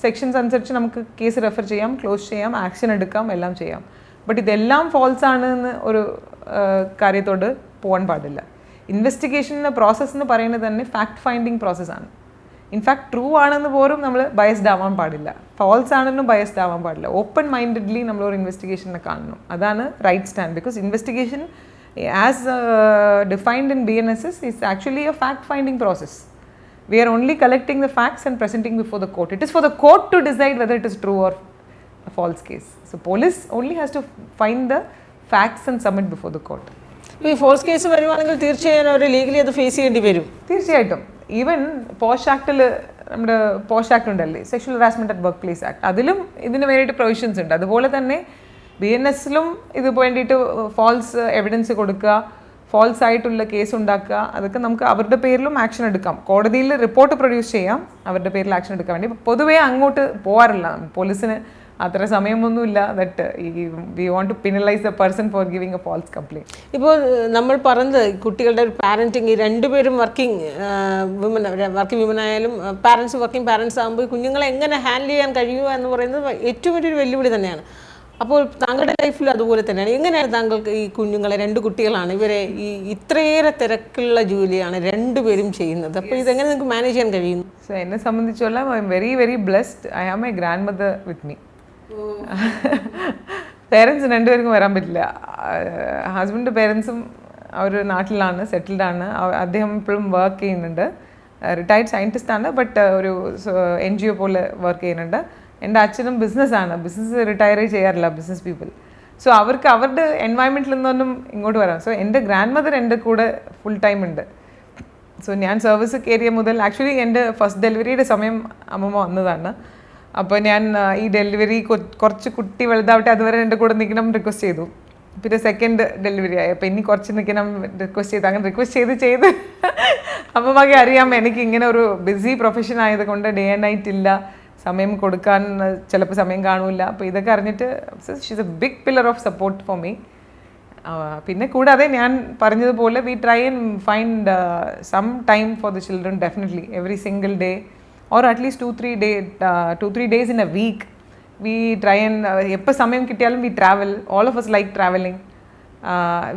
സെക്ഷൻസ് അനുസരിച്ച് നമുക്ക് കേസ് റെഫർ ചെയ്യാം, ക്ലോസ് ചെയ്യാം, ആക്ഷൻ എടുക്കാം, എല്ലാം ചെയ്യാം. ബട്ട് ഇതെല്ലാം ഫാൾസ് ആണ് എന്ന് ഒരു കാര്യത്തോട് പോകാൻ പാടില്ല. ഇൻവെസ്റ്റിഗേഷൻ്റെ പ്രോസസ്സ് എന്ന് പറയുന്നത് തന്നെ ഫാക്ട് ഫൈൻഡിങ് പ്രോസസ്സാണ്. ഇൻഫാക്ട് ട്രൂ ആണെന്ന് പോലും നമ്മൾ ബയസ്ഡ് ആവാൻ പാടില്ല, ഫാൾസ് ആണെന്നും ബയസ്ഡ് ആവാൻ പാടില്ല. ഓപ്പൺ മൈൻഡഡ്ലി നമ്മളൊരു ഇൻവെസ്റ്റിഗേഷനെ കാണണം, അതാണ് right stand. Because investigation as defined in BNSS is actually a fact finding process. We are only collecting the facts and presenting before the court. It is for the court to decide whether it is true or a false case. So police only has to find the facts and submit before the court. ഈ false case വരുവാണെങ്കിൽ തീർച്ചയായും അവർ legally അത് face ചെയ്യേണ്ടി വരും. തീർച്ചയായിട്ടും. Even posh ആക്ടിൽ നമ്മുടെ posh act ഉണ്ടല്ലേ, sexual harassment at work place act, അതിലും ഇതിന് വേണ്ടിയിട്ട് പ്രൊവിഷൻസ് ഉണ്ട്. അതുപോലെ തന്നെ BNSലും ഇത് വേണ്ടിയിട്ട് ഫാൾസ് എവിഡൻസ് കൊടുക്കുക, ഫാൾസ് ആയിട്ടുള്ള കേസ് ഉണ്ടാക്കുക, അതൊക്കെ നമുക്ക് അവരുടെ പേരിലും ആക്ഷൻ എടുക്കാം. കോടതിയിൽ റിപ്പോർട്ട് പ്രൊഡ്യൂസ് ചെയ്യാം, അവരുടെ പേരിൽ ആക്ഷൻ എടുക്കാൻ വേണ്ടി. പൊതുവേ അങ്ങോട്ട് പോകാറില്ല, പോലീസിന് അത്ര സമയമൊന്നുമില്ല that we won't to penalise the person for giving a false complaint. ഇപ്പോൾ നമ്മൾ പറഞ്ഞത് കുട്ടികളുടെ ഒരു പാരൻറ്റിങ്, ഈ രണ്ടുപേരും വർക്കിംഗ് വിമൻ ആയാലും പാരൻസ് വർക്കിംഗ് പാരൻസ് ആകുമ്പോൾ കുഞ്ഞുങ്ങളെ എങ്ങനെ ഹാൻഡിൽ ചെയ്യാൻ കഴിയുക എന്ന് പറയുന്നത് ഏറ്റവും വലിയൊരു വെല്ലുവിളി തന്നെയാണ്. അപ്പോൾ താങ്കളുടെ ലൈഫിൽ അതുപോലെ തന്നെയാണ്. എങ്ങനെയാണ് താങ്കൾക്ക് ഈ കുഞ്ഞുങ്ങളെ, 2 കുട്ടികളാണ്, ഇവരെ ഈ ഇത്രയേറെ തിരക്കുള്ള ജോലിയാണ് രണ്ടുപേരും ചെയ്യുന്നത്, അപ്പോൾ ഇതെങ്ങനെ നിങ്ങൾക്ക് മാനേജ് ചെയ്യാൻ കഴിയുന്നു? സോ എന്നെ സംബന്ധിച്ചോളം I am very very blessed. I have my grand mother with me. Parents 2 പേർക്കും വരാൻ പറ്റില്ല. ഹസ്ബൻഡ് പേരൻസും അവർ നാട്ടിലാണ്, സെറ്റിൽഡാണ്. അദ്ദേഹം ഇപ്പോഴും വർക്ക് ചെയ്യുന്നുണ്ട്, റിട്ടയർഡ് സയൻറ്റിസ്റ്റ് ആണ്, ബട്ട് ഒരു NGO പോലെ വർക്ക് ചെയ്യുന്നുണ്ട്. എൻ്റെ അച്ഛനും ബിസിനസ്സാണ്, ബിസിനസ് റിട്ടയർ ചെയ്യാറില്ല ബിസിനസ് പീപ്പിൾ. സോ അവർക്ക് അവരുടെ എൻവയൺമെൻറ്റിൽ നിന്നൊന്നും ഇങ്ങോട്ട് വരാം. സോ എൻ്റെ ഗ്രാൻഡ് മദർ എൻ്റെ കൂടെ ഫുൾ ടൈം ഉണ്ട്. സോ ഞാൻ സർവീസ് കയറിയ മുതൽ, ആക്ച്വലി എൻ്റെ ഫസ്റ്റ് ഡെലിവറിയുടെ സമയം അമ്മമ്മ വന്നതാണ്. അപ്പോൾ ഞാൻ ഈ ഡെലിവറി കുറച്ച് കുട്ടി വലുതാവട്ടെ അതുവരെ എൻ്റെ കൂടെ നിൽക്കണം റിക്വസ്റ്റ് ചെയ്തു. പിന്നെ സെക്കൻഡ് ഡെലിവറി ആയി. അപ്പോൾ ഇനി കുറച്ച് നിൽക്കണം റിക്വസ്റ്റ് ചെയ്ത് അങ്ങനെ റിക്വസ്റ്റ് ചെയ്ത് അമ്മമാർക്ക് അറിയാം എനിക്ക് ഇങ്ങനെ ഒരു ബിസി പ്രൊഫഷൻ ആയതുകൊണ്ട് ഡേ ആൻഡ് നൈറ്റ് ഇല്ല, സമയം കൊടുക്കാൻ ചിലപ്പോൾ സമയം കാണില്ല. അപ്പോൾ ഇതൊക്കെ അറിഞ്ഞിട്ട് she's a big pillar of support for me. പിന്നെ കൂടാതെ ഞാൻ പറഞ്ഞതുപോലെ we try and find some time for the children definitely every single day or at least 2-3 days in a week. We try and எப்போ സമയം കിട്ടിയാലും we travel. All of us like traveling.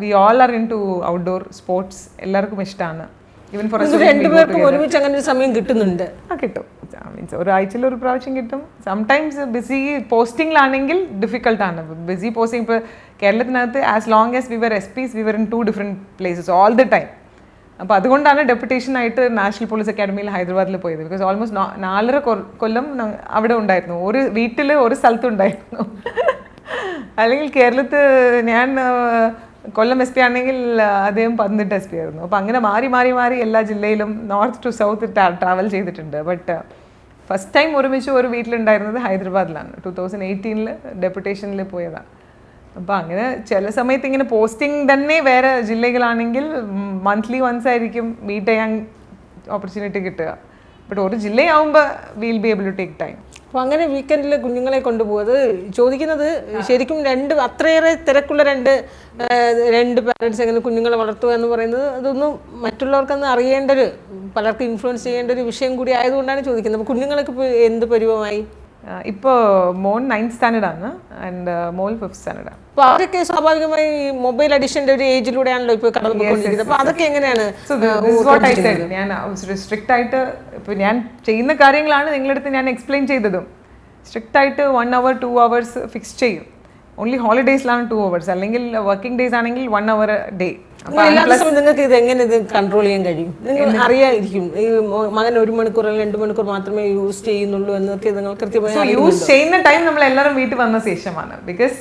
We all are into outdoor sports. എല്ലാവർക്കും ഇഷ്ടമാണ്. Even for രണ്ടുപേർക്കും ഒരുമിച്ച് അങ്ങനെ ഒരു സമയം കിട്ടുന്നുണ്ട്. കിട്ടും. മീൻസ് ഒരാഴ്ചയിൽ ഒരു പ്രാവശ്യം കിട്ടും. സംടൈംസ് ബിസി പോസ്റ്റിംഗിലാണെങ്കിൽ ഡിഫിക്കൽട്ടാണ്. ബിസി പോസ്റ്റിംഗ് ഇപ്പോൾ കേരളത്തിനകത്ത് as long as we were SPs we were in 2 different places all the time. അപ്പോൾ അതുകൊണ്ടാണ് ഡെപ്യൂട്ടേഷൻ ആയിട്ട് നാഷണൽ പോലീസ് അക്കാഡമിയിൽ ഹൈദരാബാദിൽ പോയത്. ബിക്കോസ് ഓൾമോസ്റ്റ് 4.5 കൊല്ലം അവിടെ ഉണ്ടായിരുന്നു, ഒരു വീട്ടിൽ ഒരു സ്ഥലത്തുണ്ടായിരുന്നു. അല്ലെങ്കിൽ കേരളത്തിൽ ഞാൻ കൊല്ലം SP ആണെങ്കിൽ അദ്ദേഹം പത്തനംതിട്ട SP ആയിരുന്നു. അപ്പോൾ അങ്ങനെ മാറി എല്ലാ ജില്ലയിലും നോർത്ത് ടു സൗത്ത് ട്രാവൽ ചെയ്തിട്ടുണ്ട്. ബട്ട് ഫസ്റ്റ് ടൈം ഒരുമിച്ച് ഒരു വീട്ടിലുണ്ടായിരുന്നത് ഹൈദരാബാദിലാണ്. 2018 ഡെപ്യൂട്ടേഷനിൽ പോയതാണ്. അപ്പോൾ അങ്ങനെ ചില സമയത്ത് ഇങ്ങനെ പോസ്റ്റിംഗ് തന്നെ വേറെ ജില്ലകളാണെങ്കിൽ മന്ത്ലി വൺസ് ആയിരിക്കും മീറ്റ് ചെയ്യാൻ ഓപ്പർച്യൂണിറ്റി കിട്ടുക. ബട്ട് ഒരു ജില്ലയാവുമ്പോൾ will be able to take time. അപ്പോൾ അങ്ങനെ വീക്കെൻഡിൽ കുഞ്ഞുങ്ങളെ കൊണ്ടുപോകുന്നത് ചോദിക്കുന്നത് ശരിക്കും അത്രയേറെ തിരക്കുള്ള രണ്ട് പാരൻസ് എങ്ങനെ കുഞ്ഞുങ്ങളെ വളർത്തുക എന്ന് പറയുന്നത് അതൊന്നും മറ്റുള്ളവർക്കൊന്ന് പലർക്കും ഇൻഫ്ലുവൻസ് ചെയ്യേണ്ട ഒരു വിഷയം കൂടി ആയതുകൊണ്ടാണ് ചോദിക്കുന്നത്. അപ്പോൾ കുഞ്ഞുങ്ങൾക്ക് ഇപ്പോൾ എന്ത് പരുവമായി? ഇപ്പോൾ മോൻ 9th standard ആണ് ആൻഡ് മോൾ 5th standard ആണ്. അപ്പോൾ അവരൊക്കെ സ്വാഭാവികമായി മൊബൈൽ അഡിക്ഷൻ്റെ ഒരു ഏജിലൂടെയാണല്ലോ ഇപ്പോൾ കടന്നുപോയിക്കൊണ്ടിരിക്കുന്നത്. അപ്പോൾ അതൊക്കെ എങ്ങനെയാണ്? ഞാൻ സ്ട്രിക്റ്റ് ആയിട്ട് ഇപ്പോൾ ഞാൻ ചെയ്യുന്ന കാര്യങ്ങളാണ് നിങ്ങളടുത്ത് ഞാൻ എക്സ്പ്ലെയിൻ ചെയ്തതും. സ്ട്രിക്റ്റ് ആയിട്ട് 1 hour 2 hours ഫിക്സ് ചെയ്യും. ഓൺലി ഹോളിഡേയ്സിലാണ് 2 hours, അല്ലെങ്കിൽ വർക്കിംഗ് ഡേയ്സ് ആണെങ്കിൽ 1 hour a day. നിങ്ങൾക്ക് ഇത് എങ്ങനെ കൺട്രോൾ ചെയ്യാൻ കഴിയും? നിങ്ങൾ അറിയാതിരിക്കും ഈ മകൻ 1 മണിക്കൂർ അല്ലെങ്കിൽ 2 മണിക്കൂർ മാത്രമേ യൂസ് ചെയ്യുന്നുള്ളൂ എന്നൊക്കെ നിങ്ങൾ കൃത്യമായി യൂസ് ചെയ്യുന്ന ടൈം നമ്മൾ എല്ലാവരും വീട്ടിൽ വന്ന ശേഷമാണ്. ബിക്കോസ്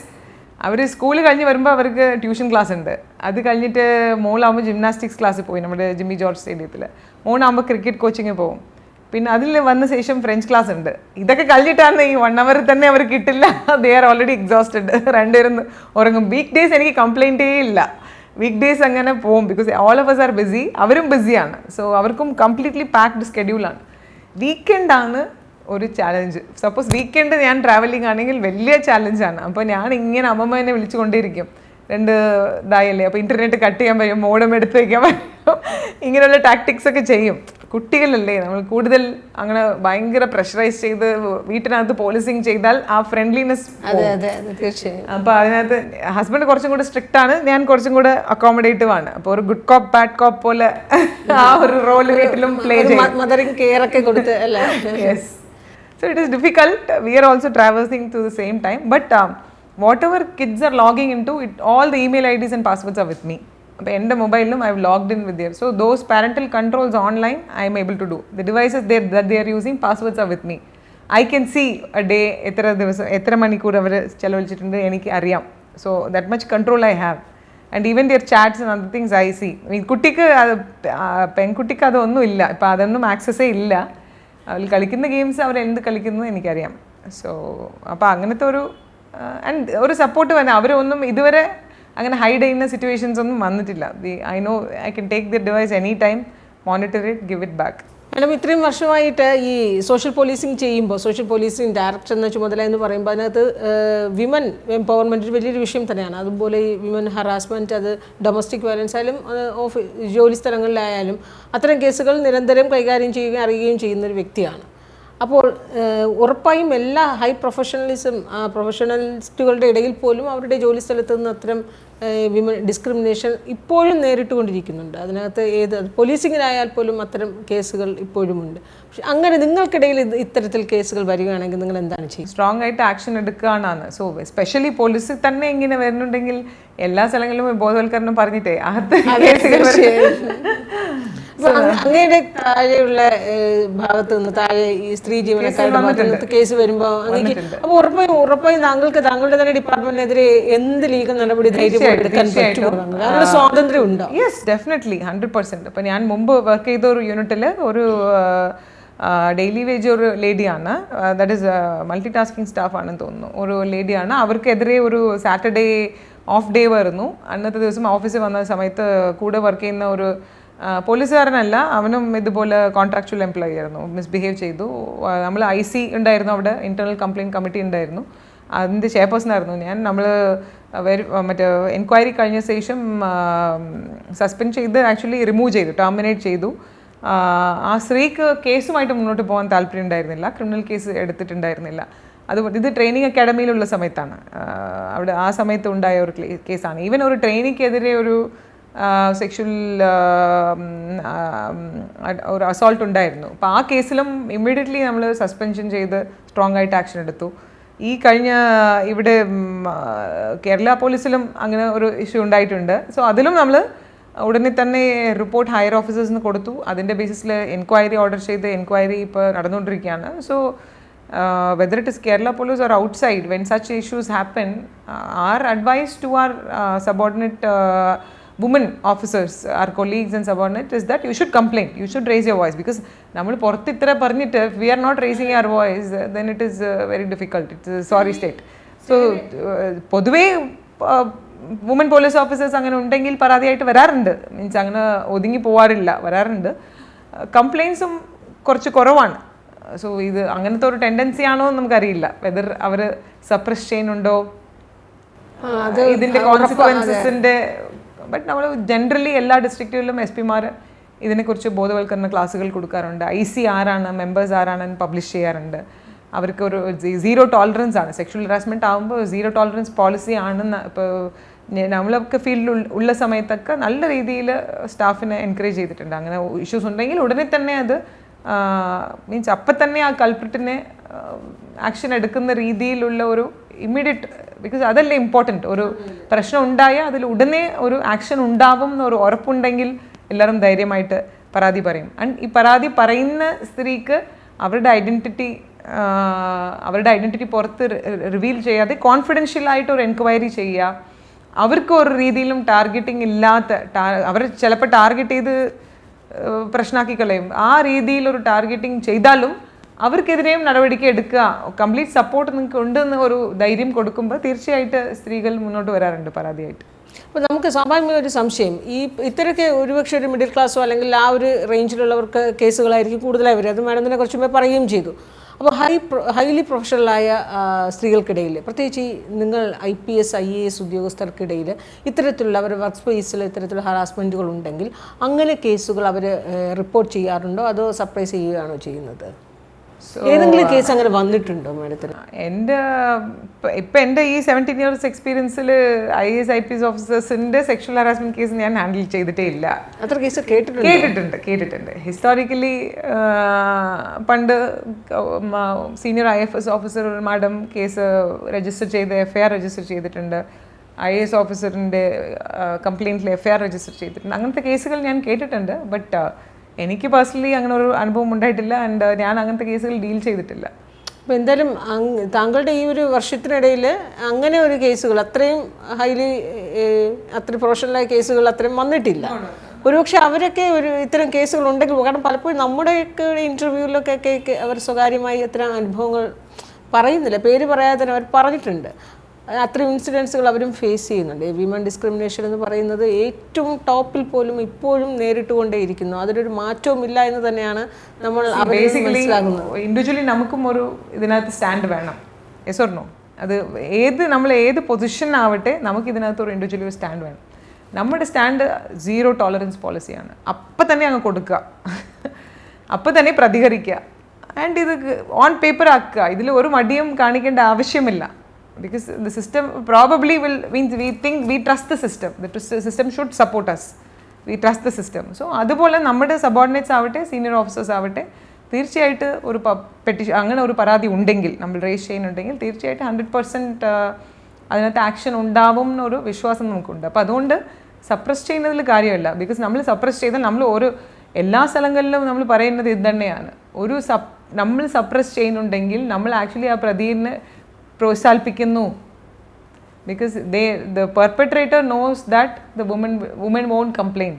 അവർ സ്കൂൾ കഴിഞ്ഞ് വരുമ്പോൾ അവർക്ക് ട്യൂഷൻ ക്ലാസ് ഉണ്ട്. അത് കഴിഞ്ഞിട്ട് മോളാകുമ്പോൾ ജിംനാസ്റ്റിക്സ് ക്ലാസ്സിൽ പോയി നമ്മുടെ ജിമ്മി ജോർജ് സ്റ്റേഡിയത്തിൽ. മോനാകുമ്പോൾ ക്രിക്കറ്റ് കോച്ചിങ് പോകും. പിന്നെ അതിൽ വന്ന ശേഷം ഫ്രഞ്ച് ക്ലാസ് ഉണ്ട്. ഇതൊക്കെ കഴിഞ്ഞിട്ടാണ് ഈ 1 hour തന്നെ അവർ കിട്ടില്ല. They are already exhausted. രണ്ടുപേരും ഉറങ്ങും. വീക്ക് ഡേയ്സ് എനിക്ക് കംപ്ലൈൻറ്റേ ഇല്ല. വീക്ക് ഡേയ്സ് അങ്ങനെ പോകും. Because all of us R BC. അവരും ബിസിയാണ്. സോ അവർക്കും കംപ്ലീറ്റ്ലി പാക്ഡ് സ്കെഡ്യൂളാണ്. വീക്കെൻഡാണ് ഒരു ചാലഞ്ച്. സപ്പോസ് വീക്കെൻഡ് ഞാൻ ട്രാവലിംഗ് ആണെങ്കിൽ വലിയ ചാലഞ്ചാണ്. അപ്പോൾ ഞാൻ ഇങ്ങനെ അമ്മമ്മേനെ വിളിച്ചുകൊണ്ടിരിക്കും. 2 ഇതായല്ലേ, അപ്പോൾ ഇൻ്റർനെറ്റ് കട്ട് ചെയ്യാൻ പറ്റും, മോഡം എടുത്ത് വയ്ക്കാൻ പറ്റും, ഇങ്ങനെയുള്ള ടാക്ടിക്സ് ഒക്കെ ചെയ്യും. കുട്ടികളല്ലേ, നമ്മൾ കൂടുതൽ അങ്ങനെ ഭയങ്കര പ്രഷറൈസ് ചെയ്ത് വീട്ടിനകത്ത് പോലീസിങ് ചെയ്താൽ ആ ഫ്രണ്ട്ലിനെസ്. അപ്പോൾ അതിനകത്ത് ഹസ്ബൻഡ് കുറച്ചും കൂടെ സ്ട്രിക്റ്റ് ആണ്, ഞാൻ കുറച്ചും കൂടെ അക്കോമഡേറ്റീവ് ആണ്. അപ്പോൾ ഒരു ഗുഡ് കോപ്പ് ബാഡ് കോപ്പ് പോലെ ആ ഒരു റോൾ വീട്ടിലും പ്ലേ ചെയ്യും. മദറിങ് കെയർ ഒക്കെ കൊടുത്ത് അല്ലേ? Yes. So it is difficult. We are also traversing through the same time. But whatever kids are logging into, all the email IDs and passwords are with me. അപ്പോൾ എൻ്റെ മൊബൈലിലും I have logged in with there. So those parental controls online I am able to do. The devices that they are using, passwords are with me. I can see a day എത്ര ദിവസം എത്ര മണിക്കൂർ അവർ ചെലവഴിച്ചിട്ടുണ്ട് എനിക്ക് അറിയാം. So that much control I have. And even their chats and other things I see. കുട്ടിക്ക് പെൺകുട്ടിക്ക് അതൊന്നും ഇല്ല. ഇപ്പോൾ അതൊന്നും ആക്സസേ ഇല്ല. അവർ കളിക്കുന്ന ഗെയിംസ് അവർ എന്ത് കളിക്കുന്നു എനിക്കറിയാം. സോ അപ്പോൾ അങ്ങനത്തെ ഒരു സപ്പോർട്ട് തന്നെ. അവരൊന്നും ഇതുവരെ അങ്ങനെ ഹൈഡ് ചെയ്യുന്ന സിറ്റുവേഷൻസ് ഒന്നും വന്നിട്ടില്ല. I know I can take the device any time, monitor it, give it back. Madam, ഇത്രയും വർഷമായിട്ട് ഈ സോഷ്യൽ പോലീസിങ് ചെയ്യുമ്പോൾ, സോഷ്യൽ പോലീസിങ് ഡയറക്ടർ എന്ന ചുമതല എന്ന് പറയുമ്പോൾ അതിനകത്ത് വിമൻ എംപവർമെൻറ്റ് വലിയൊരു വിഷയം തന്നെയാണ്. അതുപോലെ ഈ വിമൻ ഹറാസ്മെൻറ്റ്, അത് ഡൊമസ്റ്റിക് വയലൻസ് ആയാലും ജോലി സ്ഥലങ്ങളിലായാലും അത്തരം കേസുകൾ നിരന്തരം കൈകാര്യം ചെയ്യുകയും അറിയുകയും ചെയ്യുന്നൊരു വ്യക്തിയാണ്. അപ്പോൾ ഉറപ്പായും എല്ലാ ഹൈ പ്രൊഫഷണലിസ്റ്റുകളുടെ ഇടയിൽ പോലും അവരുടെ ജോലി സ്ഥലത്ത് നിന്ന് അത്തരം വിമൻ ഡിസ്ക്രിമിനേഷൻ ഇപ്പോഴും നേരിട്ടുകൊണ്ടിരിക്കുന്നുണ്ട്. അതിനകത്ത് പോലീസിങ്ങിലായാൽ പോലും അത്തരം കേസുകൾ ഇപ്പോഴുമുണ്ട്. പക്ഷെ അങ്ങനെ നിങ്ങൾക്കിടയിൽ ഇത്തരത്തിൽ കേസുകൾ വരികയാണെങ്കിൽ നിങ്ങൾ എന്താണ് ചെയ്യുക? സ്ട്രോങ് ആയിട്ട് ആക്ഷൻ എടുക്കുകയാണ്. സോ എസ്പെഷ്യലി പോലീസിൽ തന്നെ ഇങ്ങനെ വരുന്നുണ്ടെങ്കിൽ എല്ലാ സ്ഥലങ്ങളിലും ബോധവൽക്കരണം പറഞ്ഞിട്ടേ കേസുകൾ. അങ്ങയുടെ താഴെയുള്ള ഭാഗത്ത് നിന്ന് താഴെ ഈ സ്ത്രീ ജീവനക്കാരുടെ കേസ് വരുമ്പോൾ അപ്പോൾ ഉറപ്പായും താങ്കളുടെ തന്നെ ഡിപ്പാർട്ട്മെന്റിനെതിരെ എന്ത് ലീഗൽ നടപടി ധൈര്യം എടുക്കാൻ പറ്റുമോ? സ്വാതന്ത്ര്യം ഉണ്ടോ? Yes, definitely 100%. അപ്പോൾ ഞാൻ മുമ്പ് വർക്ക് ചെയ്ത ഒരു യൂണിറ്റിൽ ഒരു ഡെയിലി വേജ് ഒരു ലേഡിയാണ്, that is multi tasking staff ആണെന്ന് തോന്നുന്നു, ഒരു ലേഡിയാണ്. അവർക്കെതിരെ ഒരു സാറ്റർഡേ ഓഫ് ഡേ വരുന്നു. അന്നത്തെ ദിവസം ഓഫീസിൽ വന്ന സമയത്ത് കൂടെ വർക്ക് ചെയ്യുന്ന ഒരു പോലീസുകാരനല്ല, അവനും ഇതുപോലെ കോൺട്രാക്ച്വൽ എംപ്ലോയി ആയിരുന്നു, മിസ്ബിഹേവ് ചെയ്തു. നമ്മൾ IC ഉണ്ടായിരുന്നു അവിടെ, ഇൻറ്റേർണൽ കംപ്ലയിൻറ്റ് കമ്മിറ്റി ഉണ്ടായിരുന്നു, അതിൻ്റെ ചെയർപേഴ്സൺ ആയിരുന്നു ഞാൻ. നമ്മൾ മറ്റേ എൻക്വയറി കഴിഞ്ഞ ശേഷം സസ്പെൻഡ് ചെയ്ത് ആക്ച്വലി റിമൂവ് ചെയ്തു, ടെർമിനേറ്റ് ചെയ്തു. ആ സ്ത്രീക്ക് കേസുമായിട്ട് മുന്നോട്ട് പോകാൻ താല്പര്യം ഉണ്ടായിരുന്നില്ല, ക്രിമിനൽ കേസ് എടുത്തിട്ടുണ്ടായിരുന്നില്ല. അതുപോലെ ഇത് ട്രെയിനിങ് അക്കാഡമിയിലുള്ള സമയത്താണ്, അവിടെ ആ സമയത്ത് ഉണ്ടായ ഒരു കേസാണ്. ഈവൻ ഒരു ട്രെയിനിക്കെതിരെ ഒരു സെക്ഷൽ ഒരു അസോൾട്ട് ഉണ്ടായിരുന്നു. അപ്പോൾ ആ കേസിലും ഇമ്മീഡിയറ്റ്ലി നമ്മൾ സസ്പെൻഷൻ ചെയ്ത് സ്ട്രോങ് ആയിട്ട് ആക്ഷൻ എടുത്തു. ഈ കഴിഞ്ഞ ഇവിടെ കേരള പോലീസിലും അങ്ങനെ ഒരു ഇഷ്യൂ ഉണ്ടായിട്ടുണ്ട്. സോ അതിലും നമ്മൾ ഉടനെ തന്നെ റിപ്പോർട്ട് ഹയർ ഓഫീസേഴ്സിന് കൊടുത്തു. അതിൻ്റെ ബേസിസിൽ എൻക്വയറി ഓർഡർ ചെയ്ത് എൻക്വയറി ഇപ്പോൾ നടന്നുകൊണ്ടിരിക്കുകയാണ്. So whether it is Kerala police or outside, when such issues happen, our advice to our subordinate women officers, our colleagues and subordinates, is that you should complain, you should raise your voice, because നമ്മൾ പുറത്ത് ഇത്ര പറഞ്ഞിട്ട് if we are not raising our voice, then it is very difficult. It's a sorry state. So പൊതുവേ woman police officers അങ്ങനെ ഉണ്ടെങ്കിൽ പരാതിയായിട്ട് വരാറുണ്ട്, means അങ്ങനെ ഒതുങ്ങി പോവാറില്ല, വരാറുണ്ട്. കംപ്ലയിൻസും കുറച്ച് കുറവാണ്. സോ ഇത് അങ്ങനത്തെ ഒരു ടെൻഡൻസി ആണോ എന്ന് നമുക്കറിയില്ല, വെദർ അവർ സപ്രസ് ചെയ്യുന്നുണ്ടോ ഇതിൻ്റെ കോൺസിക്വൻസസിൻ്റെ. ബട്ട് നമ്മൾ ജനറലി എല്ലാ ഡിസ്ട്രിക്റ്റുകളിലും SP-മാർ ഇതിനെക്കുറിച്ച് ബോധവൽക്കരണ ക്ലാസ്സുകൾ കൊടുക്കാറുണ്ട്. IC ആരാണ്, മെമ്പേഴ്സ് ആരാണെന്ന് പബ്ലിഷ് ചെയ്യാറുണ്ട്. അവർക്ക് ഒരു 0 ടോളറൻസ് ആണ്, സെക്ഷൽ ഹറാസ്മെൻറ്റ് ആകുമ്പോൾ 0 ടോളറൻസ് പോളിസി ആണെന്ന്. ഇപ്പോൾ നമ്മളൊക്കെ ഫീൽഡിൽ ഉള്ള സമയത്തൊക്കെ നല്ല രീതിയിൽ സ്റ്റാഫിനെ എൻകറേജ് ചെയ്തിട്ടുണ്ട്. അങ്ങനെ ഇഷ്യൂസ് ഉണ്ടെങ്കിൽ ഉടനെ തന്നെ അത് മീൻസ് അപ്പം തന്നെ ആ കൾപ്രിറ്റിനെ ആക്ഷൻ എടുക്കുന്ന രീതിയിലുള്ള ഒരു ഇമ്മീഡിയറ്റ്, ബിക്കോസ് അതല്ലേ ഇമ്പോർട്ടൻറ്റ്. ഒരു പ്രശ്നം ഉണ്ടായാൽ അതിൽ ഉടനെ ഒരു ആക്ഷൻ ഉണ്ടാവും എന്നൊരു ഉറപ്പുണ്ടെങ്കിൽ എല്ലാവരും ധൈര്യമായിട്ട് പരാതി പറയും. ആൻഡ് ഈ പരാതി പറയുന്ന സ്ത്രീക്ക് അവരുടെ ഐഡൻറ്റിറ്റി പുറത്ത് റിവീൽ ചെയ്യാതെ കോൺഫിഡൻഷ്യലായിട്ട് ഒരു എൻക്വയറി ചെയ്യുക. അവർക്ക് ഒരു രീതിയിലും ടാർഗറ്റിംഗ് ഇല്ലാത്ത, അവർ ചിലപ്പോൾ ടാർഗറ്റ് ചെയ്ത് പ്രശ്നമാക്കി കളയും. ആ രീതിയിൽ ഒരു ടാർഗറ്റിംഗ് ചെയ്താലും അവർക്കെതിരെയും നടപടിക്ക് എടുക്കുക, കംപ്ലീറ്റ് സപ്പോർട്ട് നിങ്ങൾക്ക് ഉണ്ടെന്ന് ഒരു ധൈര്യം കൊടുക്കുമ്പോൾ തീർച്ചയായിട്ട് സ്ത്രീകൾ മുന്നോട്ട് വരാറുണ്ട് പരാതിയായിട്ട്. അപ്പോൾ നമുക്ക് സ്വാഭാവികമായ ഒരു സംശയം, ഇത്തരമൊക്കെ ഒരുപക്ഷെ ഒരു മിഡിൽ ക്ലാസ്സോ അല്ലെങ്കിൽ ആ ഒരു റേഞ്ചിലുള്ളവർക്ക് കേസുകളായിരിക്കും കൂടുതലായി വരും. അത് മാഡം തന്നെ കുറച്ച് മുമ്പേ പറയുകയും ചെയ്തു. അപ്പോൾ ഹൈലി പ്രൊഫഷണലായ സ്ത്രീകൾക്കിടയിൽ, പ്രത്യേകിച്ച് നിങ്ങൾ IPS IAS ഉദ്യോഗസ്ഥർക്കിടയിൽ ഇത്തരത്തിലുള്ള അവരുടെ വർക്ക് സ്പേസിൽ ഇത്തരത്തിലുള്ള ഹറാസ്മെൻറ്റുകൾ ഉണ്ടെങ്കിൽ അങ്ങനെ കേസുകൾ അവർ റിപ്പോർട്ട് ചെയ്യാറുണ്ടോ അതോ സപ്രൈസ് ചെയ്യുകയാണോ ചെയ്യുന്നത്? ഏതെങ്കിലും കേസ് അങ്ങനെ വന്നിട്ടുണ്ടോ മാഡത്തിന്? എൻ്റെ ഈ 17 years എക്സ്പീരിയൻസിൽ IAS IPS ഓഫീസേഴ്സിൻ്റെ സെക്ഷൽ ഹറാസ്മെൻറ്റ് കേസ് ഞാൻ ഹാൻഡിൽ ചെയ്തിട്ടേ ഇല്ല. അത്ര കേസ് കേട്ടിട്ടുണ്ട്. ഹിസ്റ്റോറിക്കലി പണ്ട് senior IFS officer madam case register ചെയ്ത് FIR രജിസ്റ്റർ ചെയ്തിട്ടുണ്ട്. IAS ഓഫീസറിൻ്റെ കംപ്ലയിൻറ്റിൽ FIR രജിസ്റ്റർ ചെയ്തിട്ടുണ്ട്. അങ്ങനത്തെ കേസുകൾ ഞാൻ കേട്ടിട്ടുണ്ട്. ബട്ട് എനിക്ക് പേഴ്സണലി അങ്ങനെ ഒരു അനുഭവം ഉണ്ടായിട്ടില്ല. ആൻഡ് ഞാൻ അങ്ങനത്തെ കേസുകൾ ഡീൽ ചെയ്തിട്ടില്ല. അപ്പോൾ എന്തായാലും താങ്കളുടെ ഈ ഒരു വർഷത്തിനിടയിൽ അങ്ങനെ ഒരു കേസുകൾ അത്രയും പ്രൊഫഷണലായ കേസുകൾ അത്രയും വന്നിട്ടില്ല. ഒരുപക്ഷെ അവരൊക്കെ ഇത്തരം കേസുകൾ ഉണ്ടെങ്കിൽ, കാരണം പലപ്പോഴും നമ്മുടെയൊക്കെ ഇൻ്റർവ്യൂവിലൊക്കെ അവർ സ്വകാര്യമായി അത്തരം അനുഭവങ്ങൾ പറയുന്നില്ല, പേര് പറയാതെ തന്നെ അവർ പറഞ്ഞിട്ടുണ്ട്. അത്രയും ഇൻസിഡൻസുകൾ അവരും ഫേസ് ചെയ്യുന്നുണ്ട്. വിമൻ ഡിസ്ക്രിമിനേഷൻ എന്ന് പറയുന്നത് ഏറ്റവും ടോപ്പിൽ പോലും ഇപ്പോഴും നേരിട്ടുകൊണ്ടേയിരിക്കുന്നു. അതിലൊരു മാറ്റവും ഇല്ല എന്ന് തന്നെയാണ് നമ്മൾ മനസ്സിലാക്കുന്നത്. ഇൻഡിവിജ്വലി നമുക്കും ഒരു ഇതിനകത്ത് സ്റ്റാൻഡ് വേണം. Yes or no? അത് നമ്മൾ ഏത് പൊസിഷൻ ആവട്ടെ, നമുക്ക് ഇതിനകത്ത് ഒരു ഇൻഡിവിജ്വലി ഒരു സ്റ്റാൻഡ് വേണം. നമ്മുടെ സ്റ്റാൻഡ് 0 ടോളറൻസ് പോളിസിയാണ്. അപ്പം തന്നെ അങ്ങ് കൊടുക്കുക, അപ്പം തന്നെ പ്രതികരിക്കുക, ആൻഡ് ഇത് ഓൺ പേപ്പർ ആക്കുക. ഇതിൽ ഒരു മടിയും കാണിക്കേണ്ട ആവശ്യമില്ല. Because the system probably means we think we trust the system. The system should support us. We trust the system. So അതുപോലെ നമ്മുടെ സബോർഡിനേറ്റ്സ് ആവട്ടെ, സീനിയർ ഓഫീസേഴ്സ് ആവട്ടെ, തീർച്ചയായിട്ട് ഒരു പെറ്റീഷൻ അങ്ങനെ ഒരു പരാതി ഉണ്ടെങ്കിൽ, നമ്മൾ റേസ് ചെയ്യുന്നുണ്ടെങ്കിൽ തീർച്ചയായിട്ടും 100% അതിനകത്ത് ആക്ഷൻ ഉണ്ടാവും എന്നൊരു വിശ്വാസം നമുക്കുണ്ട്. അപ്പോൾ അതുകൊണ്ട് സപ്രസ് ചെയ്യുന്നതിൽ കാര്യമില്ല. ബിക്കോസ് നമ്മൾ സപ്രസ് ചെയ്താൽ നമ്മൾ എല്ലാ സ്ഥലങ്ങളിലും നമ്മൾ പറയുന്നത് ഇത് തന്നെയാണ്. നമ്മൾ സപ്രസ് ചെയ്യുന്നുണ്ടെങ്കിൽ നമ്മൾ ആക്ച്വലി ആ പ്രതിയെ പ്രോത്സാഹിപ്പിക്കുന്നു. Because the perpetrator knows that the woman won't complain.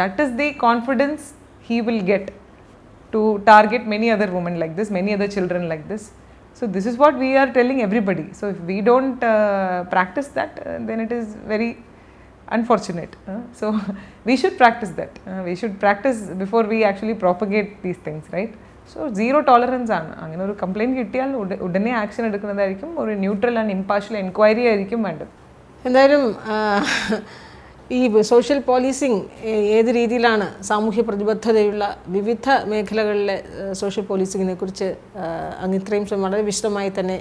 That is the confidence he will get to target many other women like this, many other children like this. So this is what we are telling everybody. So if we don't practice that, then it is very unfortunate. So we should practice that. We should practice before we actually propagate these things, right? So zero tolerance ആണ്. അങ്ങനെ ഒരു complaint കിട്ടിയാൽ ഉടനെ action എടുക്കുന്നതായിരിക്കും. ഒരു neutral and impartial enquiry ആയിരിക്കും വേണ്ടത്. എന്തായാലും ഈ സോഷ്യൽ പോലീസിങ് ഏത് രീതിയിലാണ് സാമൂഹ്യ പ്രതിബദ്ധതയുള്ള വിവിധ മേഖലകളിലെ സോഷ്യൽ പോലീസിങ്ങിനെ കുറിച്ച് അങ്ങ് ഇത്രയും വളരെ വിശദമായി തന്നെ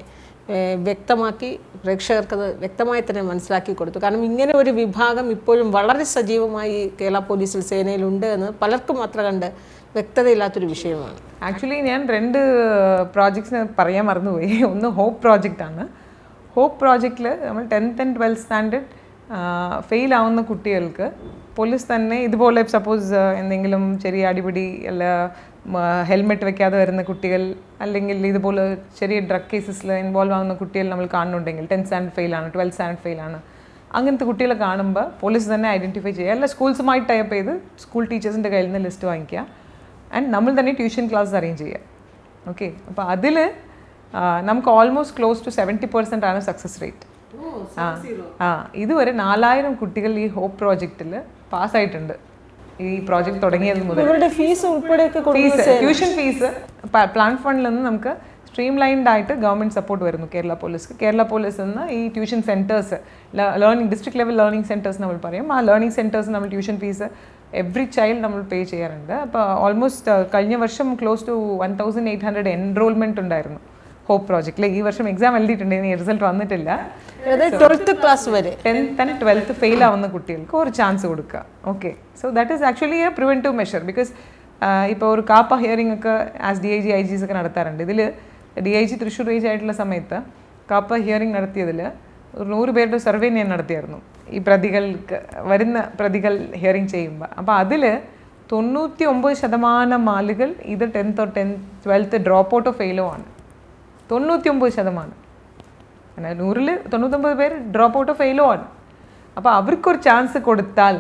വ്യക്തമാക്കി പ്രേക്ഷകർക്കത് വ്യക്തമായി തന്നെ മനസ്സിലാക്കി കൊടുത്തു. കാരണം ഇങ്ങനെ ഒരു വിഭാഗം ഇപ്പോഴും വളരെ സജീവമായി കേരള പോലീസിൽ സേനയിലുണ്ട് എന്ന് പലർക്കും അത്ര കണ്ട് വ്യക്തതയില്ലാത്തൊരു വിഷയമാണ്. ആക്ച്വലി ഞാൻ 2 പ്രോജക്ട്സിന് പറയാൻ മറന്നുപോയി. ഒന്ന് ഹോപ്പ് പ്രോജക്റ്റാണ്. ഹോപ്പ് പ്രോജക്റ്റിൽ നമ്മൾ 10th and 12th standard fail ആവുന്ന കുട്ടികൾക്ക് പോലീസ് തന്നെ ഇതുപോലെ സപ്പോസ് എന്തെങ്കിലും ചെറിയ അടിപിടി അല്ല ഹെൽമെറ്റ് വെക്കാതെ വരുന്ന കുട്ടികൾ അല്ലെങ്കിൽ ഇതുപോലെ ചെറിയ ഡ്രഗ് കേസസിൽ ഇൻവോൾവ് ആവുന്ന കുട്ടികൾ നമ്മൾ കാണുന്നുണ്ടെങ്കിൽ 10th സ്റ്റാൻഡേർഡ് ഫെയിലാണ് 12th സ്റ്റാൻഡേർഡ് ഫെയിലാണ് അങ്ങനത്തെ കുട്ടികളെ കാണുമ്പോൾ പോലീസ് തന്നെ ഐഡൻറ്റിഫൈ ചെയ്യുക. അല്ല സ്കൂൾസുമായി ടൈപ്പ് ചെയ്ത് സ്കൂൾ ടീച്ചേഴ്സിൻ്റെ കയ്യിൽ നിന്ന് ലിസ്റ്റ് വാങ്ങിക്കുക ആൻഡ് നമ്മൾ തന്നെ ട്യൂഷൻ ക്ലാസ് അറേഞ്ച് ചെയ്യുക. ഓക്കെ, അപ്പോൾ അതിൽ നമുക്ക് ഓൾമോസ്റ്റ് ക്ലോസ് ടു 70% ആണ് സക്സസ് റേറ്റ്. ഇതുവരെ 4000 കുട്ടികൾ ഈ ഹോപ്പ് പ്രോജക്റ്റിൽ പാസ്സായിട്ടുണ്ട്. ഈ പ്രോജക്റ്റ് തുടങ്ങിയത് മുതൽ ഫീസ് ട്യൂഷൻ ഫീസ് പ്ലാൻ ഫണ്ടിൽ നിന്ന് നമുക്ക് സ്ട്രീം ലൈൻഡ് ആയിട്ട് ഗവൺമെൻറ് സപ്പോർട്ട് വരുന്നു കേരള പോലീസിൽ നിന്ന്. ഈ tuition centres learning district level learning centres നമ്മൾ പറയും. ആ ലേണിംഗ് സെൻറ്റേഴ്സ് നമ്മൾ ട്യൂഷൻ ഫീസ് എവറി ചൈൽഡ് നമ്മൾ പേ ചെയ്യാറുണ്ട്. അപ്പോൾ ഓൾമോസ്റ്റ് കഴിഞ്ഞ വർഷം ക്ലോസ് ടു 1800 എൻറോൾമെൻറ്റ് ഉണ്ടായിരുന്നു ഹോപ്പ് പ്രോജക്റ്റിൽ. ഈ വർഷം എക്സാം എഴുതിയിട്ടുണ്ട്, ഇനി റിസൾട്ട് വന്നിട്ടില്ല. 12th ക്ലാസ് വരെ 10th and 12th ഫെയിൽ ആവുന്ന കുട്ടികൾക്ക് ഒരു ചാൻസ് കൊടുക്കുക. Okay, so that is actually A preventive measure. Because ഇപ്പോൾ ഒരു കാപ്പ ഹിയറിംഗ് ഒക്കെ ആസ് DIG IGs ഒക്കെ നടത്താറുണ്ട്. ഇതിൽ DIG തൃശ്ശൂർ റേഞ്ച് ആയിട്ടുള്ള സമയത്ത് കാപ്പ ഹിയറിംഗ് നടത്തിയതിൽ ഒരു 100 പേരുടെ സർവേ ഞാൻ നടത്തിയായിരുന്നു ഈ വരുന്ന പ്രതികൾ ഹിയറിംഗ് ചെയ്യുമ്പോൾ. അപ്പോൾ അതിൽ 99% ആളുകൾ ഇത് 10th or 12th ഡ്രോപ്പ് ഔട്ടോ ഫെയിലോ ആണ്. 99%. 100-ൽ 99 പേര് ഡ്രോപ്പ് ഔട്ടോ ഫെയിലോ ആണ്. അപ്പോൾ അവർക്കൊരു ചാൻസ് കൊടുത്താൽ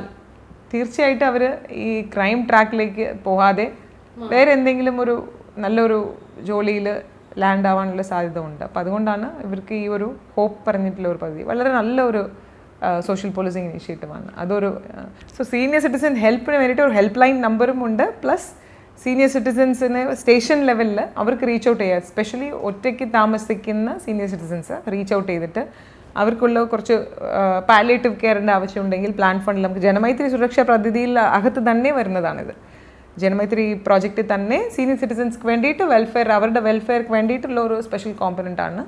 തീർച്ചയായിട്ടും അവർ ഈ ക്രൈം ട്രാക്കിലേക്ക് പോകാതെ വേറെ എന്തെങ്കിലും ഒരു നല്ലൊരു ജോലിയിൽ ലാൻഡ് ആവാനുള്ള സാധ്യത ഉണ്ട്. അപ്പോൾ അതുകൊണ്ടാണ് ഇവർക്ക് ഈ ഒരു ഹോപ്പ് പറഞ്ഞിട്ടുള്ള ഒരു പദ്ധതി വളരെ നല്ലൊരു സോഷ്യൽ പോലീസിങ് ഇനിഷ്യേറ്റീവാണ്. അതൊരു സീനിയർ സിറ്റിസൺ ഹെൽപ്പിന് വേണ്ടിയിട്ട് ഒരു ഹെൽപ്പ് ലൈൻ നമ്പറും ഉണ്ട്. പ്ലസ് സീനിയർ സിറ്റിസൻസിന് സ്റ്റേഷൻ ലെവലിൽ അവർക്ക് റീച്ച് ഔട്ട് ചെയ്യുക. എസ്പെഷ്യലി ഒറ്റയ്ക്ക് താമസിക്കുന്ന സീനിയർ സിറ്റിസൻസ് റീച്ച് ഔട്ട് ചെയ്തിട്ട് അവർക്കുള്ള കുറച്ച് പാലിയേറ്റീവ് കെയറിൻ്റെ ആവശ്യമുണ്ടെങ്കിൽ പ്ലാൻ ഫണ്ടിൽ നമുക്ക് ജനമൈത്രി സുരക്ഷാ പദ്ധതിയിൽ അകത്ത് തന്നെ വരുന്നതാണിത്. ജനമൈത്രി പ്രോജക്റ്റിൽ തന്നെ സീനിയർ സിറ്റിസൻസ്ക്ക് വേണ്ടിയിട്ട് അവരുടെ വെൽഫെയർക്ക് വേണ്ടിയിട്ടുള്ള ഒരു സ്പെഷ്യൽ കോമ്പണൻ്റ് ആണ്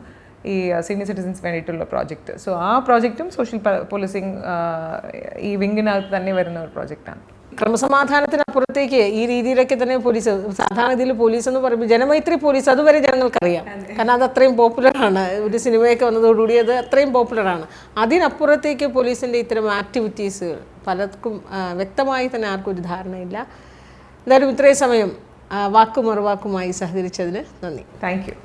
ഈ സീനിയർ സിറ്റിസൻസ് വേണ്ടിയിട്ടുള്ള പ്രോജക്റ്റ്. സോ ആ പ്രോജക്റ്റും സോഷ്യൽ പോലീസിങ് ഈ വിങ്ങിനകത്ത് തന്നെ വരുന്ന ഒരു പ്രോജക്റ്റാണ്. ക്രമസമാധാനത്തിനപ്പുറത്തേക്ക് ഈ രീതിയിലൊക്കെ തന്നെ പോലീസ് സാധാരണ ഇതിൽ പോലീസ് എന്ന് പറയുമ്പോൾ ജനമൈത്രി പോലീസ് അതുവരെ ജനങ്ങൾക്കറിയാം. കാരണം അത് അത്രയും പോപ്പുലറാണ്. ഒരു സിനിമയൊക്കെ വന്നതോടുകൂടി അത് അത്രയും പോപ്പുലറാണ്. അതിനപ്പുറത്തേക്ക് പോലീസിൻ്റെ ഇത്തരം ആക്ടിവിറ്റീസുകൾ പലർക്കും വ്യക്തമായി തന്നെ ആർക്കും ഒരു ധാരണയില്ല. എന്തായാലും ഇത്രയും സമയം വാക്കും മറുവാക്കുമായി സഹകരിച്ചതിന് നന്ദി. Thank you.